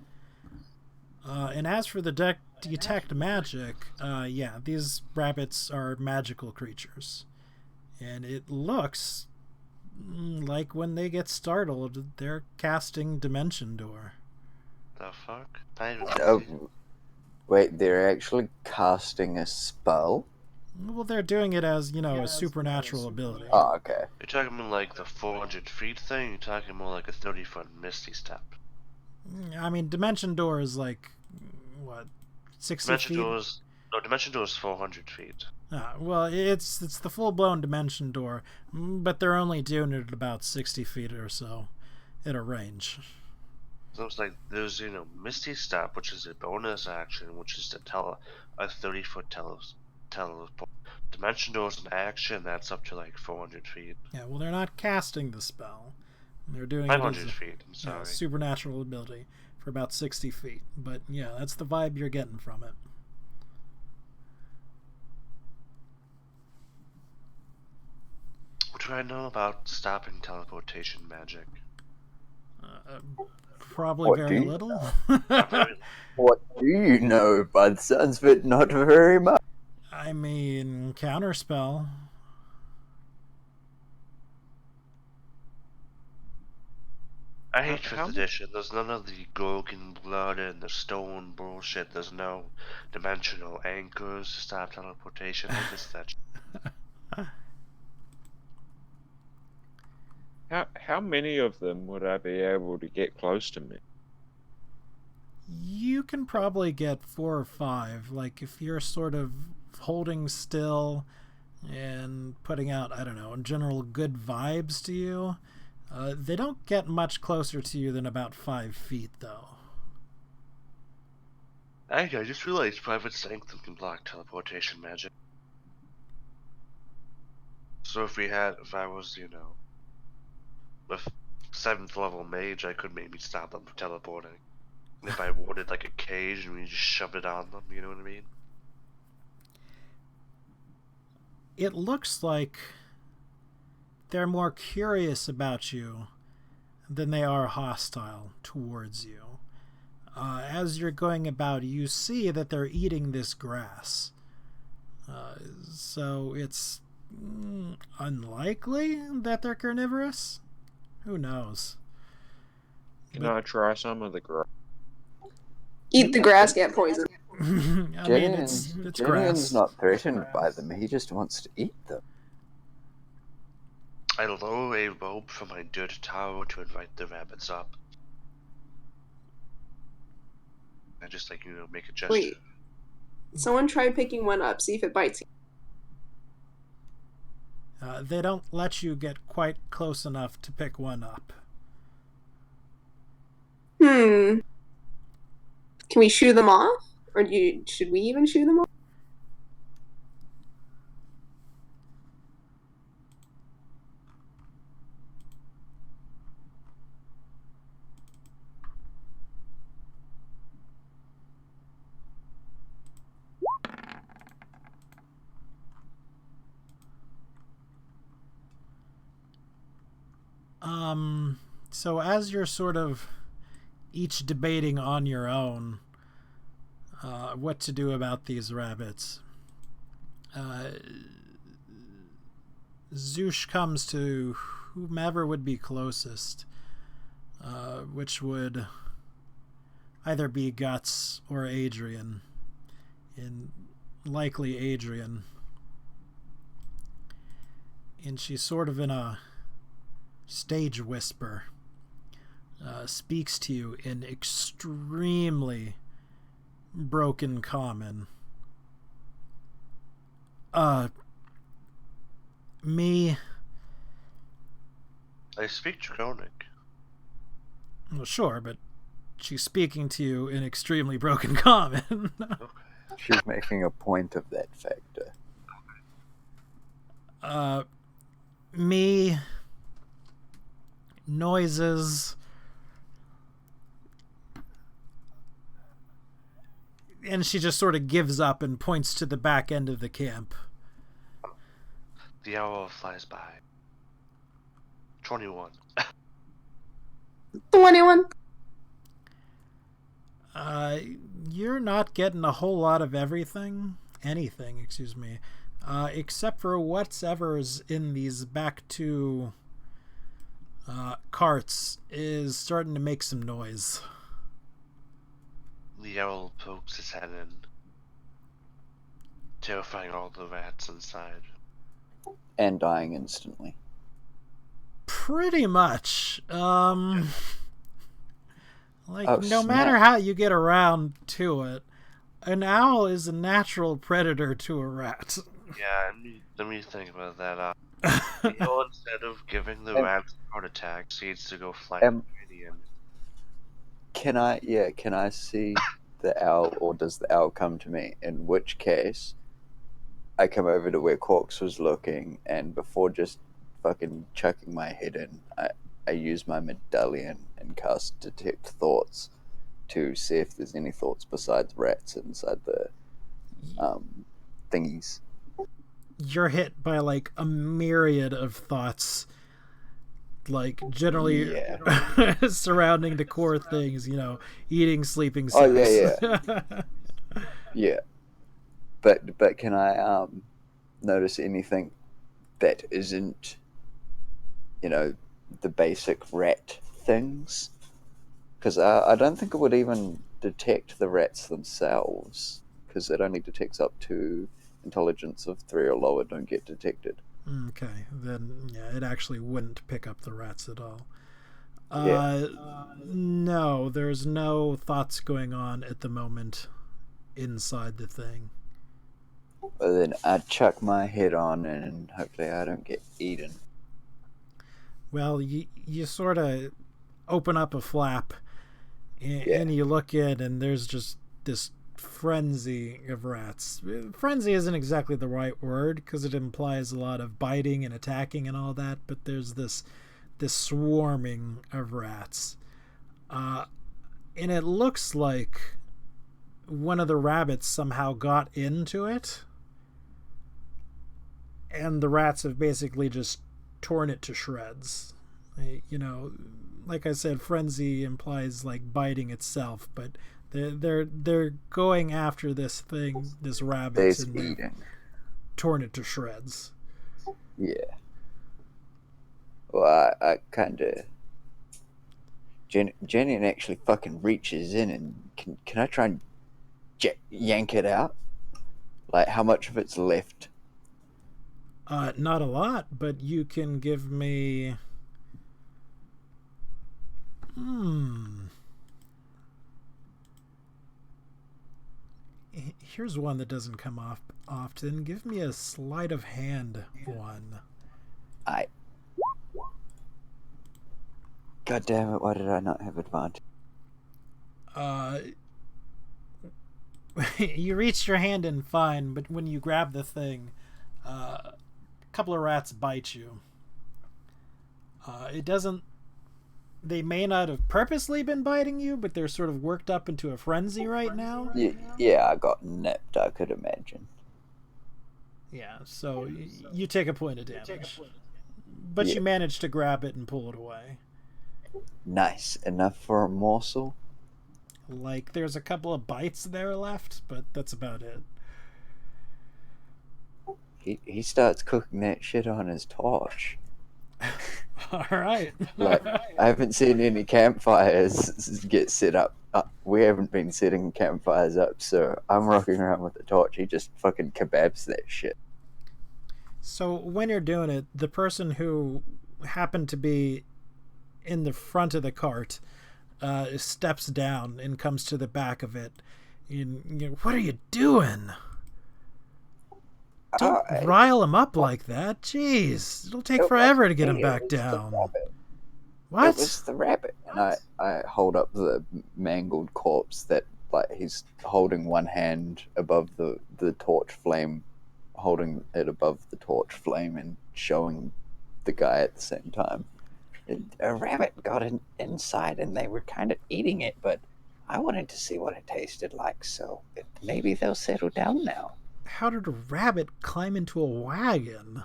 And as for the detect magic, these rabbits are magical creatures. And it looks like when they get startled, they're casting Dimension Door. The fuck? Wait, they're actually casting a spell? Well, they're doing it as, a supernatural ability. Oh, okay. You're talking about like the 400 feet thing? You're talking more like a 30-foot Misty Step? I mean, Dimension Door is like, what, 60 feet? Dimension Door is 400 feet. Well, it's the full-blown Dimension Door, but they're only doing it at about 60 feet or so at a range. So it's like there's, Misty Step, which is a bonus action, which is to tell a 30-foot teleport. Dimension Door is an action that's up to like 400 feet. Yeah, well, they're not casting the spell. They're doing 500 it feet, I'm sorry. as a supernatural ability for about 60 feet. But yeah, that's the vibe you're getting from it. What do I know about stopping teleportation magic? Probably What very do you little. What do you know? By the sounds of it, not very much. I mean, counterspell. I hate 5th edition. There's none of the Gorgon blood and the stone bullshit. There's no dimensional anchors to stop teleportation. I miss that shit. How many of them would I be able to get close to me? You can probably get 4 or 5. Like, if you're sort of holding still and putting out, I don't know, in general good vibes to you, they don't get much closer to you than about 5 feet, though. I just realized Private Sanctum can block teleportation magic. So if I was, a 7th level mage, I could maybe stop them from teleporting. And if I warded like a cage and we just shoved it on them, you know what I mean? It looks like they're more curious about you than they are hostile towards you. As you're going about, you see that they're eating this grass. So it's unlikely that they're carnivorous. Who knows? Can I try some of the grass? Eat the grass, get poisoned. I mean, it's Janion's grass. not threatened by them. He just wants to eat them. I lower a rope from my dirt tower to invite the rabbits up. I just make a gesture. Wait. Someone tried picking one up. See if it bites you. They don't let you get quite close enough to pick one up. Can we shoo them off? Or should we even shoo them off? So as you're sort of each debating on your own what to do about these rabbits, Zoosh comes to whomever would be closest, which would either be Guts or Adrian, and likely Adrian. And she's sort of in a stage whisper, speaks to you in extremely broken common. Me. I speak Draconic. Well, sure, but she's speaking to you in extremely broken common. She's making a point of that factor. Me. Noises. And she just sort of gives up and points to the back end of the camp. The hour flies by. 21. 21. You're not getting a whole lot of anything, except for whatever's in these back two carts is starting to make some noise. The owl pokes his head in, terrifying all the rats inside. And dying instantly. Pretty much. No snap. matter how you get around to it, an owl is a natural predator to a rat. Yeah, let me think about that. Instead of giving the rats heart attacks, he needs to go fly to Janeon. Can I see the owl, or does the owl come to me? In which case, I come over to where Quarks was looking, and before just fucking chucking my head in, I use my medallion and cast Detect Thoughts to see if there's any thoughts besides rats inside the thingies. You're hit by like a myriad of thoughts, like generally surrounding the core things, eating, sleeping, sex. Oh yeah. But can I notice anything that isn't, the basic rat things? Because I don't think it would even detect the rats themselves, because it only detects up to intelligence of 3 or lower don't get detected. Okay, then it actually wouldn't pick up the rats at all. No, there's no thoughts going on at the moment inside the thing. But then I chuck my head on and hopefully I don't get eaten. Well, you sort of open up a flap and you look in, and there's just this frenzy of rats. Frenzy isn't exactly the right word because it implies a lot of biting and attacking and all that, but there's this swarming of rats. And it looks like one of the rabbits somehow got into it, and the rats have basically just torn it to shreds. Like I said, frenzy implies like biting itself, but they're going after this thing, this rabbit, and eating. Torn it to shreds. Yeah. Well, I kind of... Janeon actually fucking reaches in and can I try and yank it out? Like, how much of it's left? Not a lot, but you can give me... Here's one that doesn't come off often. Give me a sleight of hand one. God damn it, why did I not have advantage? You reached your hand in fine, but when you grab the thing, a couple of rats bite you. It doesn't... They may not have purposely been biting you, but they're sort of worked up into a frenzy right now. Yeah, I got nipped, I could imagine. Yeah, so you take a point of damage. But you manage to grab it and pull it away. Nice. Enough for a morsel? Like, there's a couple of bites there left, but that's about it. He starts cooking that shit on his torch. Alright. Like, I haven't seen any campfires get set up. We haven't been setting campfires up, so I'm rocking around with the torch. He just fucking kebabs that shit. So when you're doing it, the person who happened to be in the front of the cart steps down and comes to the back of it. What are you doing? Don't rile him up like that. Jeez, it'll take forever to get him back down. What? It was the rabbit. And I hold up the mangled corpse that, like, he's holding one hand above the torch flame, holding it above the torch flame and showing the guy at the same time. A rabbit got inside and they were kind of eating it, but I wanted to see what it tasted like, so maybe they'll settle down now. How did a rabbit climb into a wagon?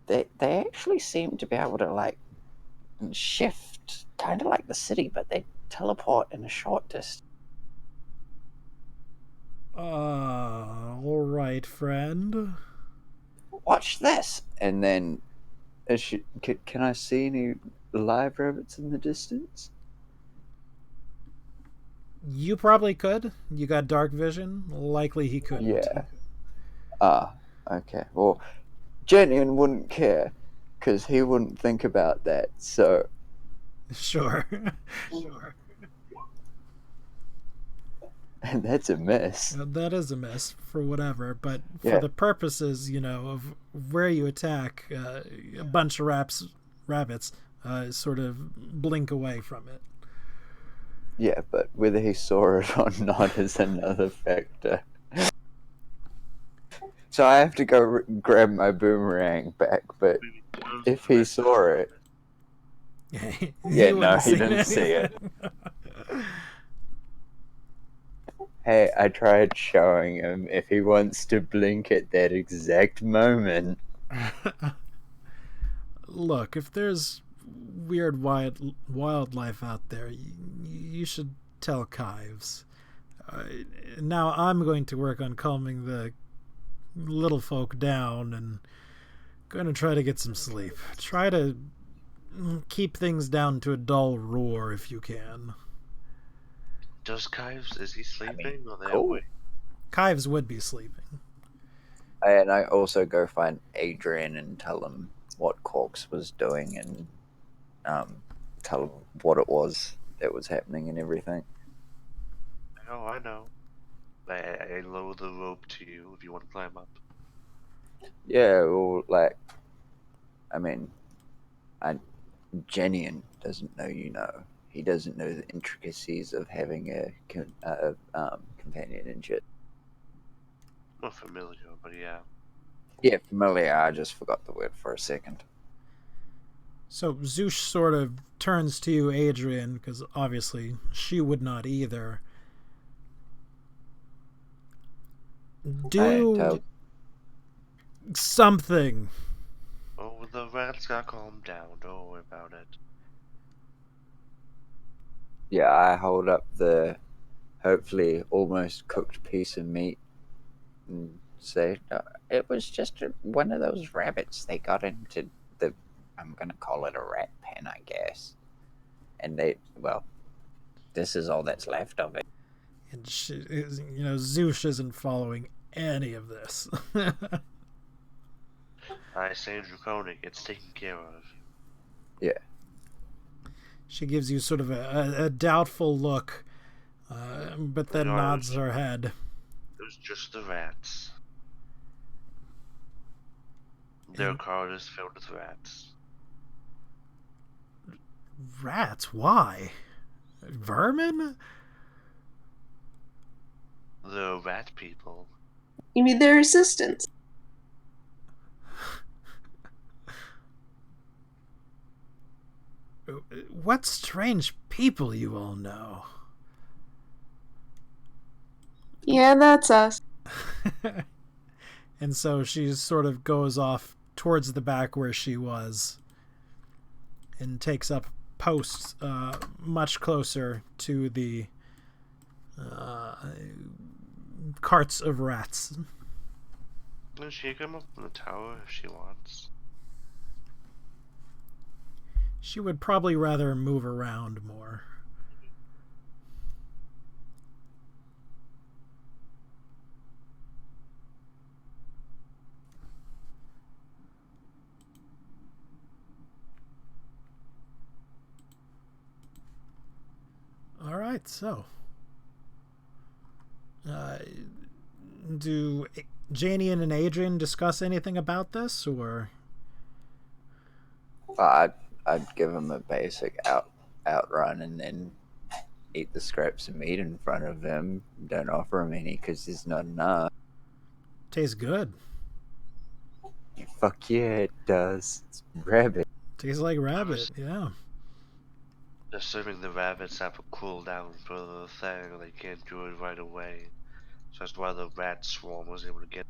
They actually seem to be able to, like, shift, kind of like the city, but they teleport in a short distance. All right, friend. Watch this, and then can I see any live rabbits in the distance? You probably could. You got dark vision. Likely he couldn't. Yeah. Okay. Well, Janeon wouldn't care, because he wouldn't think about that, so... Sure. And that's a miss. That is a miss for whatever, but for the purposes, of where you attack, a bunch of rabbits sort of blink away from it. Yeah, but whether he saw it or not is another factor. So I have to go grab my boomerang back, but if he saw it... He didn't see it. Hey, I tried showing him if he wants to blink at that exact moment. Look, if there's weird wildlife out there, you should tell Kives. Now I'm going to work on calming the little folk down and going to try to get some sleep. Try to keep things down to a dull roar if you can. Does Kives, is he sleeping or they cool. awake? Kives would be sleeping. And I also go find Adrian and tell him what Corks was doing and tell him what it was that was happening and everything. Oh, I know. I lower the rope to you if you want to climb up. Yeah, well, like, I mean, Janeon doesn't know you know. He doesn't know the intricacies of having a companion and shit. Not familiar, but yeah. Yeah, familiar. I just forgot the word for a second. So Zeus sort of turns to you, Adrian, because obviously she would not either. Do something. Oh, the rats got calmed down. Don't worry about it. Yeah, I hold up the hopefully almost cooked piece of meat and say, it was just one of those rabbits. They got into I'm going to call it a rat pen, I guess. And this is all that's left of it. And Zeus isn't following any of this. I say draconic, it's taken care of. Yeah. She gives you sort of a doubtful look, but then nods her head. It was just the rats. Their card is filled with rats. Rats? Why? Vermin? The rat people. You mean their assistants? What strange people you all know. Yeah, that's us. And so she sort of goes off towards the back where she was and takes up posts much closer to the carts of rats. She can come up in the tower if she wants. She would probably rather move around more. All right, so do Janeon and Adrian discuss anything about this, or? I'd give him a basic outrun and then eat the scraps of meat in front of him. Don't offer him any because there's not enough. Tastes good. Fuck yeah, it does. It's rabbit. Tastes like rabbit, yeah. Assuming the rabbits have a cooldown for the thing, they can't do it right away. So that's why the rat swarm was able to get.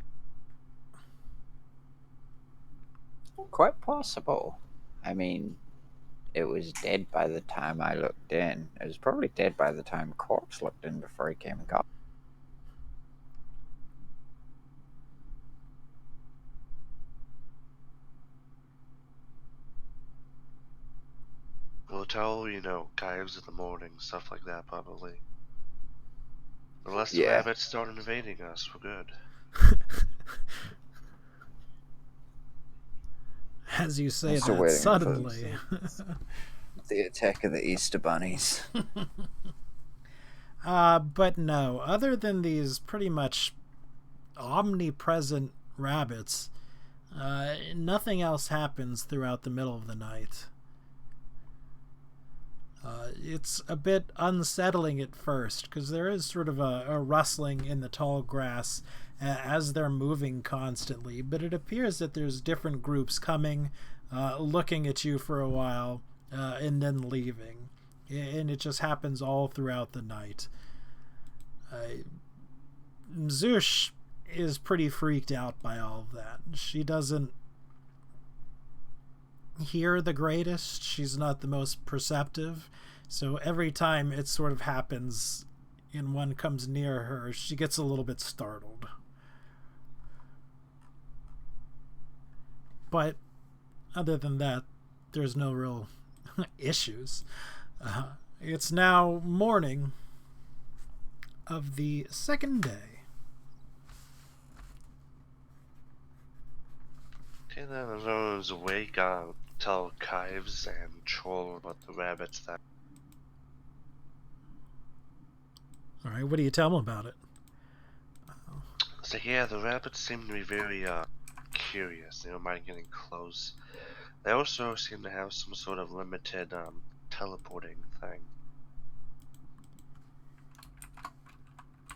Quite possible. I mean, it was dead by the time I looked in. It was probably dead by the time Corpse looked in before he came and got. We'll tell, Kaives in the morning, stuff like that, probably. Unless the rabbits start invading us, we're good. As you say that, suddenly. The attack of the Easter bunnies. But no, other than these pretty much omnipresent rabbits, nothing else happens throughout the middle of the night. It's a bit unsettling at first, because there is sort of a rustling in the tall grass as they're moving constantly, but it appears that there's different groups coming, looking at you for a while, and then leaving. And it just happens all throughout the night. Zeus is pretty freaked out by all of that. She doesn't hear the greatest. She's not the most perceptive. So every time it sort of happens and one comes near her, she gets a little bit startled. But other than that, there's no real issues. It's now morning of the second day. Okay, then everyone's awake. I'll tell Kaives and Troll about the rabbits that. Alright, what do you tell them about it? So yeah, the rabbits seem to be very curious. They don't mind getting close. They also seem to have some sort of limited teleporting thing.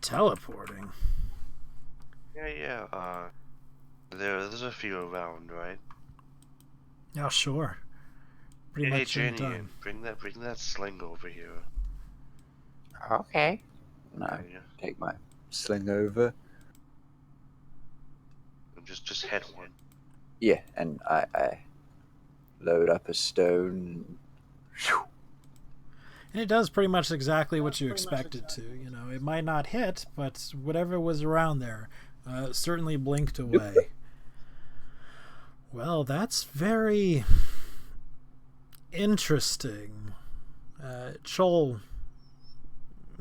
Teleporting? Yeah. There's a few around, right? Oh, sure. Pretty much any Janeon, time. bring that sling over here. Okay. No, take my sling over. Just head one. Yeah, and I load up a stone. And it does pretty much exactly what you expect it to. You know, it might not hit, but whatever was around there certainly blinked away. Well, that's very interesting. Chol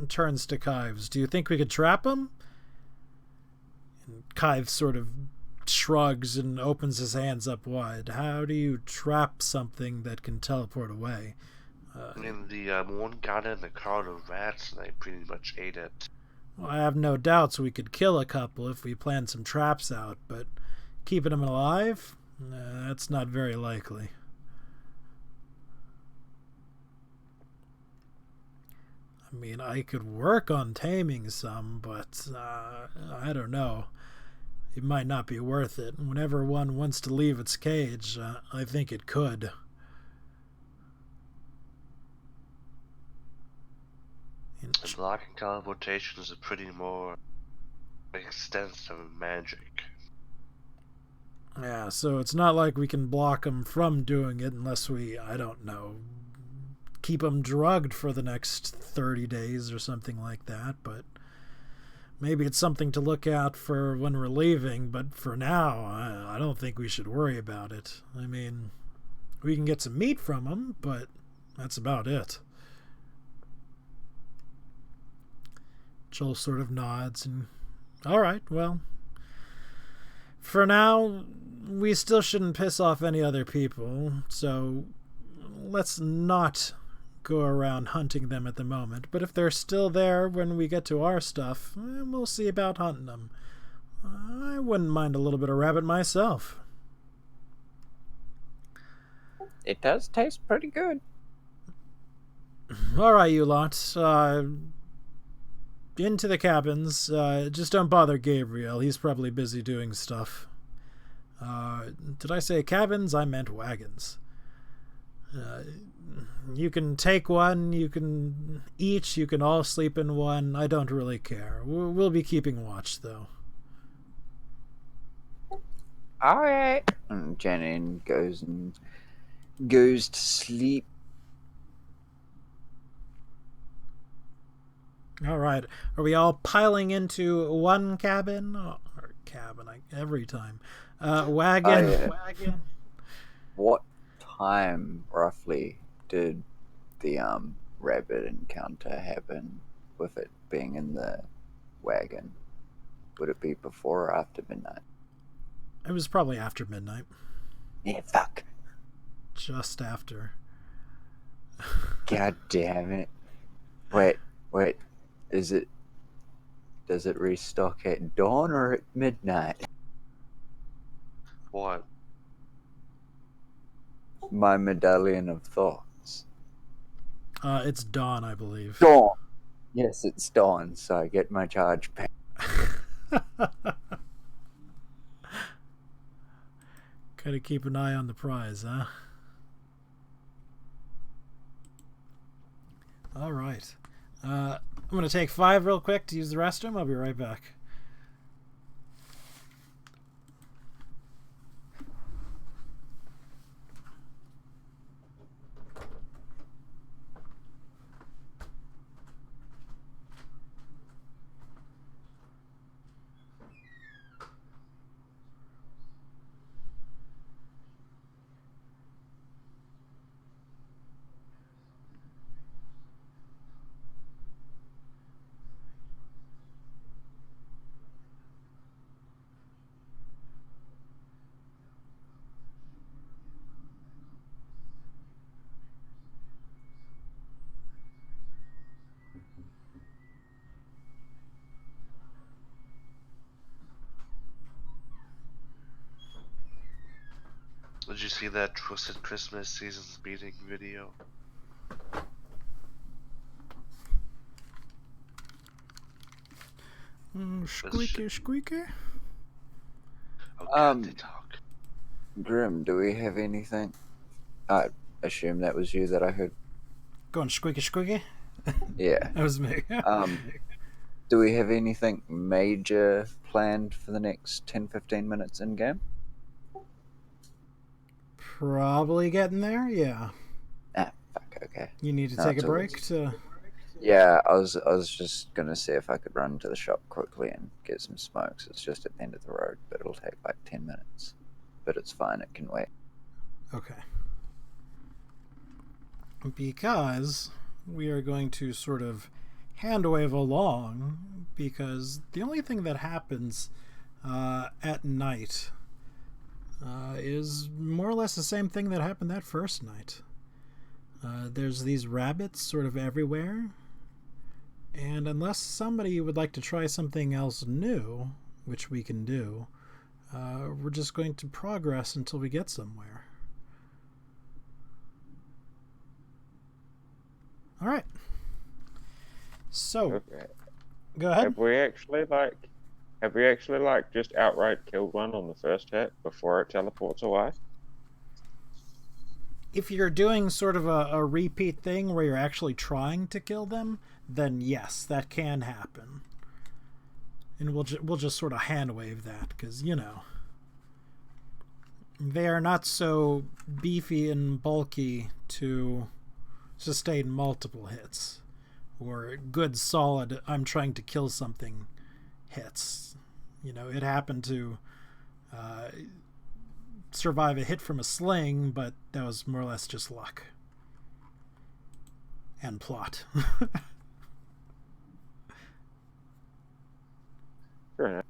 turns to Kaives. Do you think we could trap him? And Kai sort of shrugs and opens his hands up wide. How do you trap something that can teleport away? I mean, the one got in the crowd of rats and they pretty much ate it. Well, I have no doubts we could kill a couple if we planned some traps out, but keeping them alive? That's not very likely. I mean, I could work on taming some, but I don't know. It might not be worth it. Whenever one wants to leave its cage, I think it could. Blocking teleportation is a pretty more extensive magic. Yeah, so it's not like we can block them from doing it unless we, I don't know, keep them drugged for the next 30 days or something like that, but maybe it's something to look out for when we're leaving, but for now, I don't think we should worry about it. I mean, we can get some meat from them, but that's about it. Joel sort of nods and, all right, well, for now, we still shouldn't piss off any other people, so let's not go around hunting them at the moment. But if they're still there when we get to our stuff, we'll see about hunting them. I wouldn't mind a little bit of rabbit myself. It does taste pretty good. All right, you lot. Into the cabins. Just don't bother Gabriel. He's probably busy doing stuff. Did I say cabins? I meant wagons. You can take one, you can each, you can all sleep in one. I don't really care. We'll be keeping watch, though. All right. And Janeon goes to sleep. All right. Are we all piling into one cabin? Or cabin, every time. Wagon. Wagon. What time, roughly, did the rabbit encounter happen with it being in the wagon? Would it be before or after midnight? It was probably after midnight. Yeah, fuck. Just after. God damn it. Wait. Does it restock at dawn or at midnight? What? My medallion of thoughts. It's dawn, I believe. Dawn! Yes, it's dawn, so I get my charge back. Gotta keep an eye on the prize, huh? Alright. I'm gonna take 5 real quick to use the restroom. I'll be right back. Did you see that Twisted Christmas Seasons Beating video? Squeaky, squeaky. Oh God, they talk. Grim, do we have anything? I assume that was you that I heard. Going squeaky, squeaky? Yeah. That was me. Do we have anything major planned for the next 10-15 minutes in game? Probably getting there, yeah. Ah, fuck, okay. You need to take a break to... Yeah, I was just gonna see if I could run to the shop quickly and get some smokes. It's just at the end of the road, but it'll take like 10 minutes. But it's fine, it can wait. Okay. Because we are going to sort of hand wave along, because the only thing that happens at night is more or less the same thing that happened that first night. There's these rabbits sort of everywhere, and unless somebody would like to try something else new, which we can do, we're just going to progress until we get somewhere. All right. So, Okay. go ahead. Have we actually just outright killed one on the first hit before it teleports away? If you're doing sort of a repeat thing where you're actually trying to kill them, then yes, that can happen. And we'll just sort of hand wave that, because, you know, they are not so beefy and bulky to sustain multiple hits, or good solid I'm trying to kill something hits. You know, it happened to survive a hit from a sling, but that was more or less just luck and plot. Fair enough.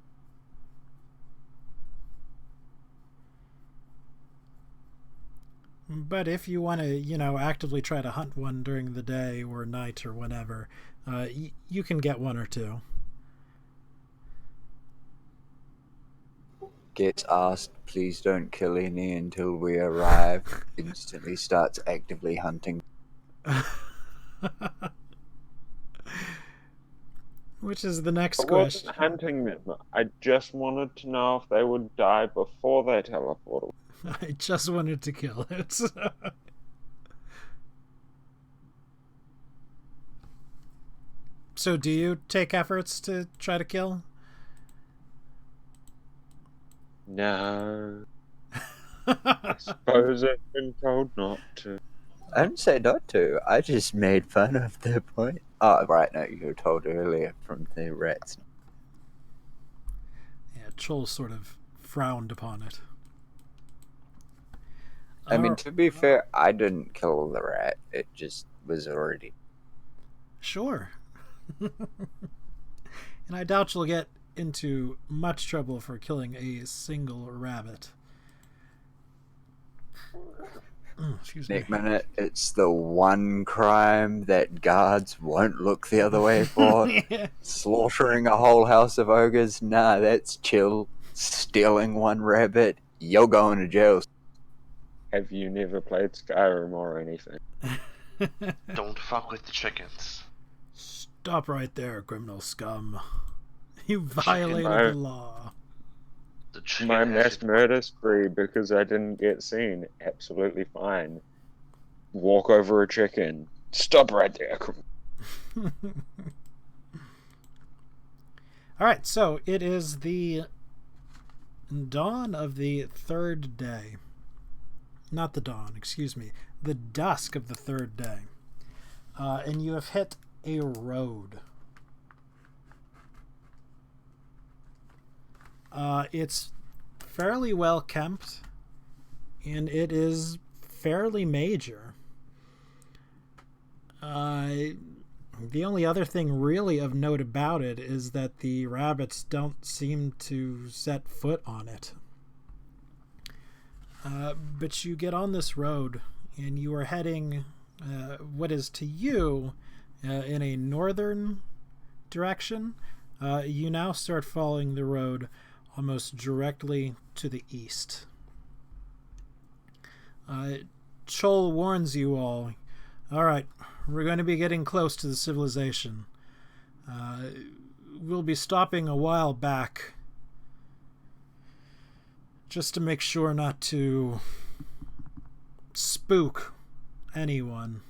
But if you want to, you know, actively try to hunt one during the day or night or whenever, you can get one or two. Gets asked, please don't kill any until we arrive. Instantly starts actively hunting. Which is the next I question. wasn't hunting them. I just wanted to know if they would die before they teleported. I just wanted to kill it. So do you take efforts to try to kill? No. I suppose I've been told not to. I didn't say not to. I just made fun of the point. Oh, right. No, you were told earlier from the rats. Yeah, Chol sort of frowned upon it. I mean, to be fair, I didn't kill the rat. It just was already. Sure. And I doubt you'll get into much trouble for killing a single rabbit. Excuse me. Nick Minute, it's the one crime that guards won't look the other way for. Yeah. Slaughtering a whole house of ogres, nah, that's chill. Stealing one rabbit, you're going to jail. Have you never played Skyrim or anything? Don't fuck with the chickens. Stop right there, criminal scum. You violated the law. The chicken My has mass murder spree because I didn't get seen. Absolutely fine. Walk over a chicken. Stop right there. Alright, so it is the dawn of the third day. Not the dawn, excuse me. The dusk of the third day. And you have hit a road. It's fairly well kept, and it is fairly major. The only other thing really of note about it is that the rabbits don't seem to set foot on it. But you get on this road, and you are heading what is to you in a northern direction. You now start following the road almost directly to the east. Chol warns you all, alright, we're going to be getting close to the civilization. We'll be stopping a while back just to make sure not to spook anyone.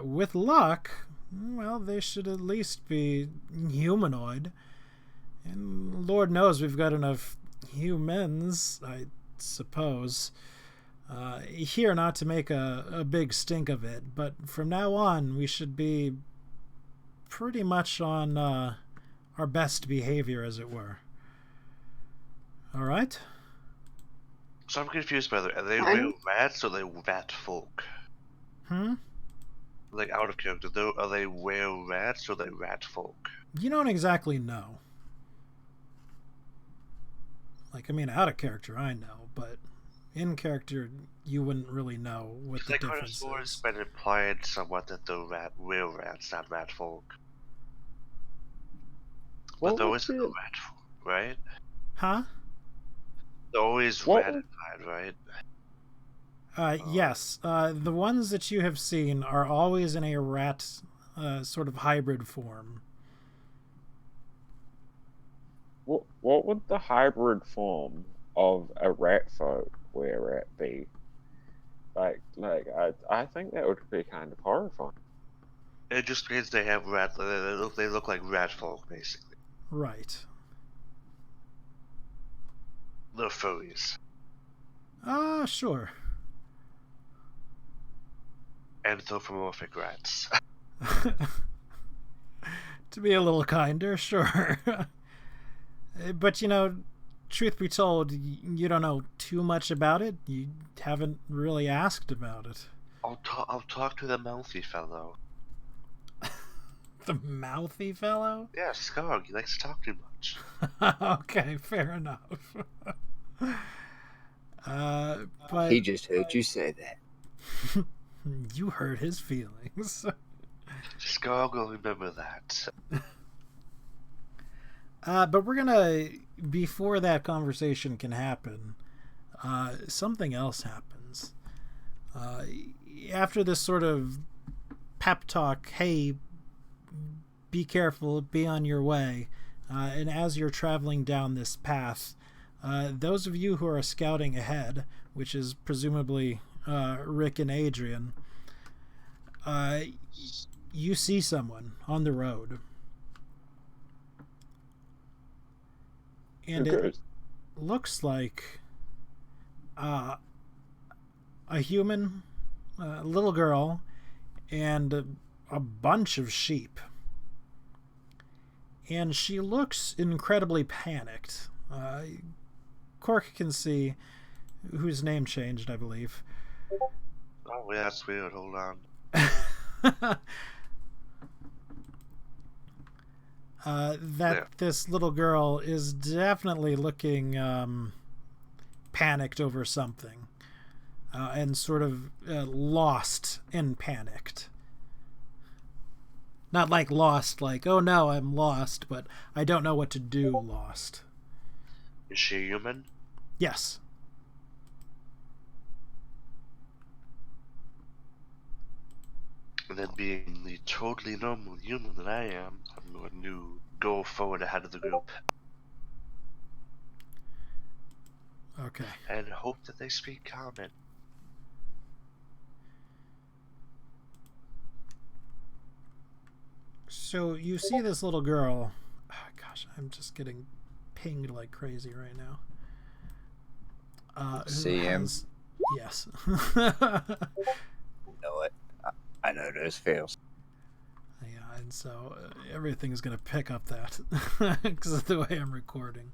With luck, well, they should at least be humanoid. And Lord knows we've got enough humans, I suppose, here not to make a big stink of it. But from now on, we should be pretty much on our best behavior, as it were. All right? So I'm confused by that. Are they real rats or are they rat folk? Like, out of character, are they real rats or are they rat folk? You don't exactly know. Like, I mean, out of character, I know, but in character, you wouldn't really know what the Like difference it's is. been implied somewhat that they're real rats, not rat folk. But What there would isn't be a rat folk, right? Huh? They're always What ratified, right? Yes. The ones that you have seen are always in a rat sort of hybrid form. what would the hybrid form of a rat folk were rat be? I think that would be kind of horrifying. It just means they have rat. They look like rat folk, basically. Right. They're furries. Sure. Anthropomorphic rats. To be a little kinder, sure. But, you know, truth be told, you don't know too much about it. You haven't really asked about it. I'll talk to the mouthy fellow. The mouthy fellow? Yeah, Skog. He likes to talk too much. Okay, fair enough. But He just heard you say that. you hurt his feelings. Skog will remember that. But we're gonna, before that conversation can happen, something else happens. After this sort of pep talk, hey, be careful, be on your way, and as you're traveling down this path, those of you who are scouting ahead, which is presumably Rick and Adrian, you see someone on the road. And it looks like a human, a little girl, and a bunch of sheep. And she looks incredibly panicked. Cork can see, whose name changed, I believe. Oh, yeah, that's weird. Hold on. This little girl is definitely looking panicked over something, and sort of lost and panicked. Not like lost, like, oh no, I'm lost, but I don't know what to do lost. Is she human? Yes. And then being the totally normal human that I am, I'm going to go forward ahead of the group. Okay. And hope that they speak common. So you see this little girl. Oh, gosh, I'm just getting pinged like crazy right now. See him? Yes. Know it. I know those feels. Yeah, and so everything's going to pick up that because of the way I'm recording.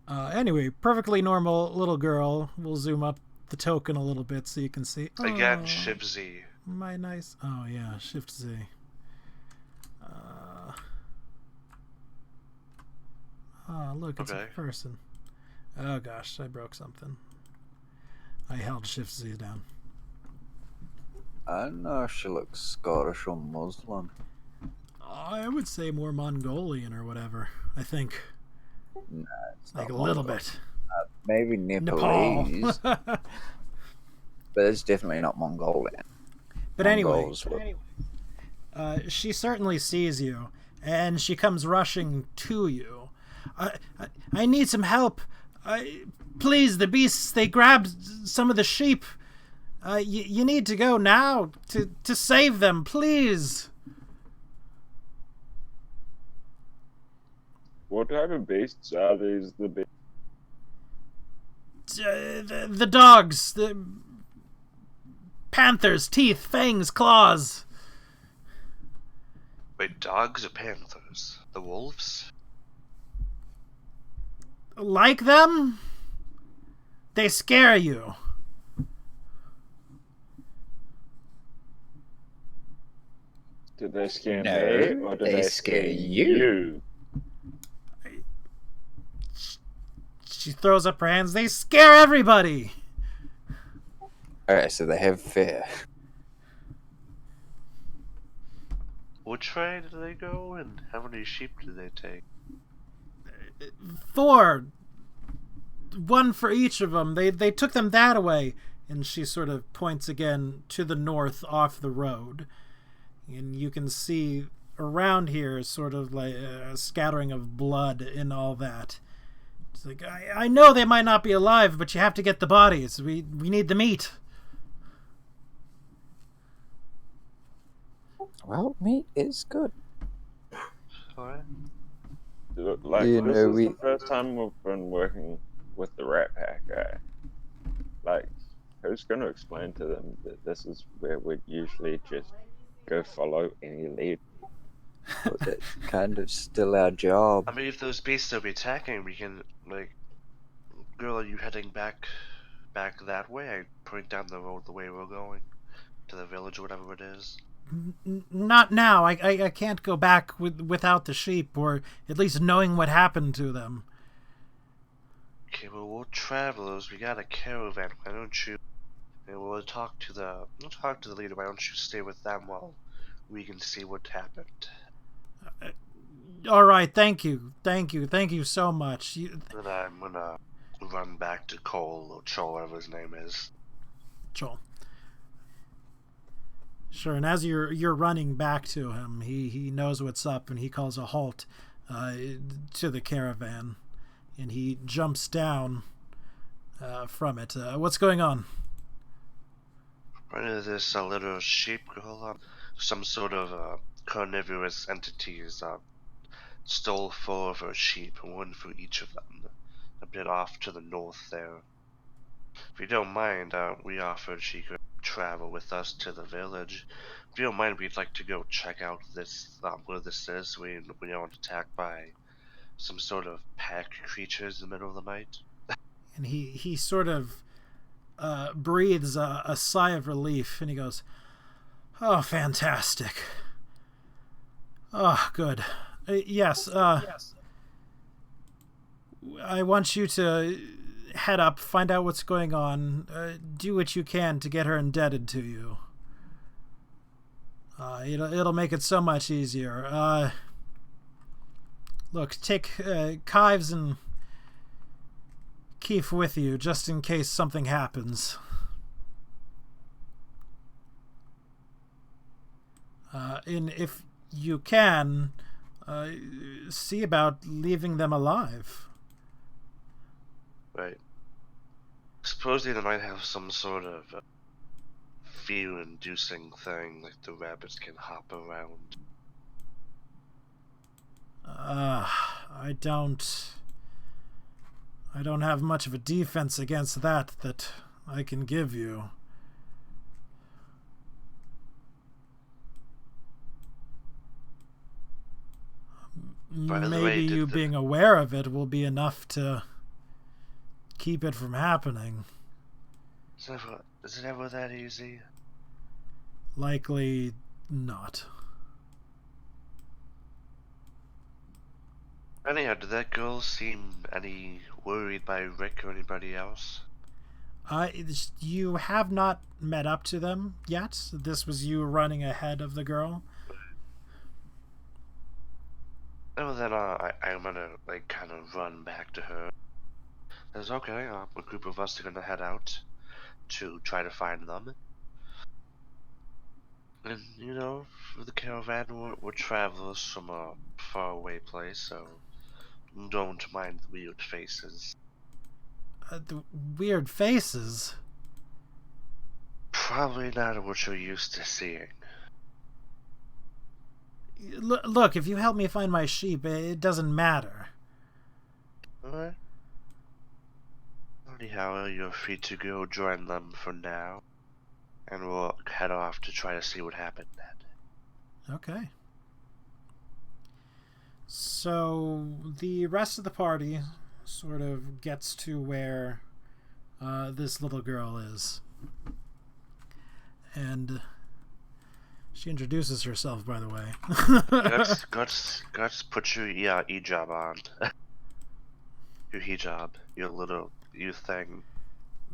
Anyway, perfectly normal little girl. We'll zoom up the token a little bit so you can see. Again, Oh, Shift Z. my nice. Oh, yeah, Shift Z. Oh, look, it's Okay. a person. Oh, gosh, I broke something. I held Shift Z down. I don't know if she looks Scottish or Muslim. I would say more Mongolian or whatever, I think. Nah, it's Like a not little Mongol. bit. Maybe Nepalese, Nepal. but it's definitely not Mongolian. But anyway, Mongols would- she certainly sees you, and she comes rushing to you. I need some help. Please, the beasts, they grabbed some of the sheep. You need to go now to save them, please. What type of beasts are these? The dogs, the panthers, teeth, fangs, claws. Wait, dogs or panthers? The wolves? Like them? They scare you. Do they scare No, me or do they they scare scare you. you? She throws up her hands. They scare everybody. Alright, so they have fear. Which way did they go, and how many sheep did they take? 4. 1 for each of them. They took them that way. And she sort of points again to the north off the road. And you can see around here sort of like a scattering of blood and all that. It's like, I know they might not be alive, but you have to get the bodies. We need the meat. Well, meat is good. Alright. Like, You this know, is we- the first time we've been working with the Rat Pack guy. Like, who's going to explain to them that this is where we'd usually just go follow any lead? Well, that's kind of still our job. I mean, if those beasts will be attacking, we can, like... Girl, are you heading back that way? I point down the road the way we're going. To the village or whatever it is. Not now. I can't go back without the sheep, or at least knowing what happened to them. Okay, well, we're travelers. We got a caravan. Why don't you... And we'll talk to the leader. Why don't you stay with them while we can see what happened? All right, thank you so much. Then I'm gonna run back to Cole or Chol, whatever his name is. Joel. Sure, and as you're running back to him, he knows what's up, and he calls a halt to the caravan, and he jumps down from it. What's going on? Right into this little sheep girl, some sort of carnivorous entities stole 4 of her sheep, 1 for each of them, a bit off to the north there. If you don't mind, we offered she could travel with us to the village. If you don't mind, we'd like to go check out this, where this is. We aren't attacked by some sort of pack creatures in the middle of the night. And he sort of breathes a sigh of relief, and he goes, "Oh, fantastic. Oh, good. Yes, I want you to head up, find out what's going on, do what you can to get her indebted to you. It'll make it so much easier. Look, take Kives and Keef with you, just in case something happens. And if you can, see about leaving them alive. Right. Supposedly they might have some sort of fear-inducing thing, like the rabbits can hop around. I don't have much of a defense against that I can give you. By the Maybe way, you being aware of it will be enough to keep it from happening. Is it ever that easy? Likely not. Anyhow, did that girl seem any worried by Rick or anybody else? You have not met up to them yet. This was you running ahead of the girl. Oh, then I'm gonna kind of run back to her. Says, okay, a group of us are gonna head out to try to find them. And for the caravan, we're travelers from a faraway place, so don't mind the weird faces. The weird faces? Probably not what you're used to seeing. Look, if you help me find my sheep, it doesn't matter. Alright. Anyhow, you're free to go join them for now. And we'll head off to try to see what happened then. Okay. So, the rest of the party sort of gets to where this little girl is. And she introduces herself, by the way. Guts, put your e-job on. your hijab, your thing.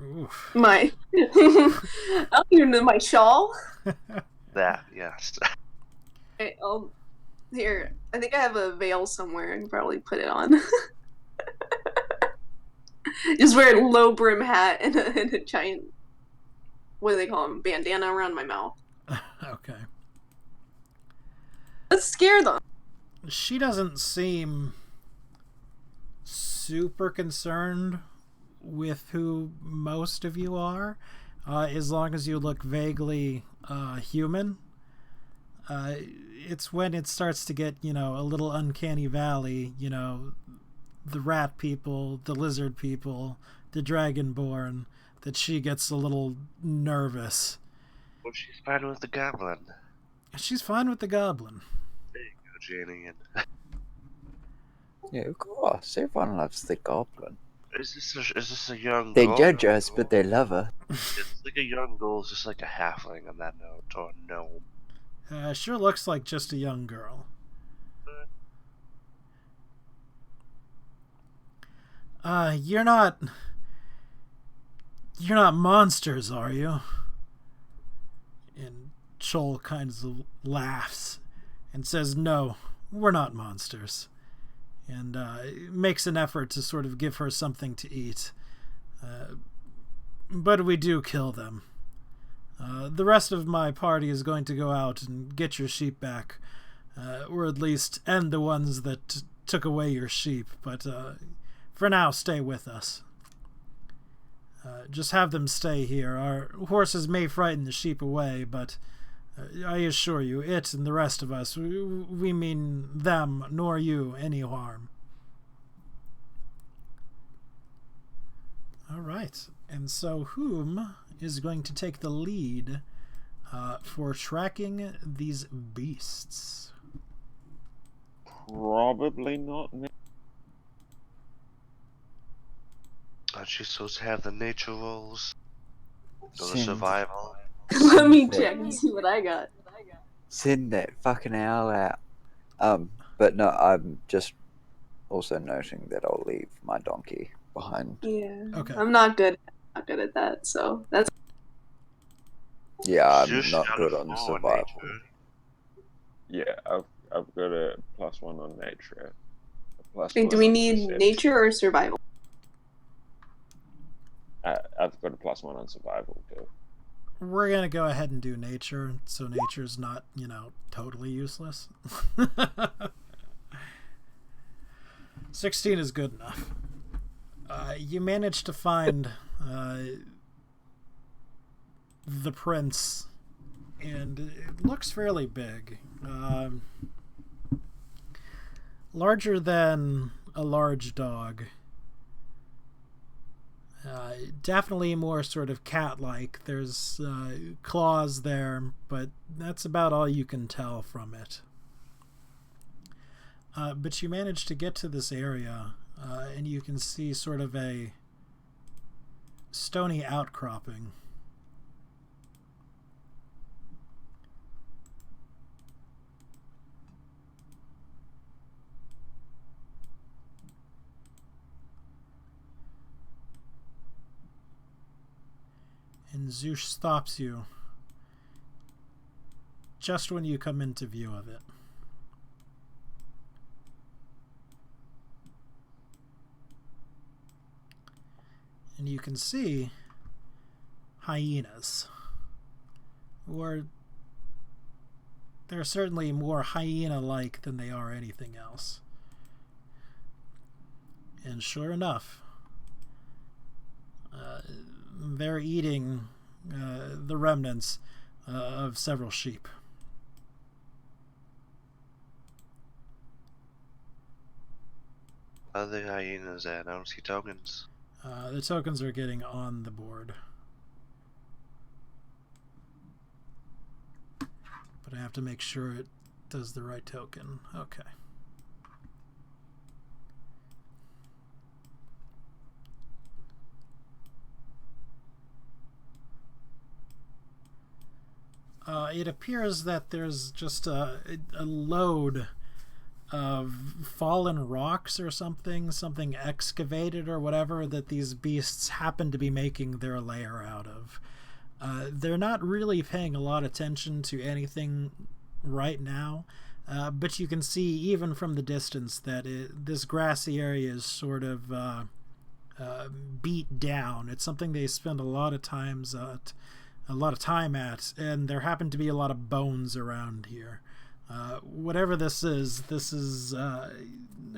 Oof. My, I don't even know my shawl. That, yes. Okay, here. I think I have a veil somewhere. I can probably put it on. Just wear a low brim hat and a giant, what do they call them, bandana around my mouth. Okay. Let's scare them. She doesn't seem super concerned with who most of you are, as long as you look vaguely human. It's when it starts to get, a little uncanny valley, the rat people, the lizard people, the dragonborn, that she gets a little nervous. Well, she's fine with the goblin. She's fine with the goblin. There you go, Janeon. Yeah, of course. Everyone loves the goblin. Is this a young They girl? judge us, but they love her. It's like a young girl, it's just like a halfling on that note, or no. Sure looks like just a young girl. You're not monsters, are you? And Chol kind of laughs and says, "No, we're not monsters." And makes an effort to sort of give her something to eat. But we do kill them. The rest of my party is going to go out and get your sheep back. Or at least end the ones that took away your sheep. But for now, stay with us. Just have them stay here. Our horses may frighten the sheep away, but I assure you, it and the rest of us, we mean them nor you any harm. All right. And so whom is going to take the lead for tracking these beasts? Probably not me. Aren't you supposed to have the nature rolls? Or the Send- survival? Let me check and see what I got. Send that fucking owl out. But no, I'm just also noting that I'll leave my donkey behind. Yeah. Okay. I'm not good at that, so that's Yeah, I'm Just not out good of on four survival. nature. Yeah, I've got a +1 on nature. A +1 Wait, do we on need perception. nature or survival? I've got a +1 on survival too. We're going to go ahead and do nature, so nature's not, totally useless. 16 is good enough. You managed to find the prince, and it looks fairly big. Larger than a large dog. Definitely more sort of cat-like. There's claws there, but that's about all you can tell from it. But you manage to get to this area, and you can see sort of a stony outcropping. And Zoosh stops you just when you come into view of it. And you can see hyenas. Or they're certainly more hyena-like than they are anything else. And sure enough, they're eating the remnants of several sheep. Are the hyenas at? I don't see tokens. The tokens are getting on the board. But I have to make sure it does the right token. Okay. It appears that there's just a load fallen rocks or something excavated or whatever that these beasts happen to be making their lair out of. They're not really paying a lot of attention to anything right now, but you can see even from the distance that this grassy area is sort of beat down. It's something they spend a lot of time at, and there happen to be a lot of bones around here. Whatever this is a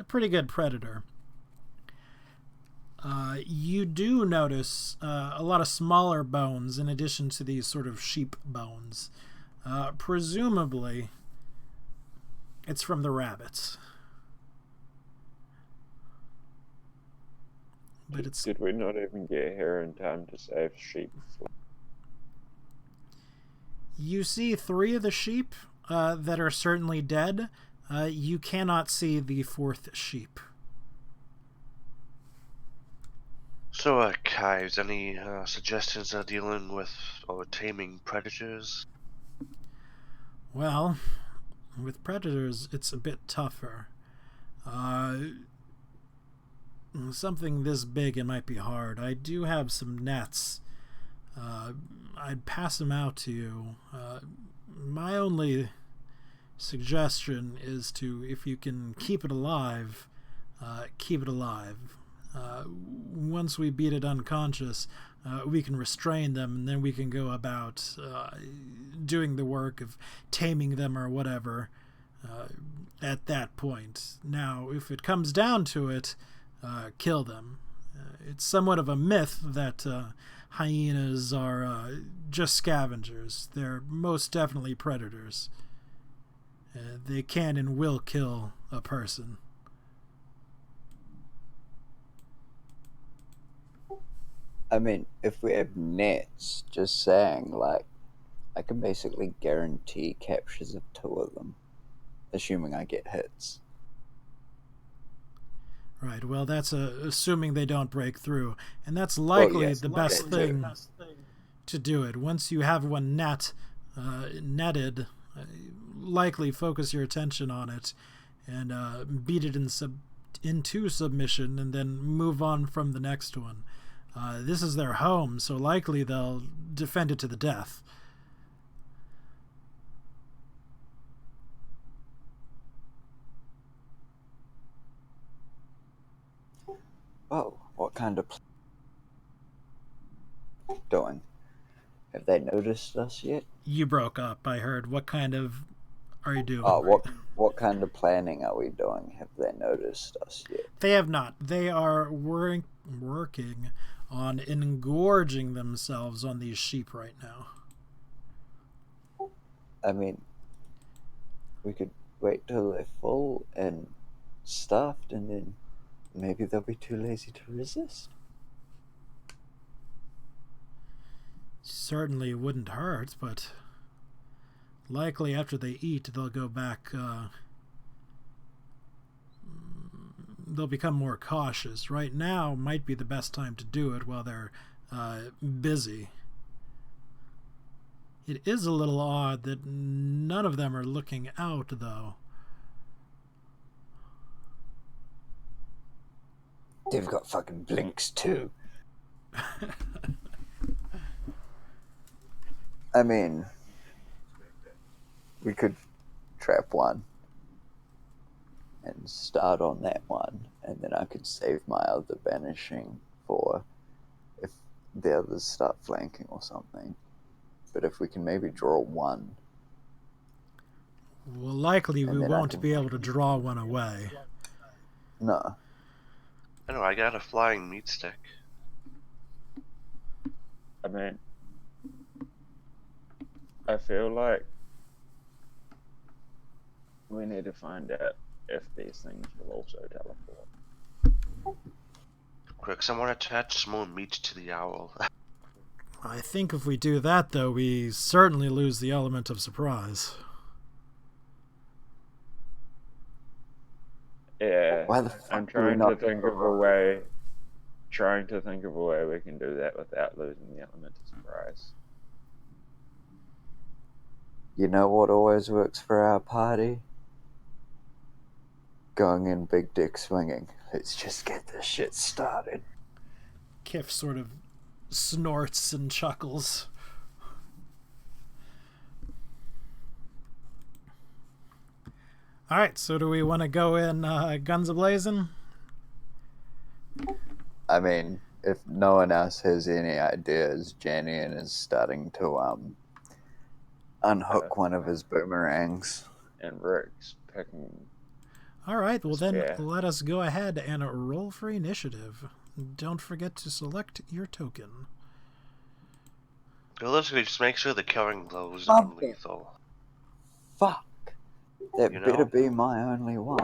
pretty good predator. You do notice a lot of smaller bones in addition to these sort of sheep bones. Presumably, it's from the rabbits. But Did we not even get here in time to save sheep? You see 3 of the sheep that are certainly dead. You cannot see the 4th sheep. So, Kai's, any suggestions on dealing with or taming predators? Well, with predators, it's a bit tougher. Something this big, it might be hard. I do have some nets. I'd pass them out to you. My only suggestion is to, if you can keep it alive, keep it alive. Once we beat it unconscious, we can restrain them, and then we can go about doing the work of taming them or whatever at that point. Now, if it comes down to it, kill them. It's somewhat of a myth that hyenas are just scavengers. They're most definitely predators. They can and will kill a person. I mean, if we have nets, just saying, like, I can basically guarantee captures of 2 of them, assuming I get hits. Right, well, that's assuming they don't break through. And that's likely the best thing to do it. Once you have one netted, likely focus your attention on it and beat it into submission and then move on from the next one. This is their home, so likely they'll defend it to the death. Oh, what kind of doing? Have they noticed us yet? You broke up, I heard. What kind of are you doing? What kind of planning are we doing? Have they noticed us yet? They have not. They are working on engorging themselves on these sheep right now. I mean, we could wait till they're full and stuffed, and then maybe they'll be too lazy to resist. Certainly wouldn't hurt, but likely after they eat, they'll go back. They'll become more cautious. Right now might be the best time to do it while they're busy. It is a little odd that none of them are looking out, though. They've got fucking blinks, too. I mean, we could trap one and start on that one, and then I could save my other banishing for if the others start flanking or something. But if we can maybe draw one... Well, likely we won't be able to draw one away. No. I know, I got a flying meat stick. I mean, I feel like we need to find out if these things will also teleport. Quick, someone attach some more meat to the owl. I think if we do that, though, we certainly lose the element of surprise. Yeah, Why the fuck I'm do we trying not to think of a way we can do that without losing the element of surprise. You know what always works for our party? going in big dick swinging. Let's just get this shit started. Kif sort of snorts and chuckles. All right, so do we want to go in guns a-blazing? I mean, if no one else has any ideas, Janeon is starting to unhook one of his boomerangs. And Rick's picking. All right, well then Yeah. let us go ahead and roll for initiative. Don't forget to select your token. Realistically, just make sure the killing blows Oh. are lethal. Fuck. That You better know? be my only one.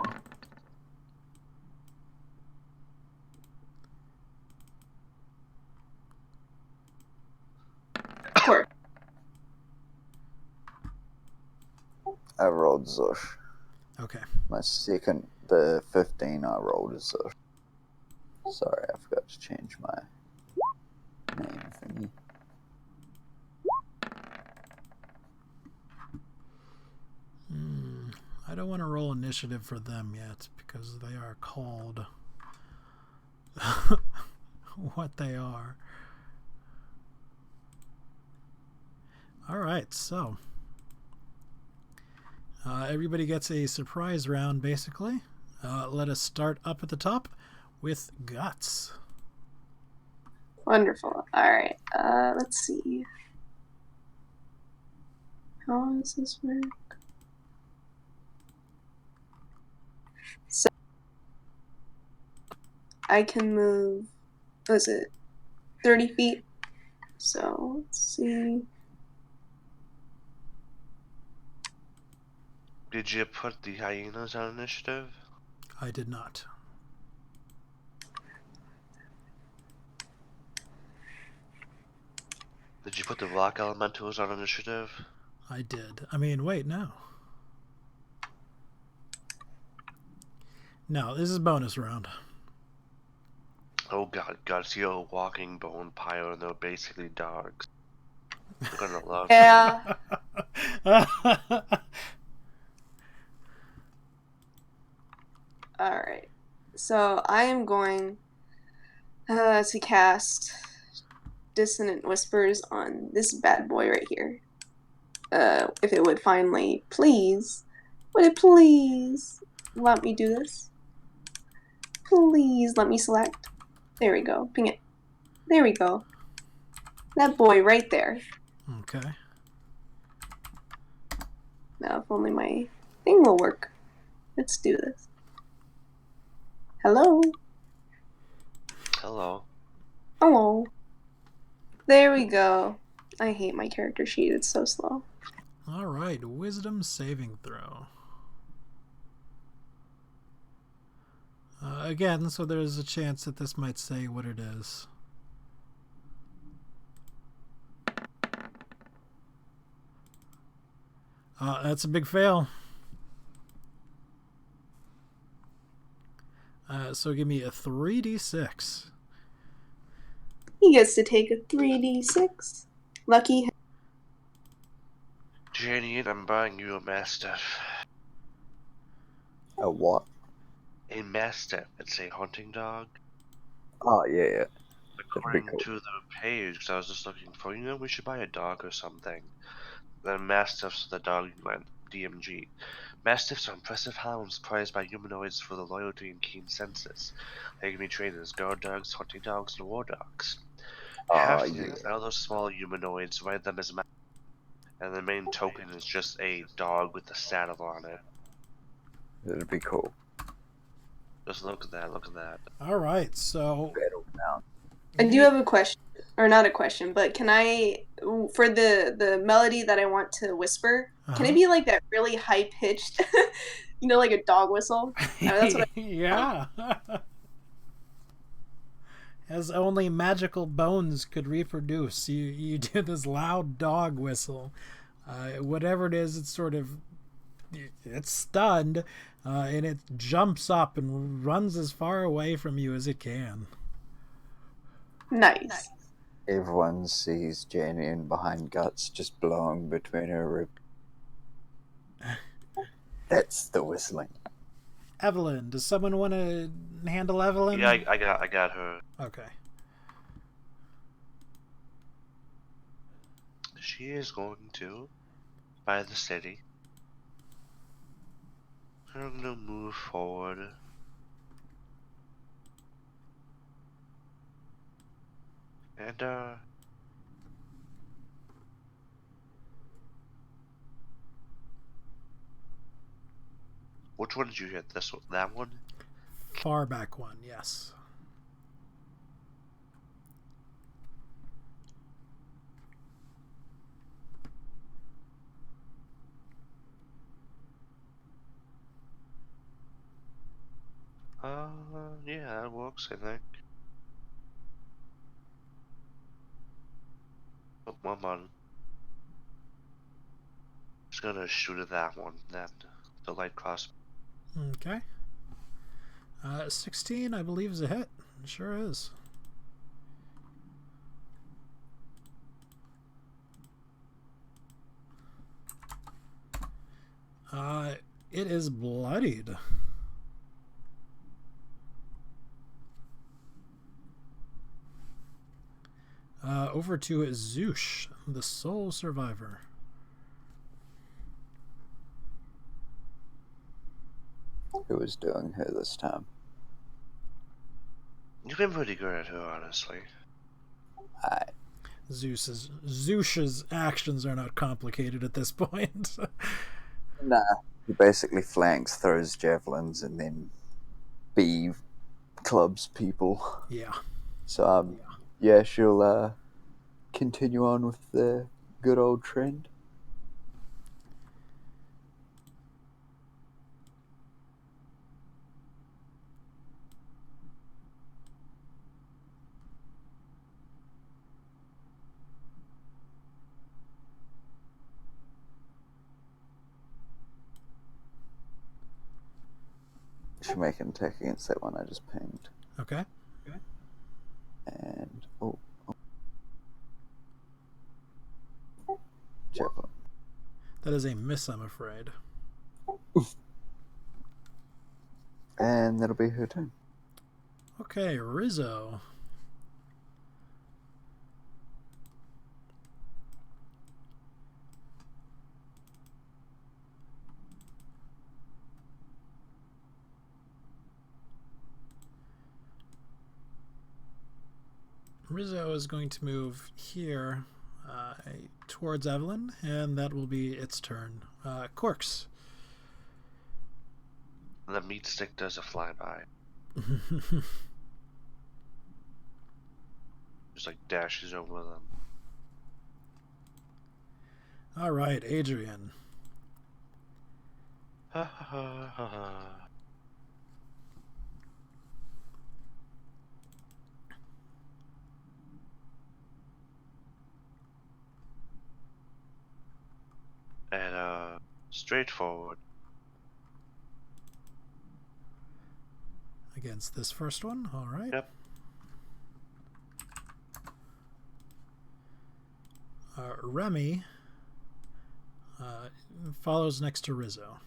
Of course. I rolled Zush. Okay. The 15 I rolled is Zush. Sorry, I forgot to change my name thingy. I don't want to roll initiative for them yet because they are called what they are. All right, so everybody gets a surprise round, basically. Let us start up at the top with Guts. Wonderful. Alright, let's see. How does this work? So, I can move, what is it, 30 feet? So, let's see. Did you put the hyenas on initiative? I did not. Did you put the rock elementals on initiative? I did. I mean, wait, no. No, this is bonus round. Oh god, Guts, you're a walking bone pile and they're basically dogs. They're gonna love you. Yeah. Alright. So, I am going to cast Dissonant Whispers on this bad boy right here. If it would finally please, would it please let me do this? Please let me select. There we go. Ping it. There we go. That boy right there. Okay. Now, if only my thing will work. Let's do this. Hello? Hello. Hello. There we go. I hate my character sheet. It's so slow. All right, wisdom saving throw. Again, so there's a chance that this might say what it is. That's a big fail. So give me a 3d6. He gets to take a 3d6. Lucky. Janeon, I'm buying you a mastiff. A what? A mastiff. It's a hunting dog. Oh, yeah. According cool. to the page, 'cause I was just looking for, we should buy a dog or something. Then mastiffs, the dog went DMG. Mastiffs are impressive hounds prized by humanoids for their loyalty and keen senses. They can be trained as guard dogs, hunting dogs, and war dogs. Halflings and other small humanoids ride them as and the main token is just a dog with a saddle on it. It'd be cool. Just look at that, look at that. All right, so I do have a question, or not a question, but can I, for the melody that I want to whisper, can it be like that really high pitched, like a dog whistle? That's what yeah. As only magical bones could reproduce, you do this loud dog whistle. Whatever it is, it's stunned, and it jumps up and runs as far away from you as it can. Nice. Everyone sees Janeon behind Guts just blowing between her ribs. That's the whistling. Evelyn. Does someone want to handle Evelyn? Yeah, I got her. Okay. She is going to, by the city. I'm gonna move forward. And, which one did you hit? This one? That one? Far back one, yes. Yeah, that works, I think. Oh, one button. Just gonna shoot at that one, then. The light cross. Okay. 16, I believe, is a hit. It sure is. It is bloodied. Over to Zoosh, the sole survivor. Who was doing her this time? You've been pretty good at her, honestly. Zoosh's actions are not complicated at this point. Nah. He basically flanks, throws javelins, and then B clubs people. Yeah. So, yeah, she'll continue on with the good old trend. Should make an attack against that one I just pinged. Okay. And javelin. That is a miss, I'm afraid. And that'll be her turn. Okay, Rizzo. Rizzo is going to move here towards Evelyn, and that will be its turn. Corks. The meat stick does a flyby. Just like dashes over them. All right, Adrian. Ha ha ha ha ha. And straightforward. Against this first one, all right. Yep. Remy follows next to Rizzo.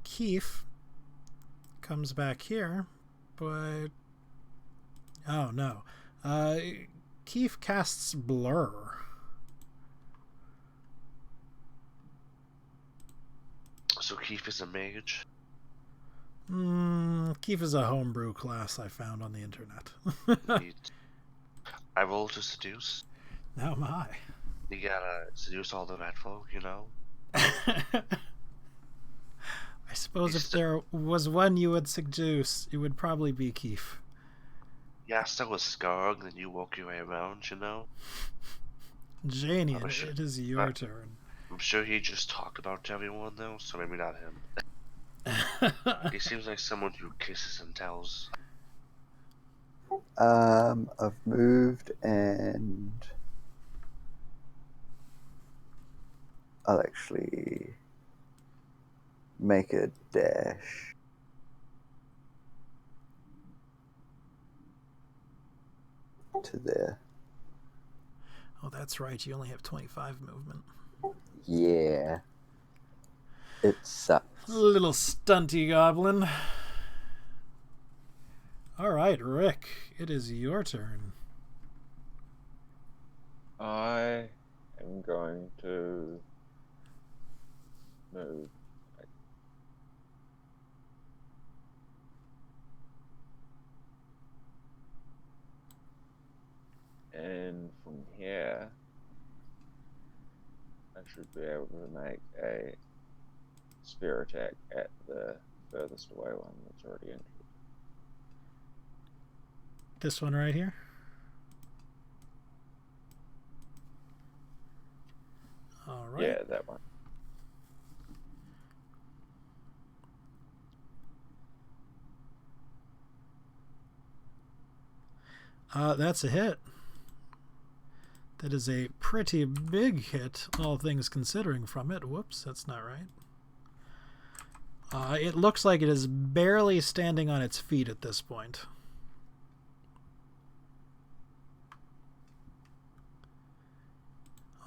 Keith comes back here, but oh no. Keith casts Blur. So Keith is a mage? Keith is a homebrew class I found on the internet. I roll to seduce. Now my. You gotta seduce all the rat folk, you know? I suppose if there was one you would seduce, it would probably be Keith. Yeah, start with Skarg, then you walk your way around, you know? Janeon, it is your turn. I'm sure he just talked about everyone, though, so maybe not him. He seems like someone who kisses and tells. I've moved and I'll actually make a dash. To there. Oh, that's right. You only have 25 movement. Yeah. It sucks. Little stunty goblin. Alright, Rick, it is your turn. I am going to move. And from here, I should be able to make a spear attack at the furthest away one that's already injured. This one right here? Alright. Yeah, that one. That's a hit. That is a pretty big hit, all things considering from it. Whoops, that's not right. It looks like it is barely standing on its feet at this point.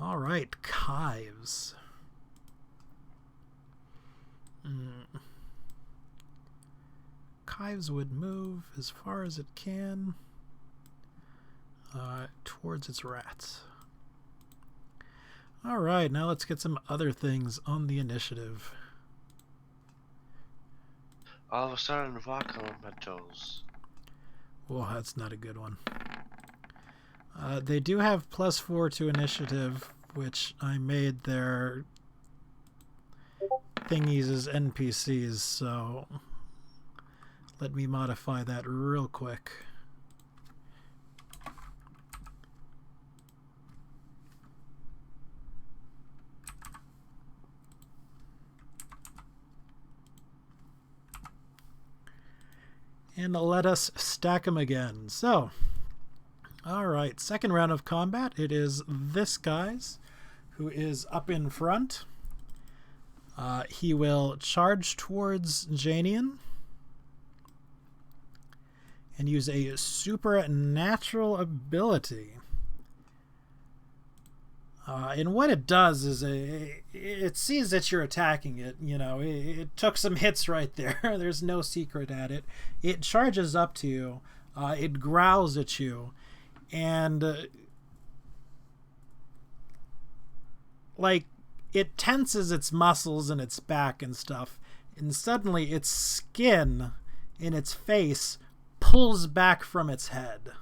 All right, Kives. Kives would move as far as it can towards its rats. All right, now let's get some other things on the initiative. All of a sudden, rock elementals. Well, that's not a good one. They do have +4 to initiative, which I made their thingies as NPCs, so let me modify that real quick. And let us stack them again. So, alright, second round of combat. It is this guy's, who is up in front. He will charge towards Janeon and use a supernatural ability. And what it does is it sees that you're attacking it. You know, it took some hits right there. There's no secret at it. It charges up to you. It growls at you. And, like, it tenses its muscles and its back and stuff. And suddenly its skin in its face pulls back from its head.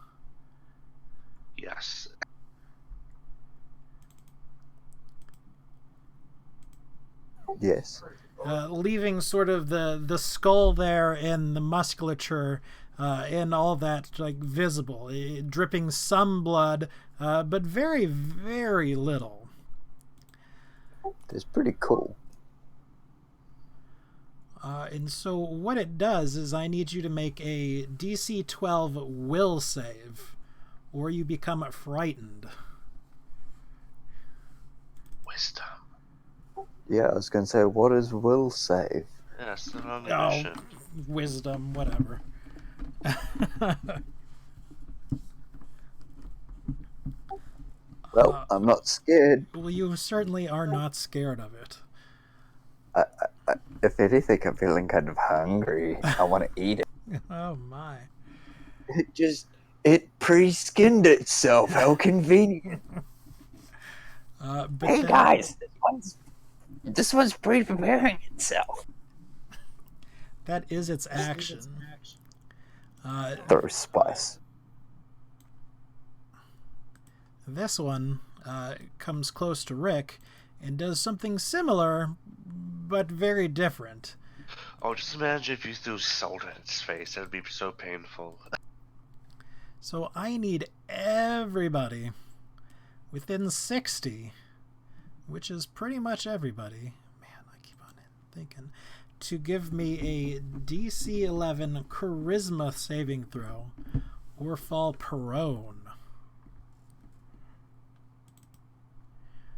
Yes. Yes. Leaving sort of the skull there and the musculature and all that like visible, dripping some blood, but very, very little. That's pretty cool. And so what it does is I need you to make a DC 12 will save, or you become frightened. Wisdom. Yeah, I was going to say, what is will save? Yes, the wrong Oh, mission. wisdom, whatever. Well, I'm not scared. Well, you certainly are not scared of it. If anything, I'm feeling kind of hungry. I want to eat it. Oh my. It pre-skinned itself. How convenient. But Hey then, guys, this one's pre-preparing itself. that is its action. Throw spice. This one comes close to Rick and does something similar, but very different. Oh, just imagine if you threw salt at its face. That would be so painful. So I need everybody within 60, which is pretty much everybody. Man, I keep on thinking. To give me a DC 11 charisma saving throw or fall prone.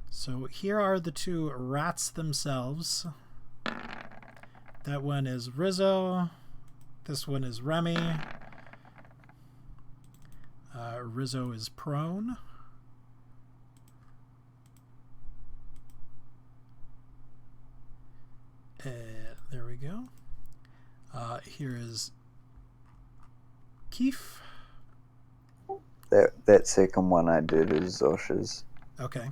So here are the two rats themselves. That one is Rizzo. This one is Remy. Rizzo is prone. Here is Keef. That second one I did is Zosh's. Okay.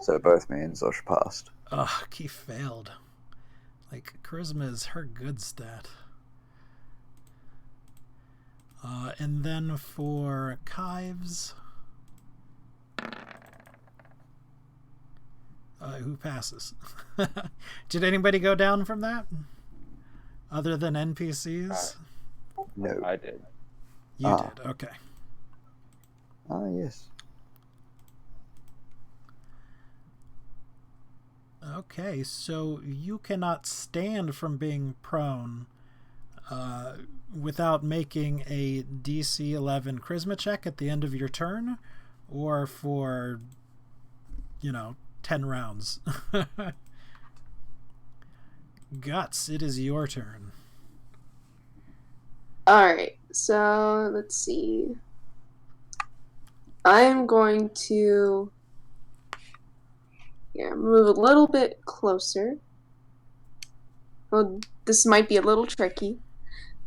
So both me and Zosh passed. Ugh, Keef failed. Like, charisma is her good stat. And then for Kives, who passes? Did anybody go down from that? Other than NPCs? No. I did. You did, okay. Ah, yes. Okay, so you cannot stand from being prone without making a DC 11 charisma check at the end of your turn, or for, 10 rounds. Guts, it is your turn. Alright, so let's see. I'm going to move a little bit closer. Well, this might be a little tricky,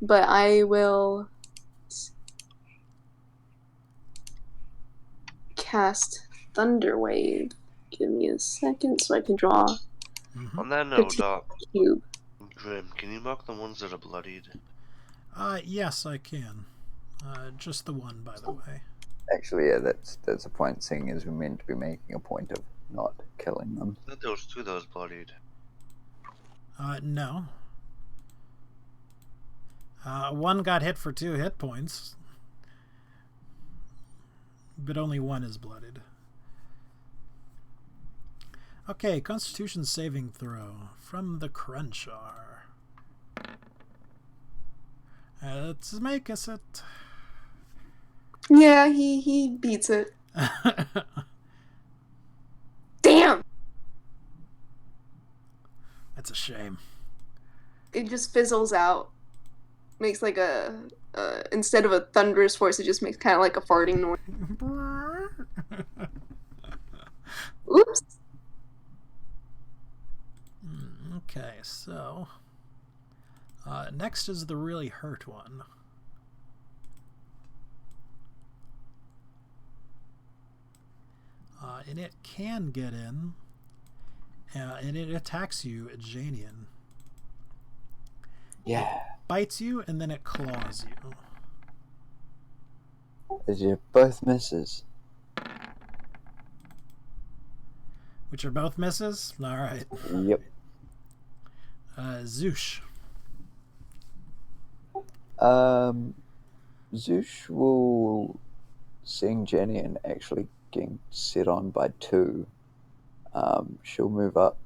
but I will cast Thunder Wave. Give me a second so I can draw On that note, the cube. Grim, can you mark the ones that are bloodied? Yes, I can. Just the one, by the way. Actually, yeah, that's a point, seeing as we're meant to be making a point of not killing them. I thought there was two that was bloodied. No. One got hit for 2 hit points, but only one is blooded. Okay, Constitution saving throw from the Crunchar. Let's make us it. Yeah, he beats it. Damn! That's a shame. It just fizzles out. Makes like a instead of a thunderous force, it just makes kind of like a farting noise. Oops. Okay, so next is the really hurt one. And it can get in, and it attacks you at Janeon. Yeah. Bites you, and then it claws you. As you both misses. Which are both misses? Alright. Yep. Zoosh. Zoosh will, seeing Janeon actually getting set on by 2, she'll move up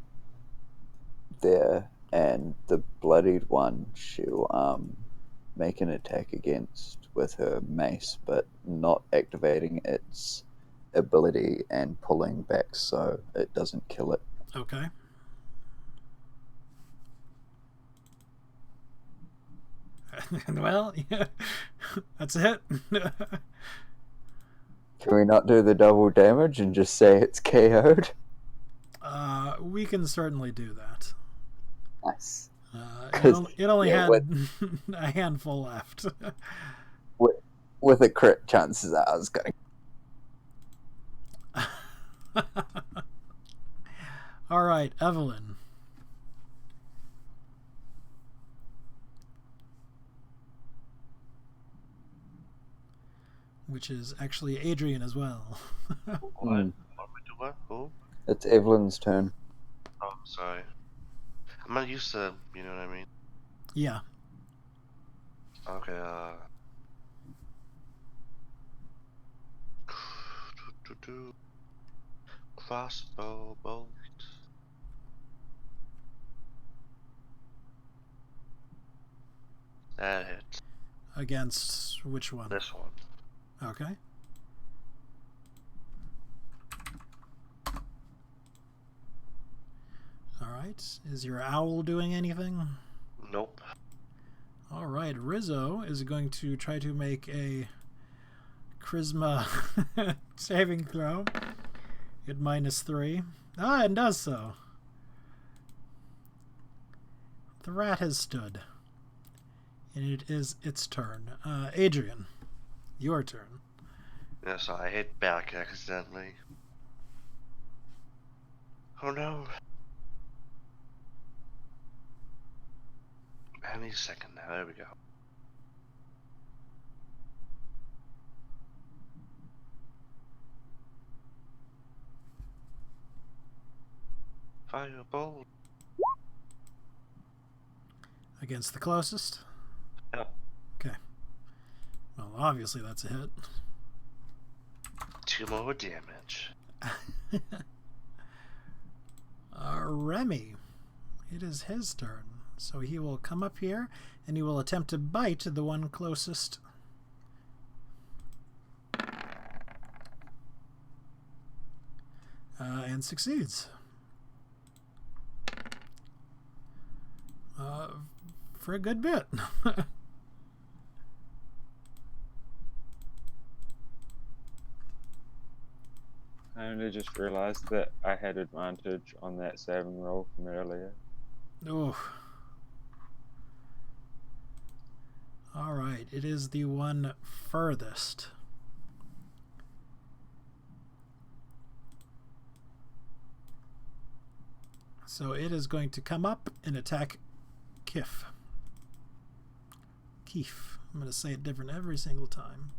there, and the bloodied one she'll make an attack against with her mace, but not activating its ability and pulling back so it doesn't kill it. Okay. Well, yeah, that's it. Can we not do the double damage and just say it's KO'd? We can certainly do that. Nice. It only had a handful left. With a crit, chances are I was going to... All right, Evelyn. Which is actually Adrian as well. What? Who? It's Evelyn's turn. Oh, I'm sorry. I'm not used to, you know what I mean? Yeah. Okay, crossbow bolt. That hits. Against which one? This one. Okay. Alright. Is your owl doing anything? Nope. Alright, Rizzo is going to try to make a charisma saving throw at -3. And does so. The rat has stood. And it is its turn. Adrian, your turn. Yeah, so I hit back accidentally. Oh no. Any second now, there we go. Fireball. Against the closest? Yep. Okay. Well, obviously that's a hit. 2 more damage. Remy. It is his turn. So he will come up here and he will attempt to bite the one closest. And succeeds. For a good bit. I only just realized that I had advantage on that saving roll from earlier. Oh. Alright, it is the one furthest. So it is going to come up and attack Kif. Keef. I'm going to say it different every single time.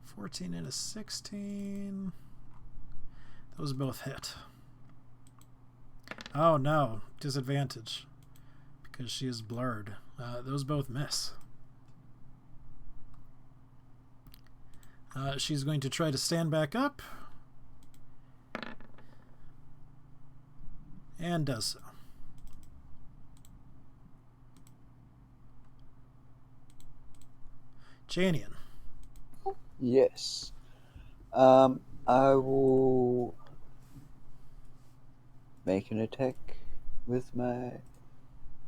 14 and a 16. Those both hit. Oh no, disadvantage. Because she is blurred. Those both miss. She's going to try to stand back up. And does so. Janeon. Yes. I will make an attack with my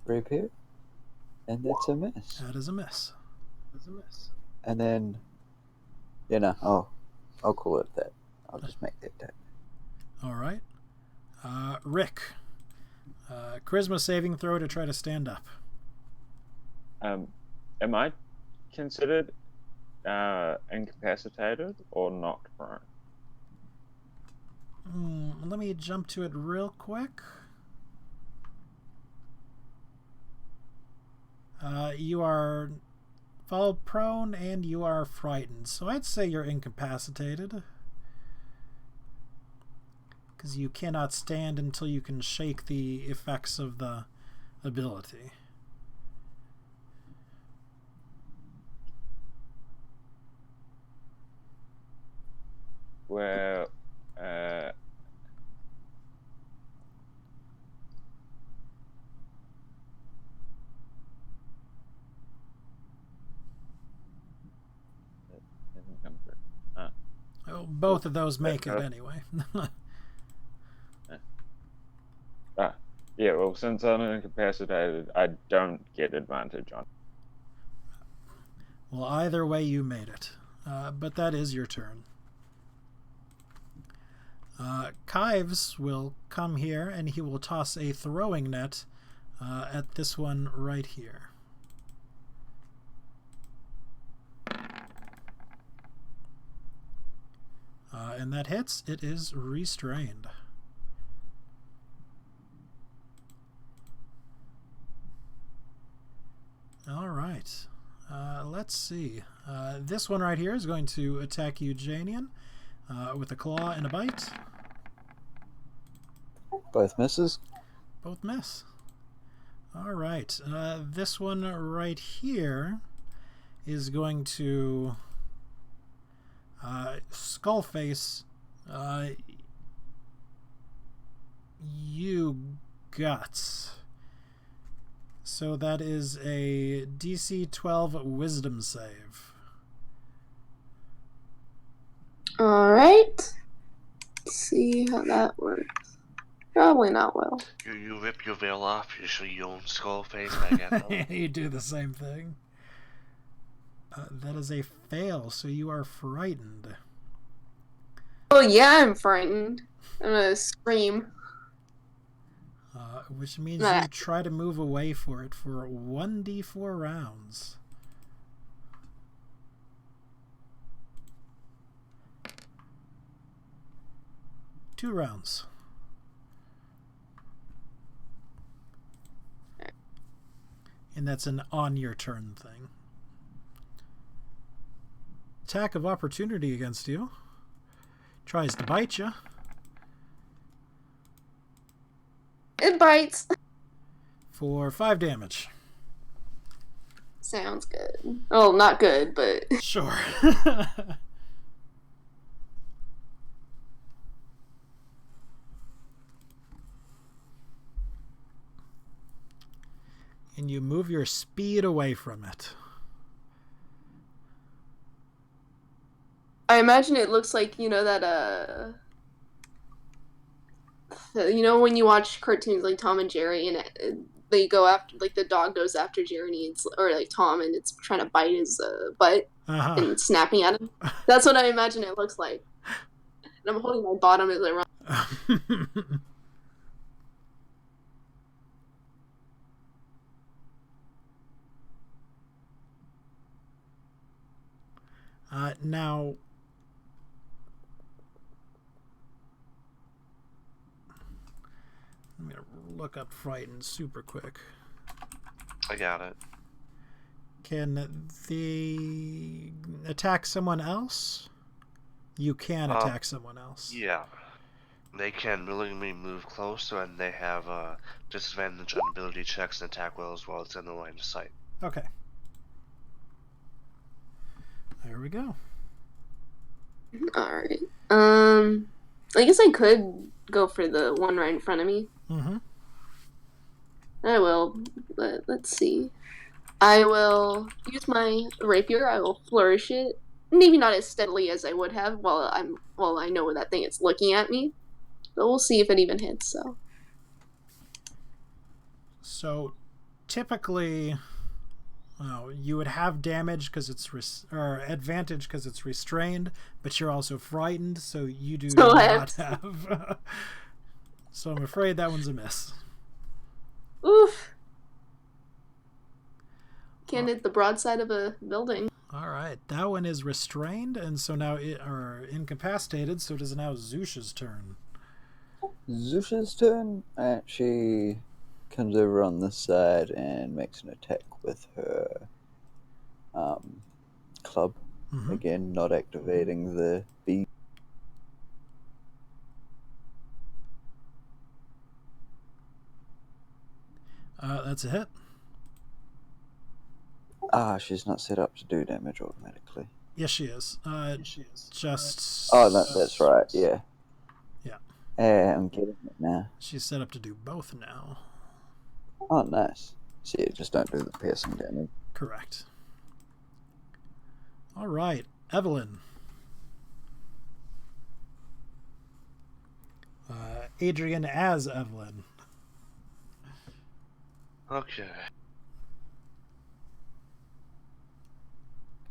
rapier, and that's a miss. That is a miss. And then, I'll call it that. I'll just make the attack. All right. Rick. Charisma saving throw to try to stand up. Am I considered incapacitated or knocked prone? Let me jump to it real quick. You are fall prone and you are frightened, so I'd say you're incapacitated. Because you cannot stand until you can shake the effects of the ability. Well, Oh, both of those make it anyway. yeah, well, since I'm incapacitated, I don't get advantage on. Well, either way, you made it. But that is your turn. Kives will come here, and he will toss a throwing net at this one right here. And that hits. It is restrained. All right. Let's see. This one right here is going to attack you, Janeon, with a claw and a bite. Both misses. Both miss. All right. This one right here is going to Skullface you guts. So that is a DC 12 Wisdom save. Alright. Let's see how that works. Probably not well. You rip your veil off, you show your own skull face back at them. You do the same thing. That is a fail, so you are frightened. Oh yeah, I'm frightened. I'm gonna scream. Which means Nah. you try to move away for it for 1d4 rounds. Two rounds. And that's an on your turn thing. Attack of opportunity against you. Tries to bite you. It bites. For 5 damage. Sounds good. Oh, not good, but Sure. And you move your speed away from it. I imagine it looks like, you know, that, you know, when you watch cartoons like Tom and Jerry and they go after, like, the dog goes after Jerry and or, like, Tom, and it's trying to bite his butt and snapping at him. That's what I imagine it looks like. And I'm holding my bottom as I run. Now, I'm going to look up Frightened super quick. I got it. Can they attack someone else? You can attack someone else. Yeah. They can willingly move closer, and they have disadvantage on ability checks and attack roll as well. It's in the line of sight. Okay. There we go. Alright. I guess I could go for the one right in front of me. Mm-hmm. I will, but let's see. I will use my rapier. I will flourish it. Maybe not as steadily as I would have while I know that thing is looking at me. But we'll see if it even hits, So typically, you would have damage because it's or advantage because it's restrained, but you're also frightened, so you do not have. So I'm afraid that one's a miss. Oof. Can't hit the broadside of a building. All right, that one is restrained, and so now or incapacitated. So it is now Zush's turn. Zush's turn. She comes over on this side and makes an attack with her club. Mm-hmm. Again, not activating the B. That's a hit. She's not set up to do damage automatically. Yes, she is. Just. Oh, no, that's right. Yeah. Yeah. I'm getting it now. She's set up to do both now. Oh, nice. So yeah, just don't do the piercing damage. Correct. All right, Evelyn. Adrian as Evelyn. Okay.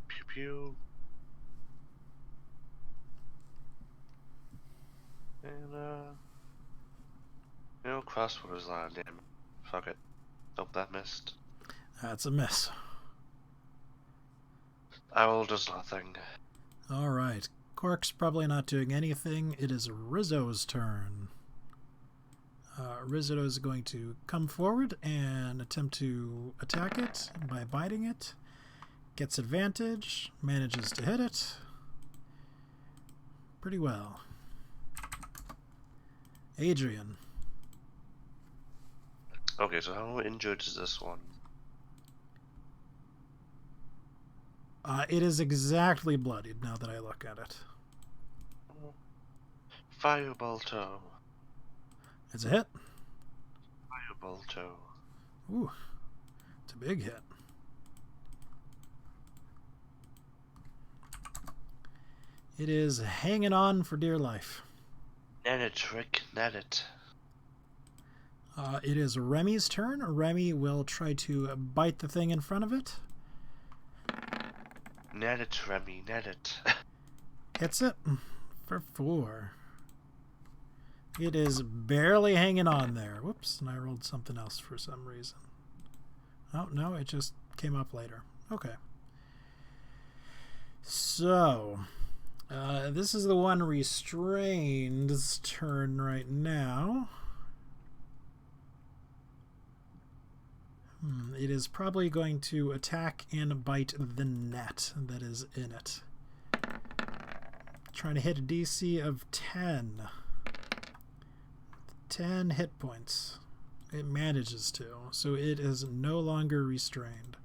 Pew pew. And crossbows line, damn. Fuck it. Nope, that missed. That's a miss. I will do nothing. All right. Cork's probably not doing anything. It is Rizzo's turn. Rizzo is going to come forward and attempt to attack it by biting it. Gets advantage. Manages to hit it. Pretty well. Adrian. Okay, so how injured is this one? It is exactly bloodied now that I look at it. Firebolto. It's a hit. Firebolto. Ooh, it's a big hit. It is hanging on for dear life. Net it, Rick, net it. It is Remy's turn. Remy will try to bite the thing in front of it. Net it, Remy, net it. Hits it for 4. It is barely hanging on there. Whoops, and I rolled something else for some reason. Oh, no, it just came up later. Okay. So, this is the one restrained's turn right now. It is probably going to attack and bite the net that is in it. Trying to hit a DC of 10. 10 hit points. It manages to, so it is no longer restrained.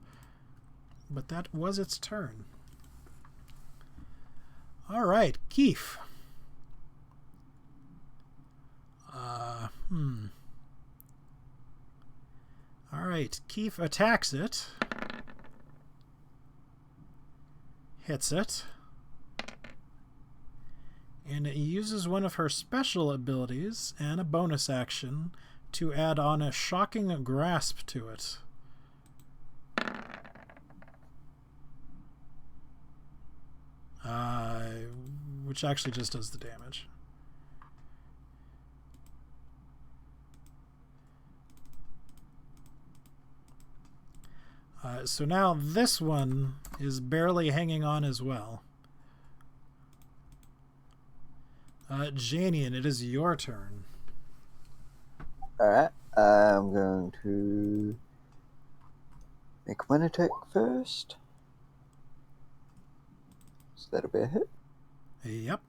But that was its turn. Alright, Keef. Alright, Keef attacks it. Hits it. And it uses one of her special abilities and a bonus action to add on a shocking grasp to it. Which actually just does the damage. So now this one is barely hanging on as well. Janeon, it is your turn. Alright, I'm going to make one attack first. So that'll be a hit. Yep.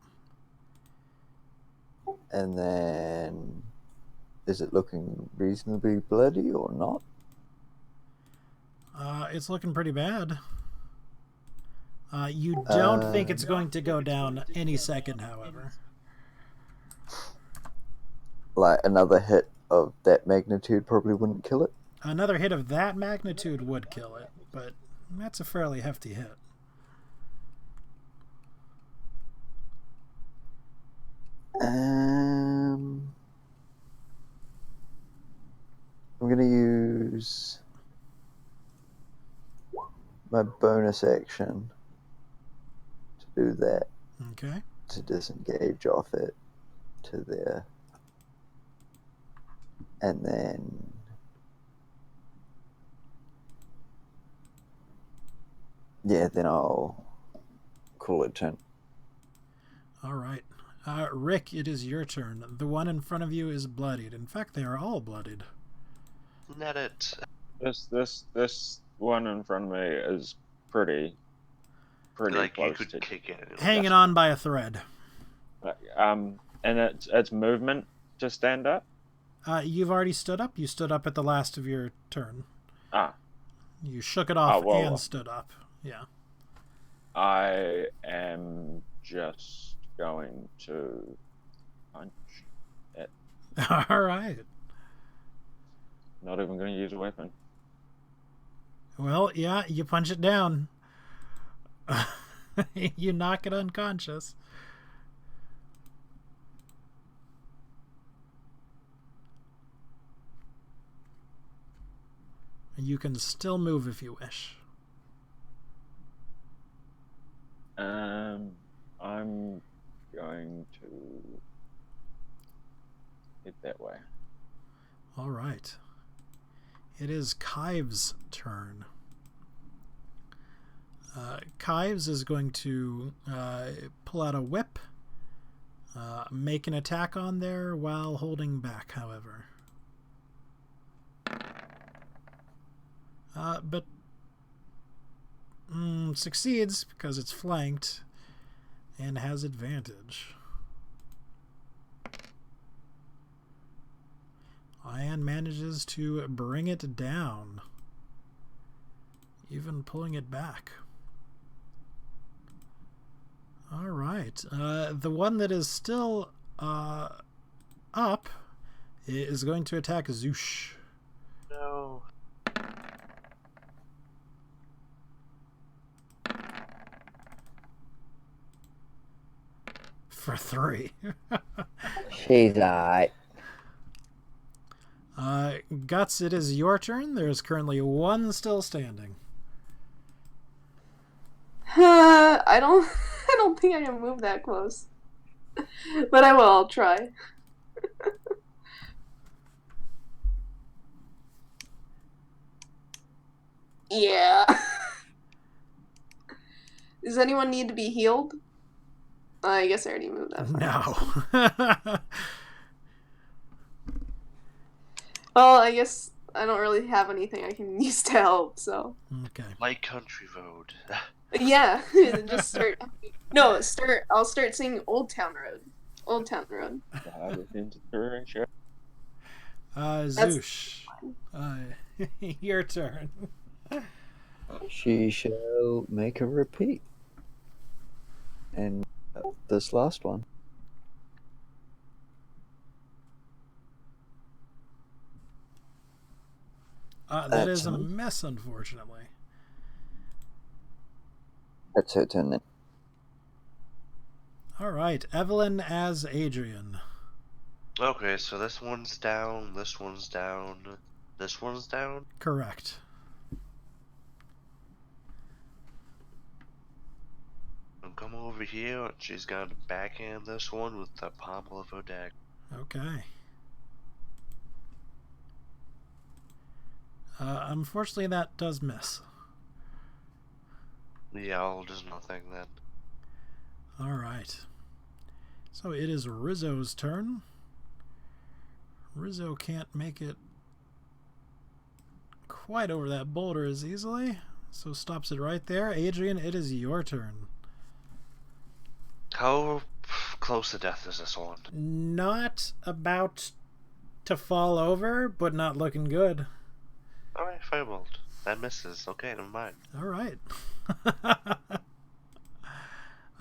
And then, is it looking reasonably bloody or not? It's looking pretty bad. You don't think it's going to go down any second, however. Like another hit of that magnitude probably wouldn't kill it? Another hit of that magnitude would kill it, but that's a fairly hefty hit. I'm going to use my bonus action to do that. Okay. To disengage off it to there. And then then I'll call it turn. All right. Rick, it is your turn. The one in front of you is bloodied. In fact, they are all bloodied. Not it. This one in front of me is pretty Like you close could to kick it. Hanging on by a thread. and it's movement to stand up. You've already stood up. You stood up at the last of your turn. Ah. You shook it off well, and stood up. Yeah. I am just going to punch it. All right. Not even going to use a weapon. Well, yeah, you punch it down. You knock it unconscious. You can still move if you wish. I'm going to hit that way. All right. It is Kive's turn. Kives is going to pull out a whip, make an attack on there while holding back, however. But succeeds because it's flanked and has advantage. And manages to bring it down, even pulling it back. All right. The one that is still up is going to attack Zoosh. No. For 3. She's alright. Guts, it is your turn. There is currently one still standing. I don't think I can move that close. But I will, I'll try. Yeah. Does anyone need to be healed? I guess I already moved that far. No. Well, I guess I don't really have anything I can use to help, so. Okay. Light Country Road. Yeah, just start. No, start. I'll start singing Old Town Road. Old Town Road. Zeus. Your turn. She shall make a repeat. And this last one. That is a mess, unfortunately. That's her turn then. All right, Evelyn as Adrian. Okay, so this one's down, this one's down, this one's down? Correct. And come over here, and she's gonna backhand this one with the pommel of her dagger. Okay. Unfortunately, that does miss. Yeah, I'll just nothing then. All right. So it is Rizzo's turn. Rizzo can't make it quite over that boulder as easily, so stops it right there. Adrian, it is your turn. How close to death is this one? Not about to fall over, but not looking good. Alright, firebolt. That misses. Okay, never mind. All right.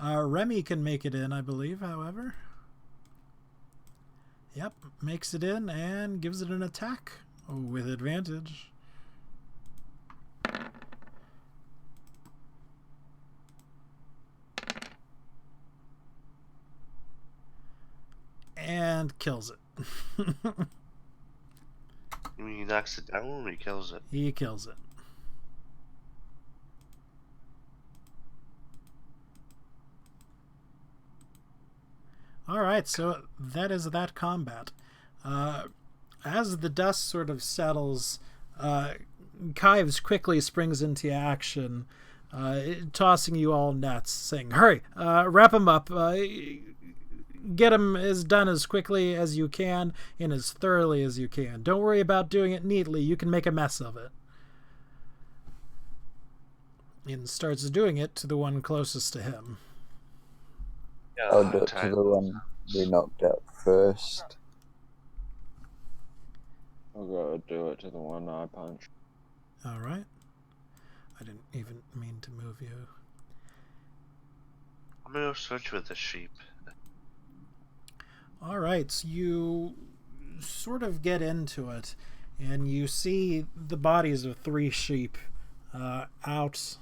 Remy can make it in, I believe, however. Yep, makes it in and gives it an attack with advantage. And kills it. You mean he knocks it down or he kills it? He kills it. Alright, so that is that combat. As the dust sort of settles, Kives quickly springs into action, tossing you all nets, saying, "Hurry! Wrap him up! Get him done as quickly as you can and as thoroughly as you can. Don't worry about doing it neatly. You can make a mess of it." And starts doing it to the one closest to him. I'll do it to the one we knocked out first. I'll go do it to the one I punched. Alright. I didn't even mean to move you. I'm gonna search for the sheep. Alright, so you sort of get into it, and you see the bodies of 3 sheep out,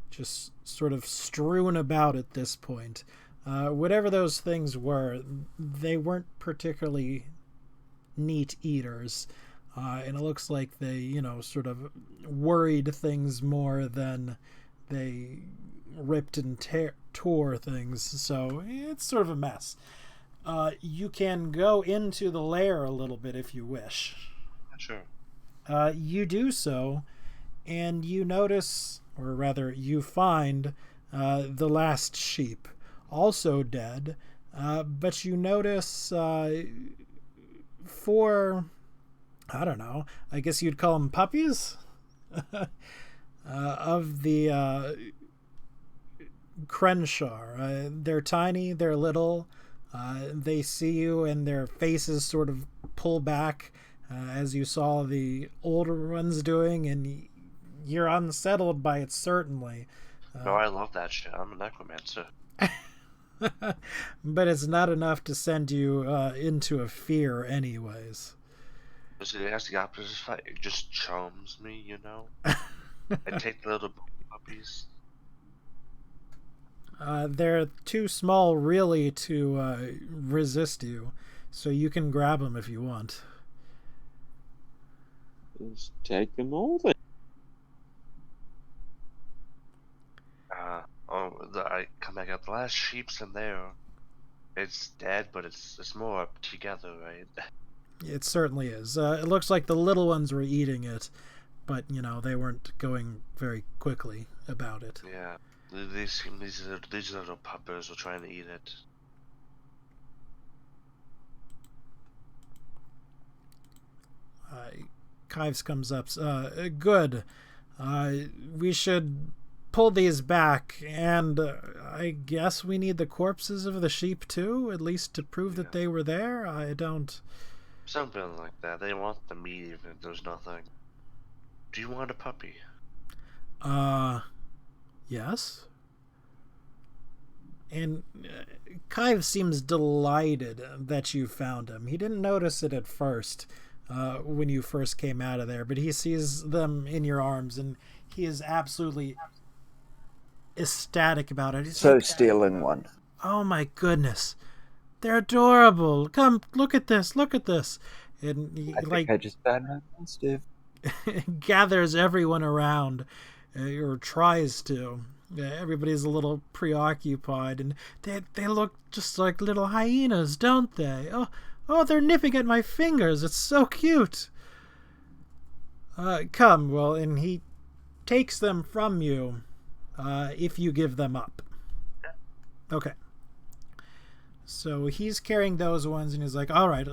just sort of strewn about at this point. Whatever those things were, they weren't particularly neat eaters, and it looks like they, sort of worried things more than they ripped and tore things, so it's sort of a mess. You can go into the lair a little bit if you wish. Sure. You do so, and you notice, or rather you find, the last sheep, also dead, but you notice 4, I don't know, I guess you'd call them puppies, of the Crenshaw. They're tiny, they're little, they see you and their faces sort of pull back, as you saw the older ones doing, and you're unsettled by it, certainly. No, I love that shit. I'm a necromancer. But it's not enough to send you into a fear anyways. It has the opposite effect. It just charms me, you know? I take the little puppies. They're too small really to resist you, so you can grab them if you want. Just take them all then. I come back up. The last sheep's in there. It's dead, but it's more together, right? It certainly is. It looks like the little ones were eating it, but, you know, they weren't going very quickly about it. Yeah. These little puppers were trying to eat it. Kives comes up. Good. We should pull these back, and I guess we need the corpses of the sheep too, at least to prove that they were there. I don't... Something like that. They want the meat even if there's nothing. Do you want a puppy? Yes. And Kive seems delighted that you found him. He didn't notice it at first, when you first came out of there, but he sees them in your arms, and he is absolutely ecstatic about it. He's So like, stealing one. oh my goodness, they're adorable. Come, look at this, look at this. And he, I think I just found my monster. gathers everyone around, or tries to. Everybody's a little preoccupied, and they look just like little hyenas, don't they? Oh, they're nipping at my fingers. It's so cute. Come, well, and he takes them from you if you give them up. Okay. So he's carrying those ones, and he's like, all right,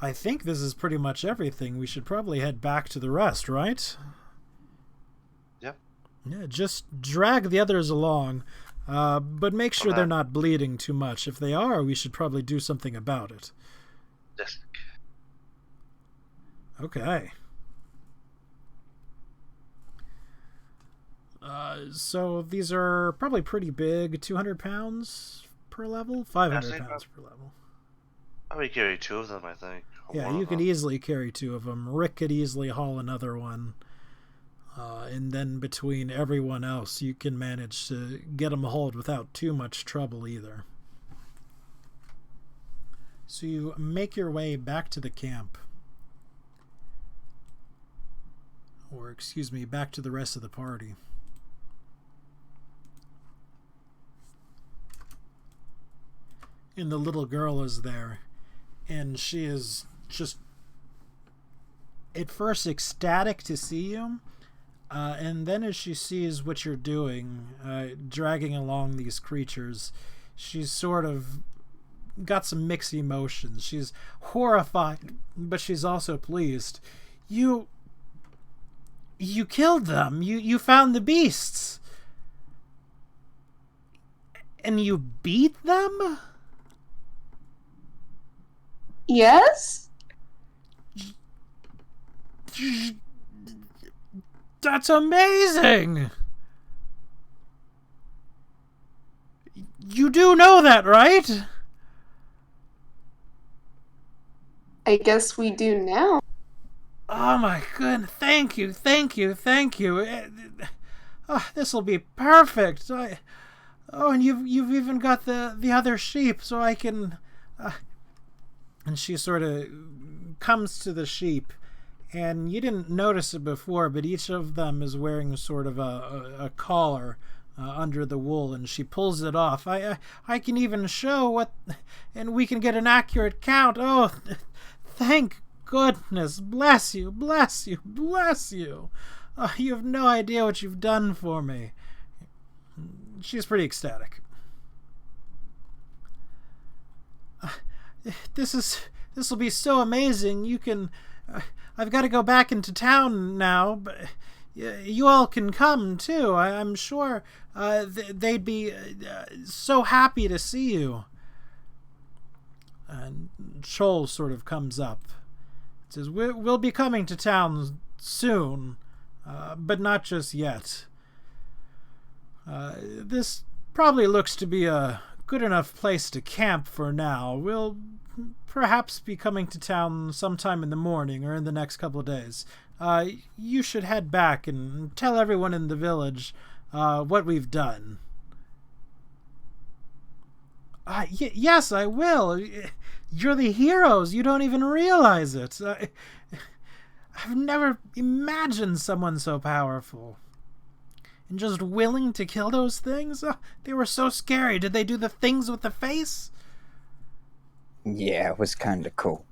I think this is pretty much everything. We should probably head back to the rest, right? Yep. Yeah, just drag the others along, but make sure they're not bleeding too much. If they are, we should probably do something about it. Yes. Okay. So these are probably pretty big. 200 pounds per level? 500 pounds per level. I would carry 2 of them, I think. Or Yeah, one you of could them. easily carry 2 of them. Rick could easily haul another one. And then between everyone else, you can manage to get them hauled without too much trouble either. So you make your way back to the camp. Or, excuse me, back to the rest of the party. And the little girl is there. And she is just at first ecstatic to see you. And then as she sees what you're doing, dragging along these creatures, she's sort of got some mixed emotions. She's horrified, but she's also pleased. You killed them. You found the beasts. And you beat them? Yes? That's amazing! You do know that, right? I guess we do now. Oh my goodness, thank you. This'll be perfect. And you've even got the other sheep, so I can... And she sort of comes to the sheep, and you didn't notice it before, but each of them is wearing sort of a collar under the wool, and she pulls it off. I can even show what, and we can get an accurate count. Oh, thank goodness. Bless you. You have no idea what you've done for me. She's pretty ecstatic. This will be so amazing. You can... I've got to go back into town now, but you all can come too. I'm sure they'd be so happy to see you. And Chol sort of comes up. It says, we'll be coming to town soon, but not just yet. This probably looks to be a good enough place to camp for now. We'll perhaps be coming to town sometime in the morning or in the next couple of days. You should head back and tell everyone in the village what we've done. Yes, I will. You're the heroes. You don't even realize it. I've never imagined someone so powerful. and just willing to kill those things? They were so scary. Did they do the things with the face? Yeah, it was kind of cool.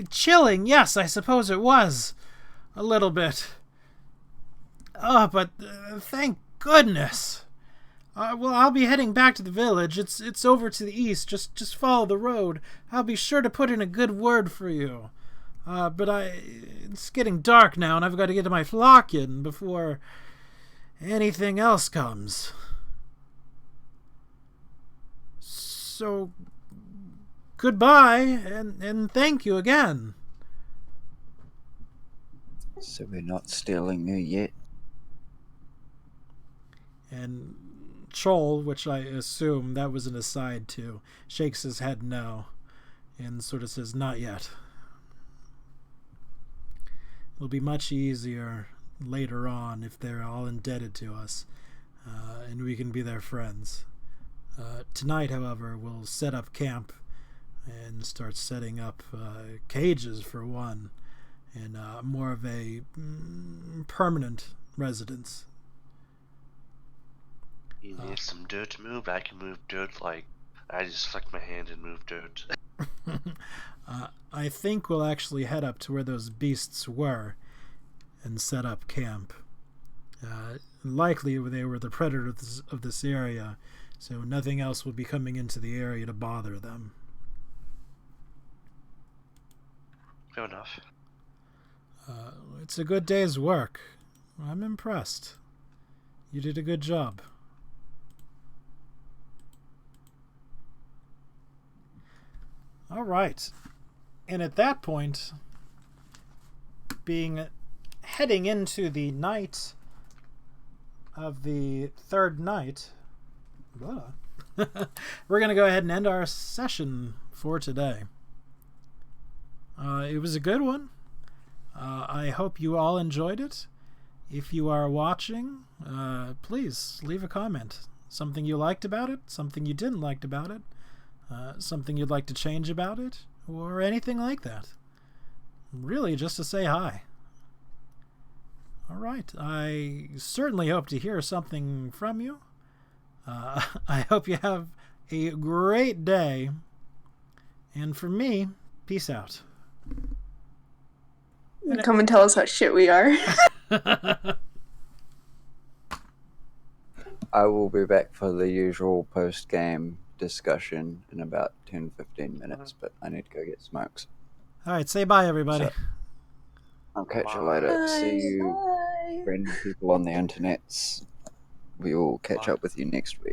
Chilling, yes, I suppose it was. A little bit. But thank goodness. Well, I'll be heading back to the village. It's over to the east. Just follow the road. I'll be sure to put in a good word for you. But it's getting dark now, and I've got to get to my flocking before anything else comes. So, goodbye, and thank you again. So we're not stealing you yet? And Troll, which I assume that was an aside to, shakes his head no, and sort of says, not yet. It'll be much easier later on if they're all indebted to us, and we can be their friends. Tonight, however, we'll set up camp and start setting up cages for one, and more of a permanent residence. You need some dirt to move? I can move dirt like I just flick my hand and move dirt. I think we'll actually head up to where those beasts were and set up camp. Likely they were the predators of this area, so nothing else will be coming into the area to bother them. Fair enough. It's a good day's work. I'm impressed. You did a good job. All right. And at that point, heading into the night of the third night, we're going to go ahead and end our session for today. It was a good one. I hope you all enjoyed it. If you are watching, please leave a comment. Something you liked about it, something you didn't like about it, something you'd like to change about it, or anything like that. Really, just to say hi. All right. I certainly hope to hear something from you. I hope you have a great day. And for me, peace out. Come and tell us how shit we are. I will be back for the usual post-game discussion in about 10-15 minutes, but I need to go get smokes. All right, say bye, everybody. So, I'll catch you later. Bye. See you, Bye. random people on the internets. We will catch up with you next week.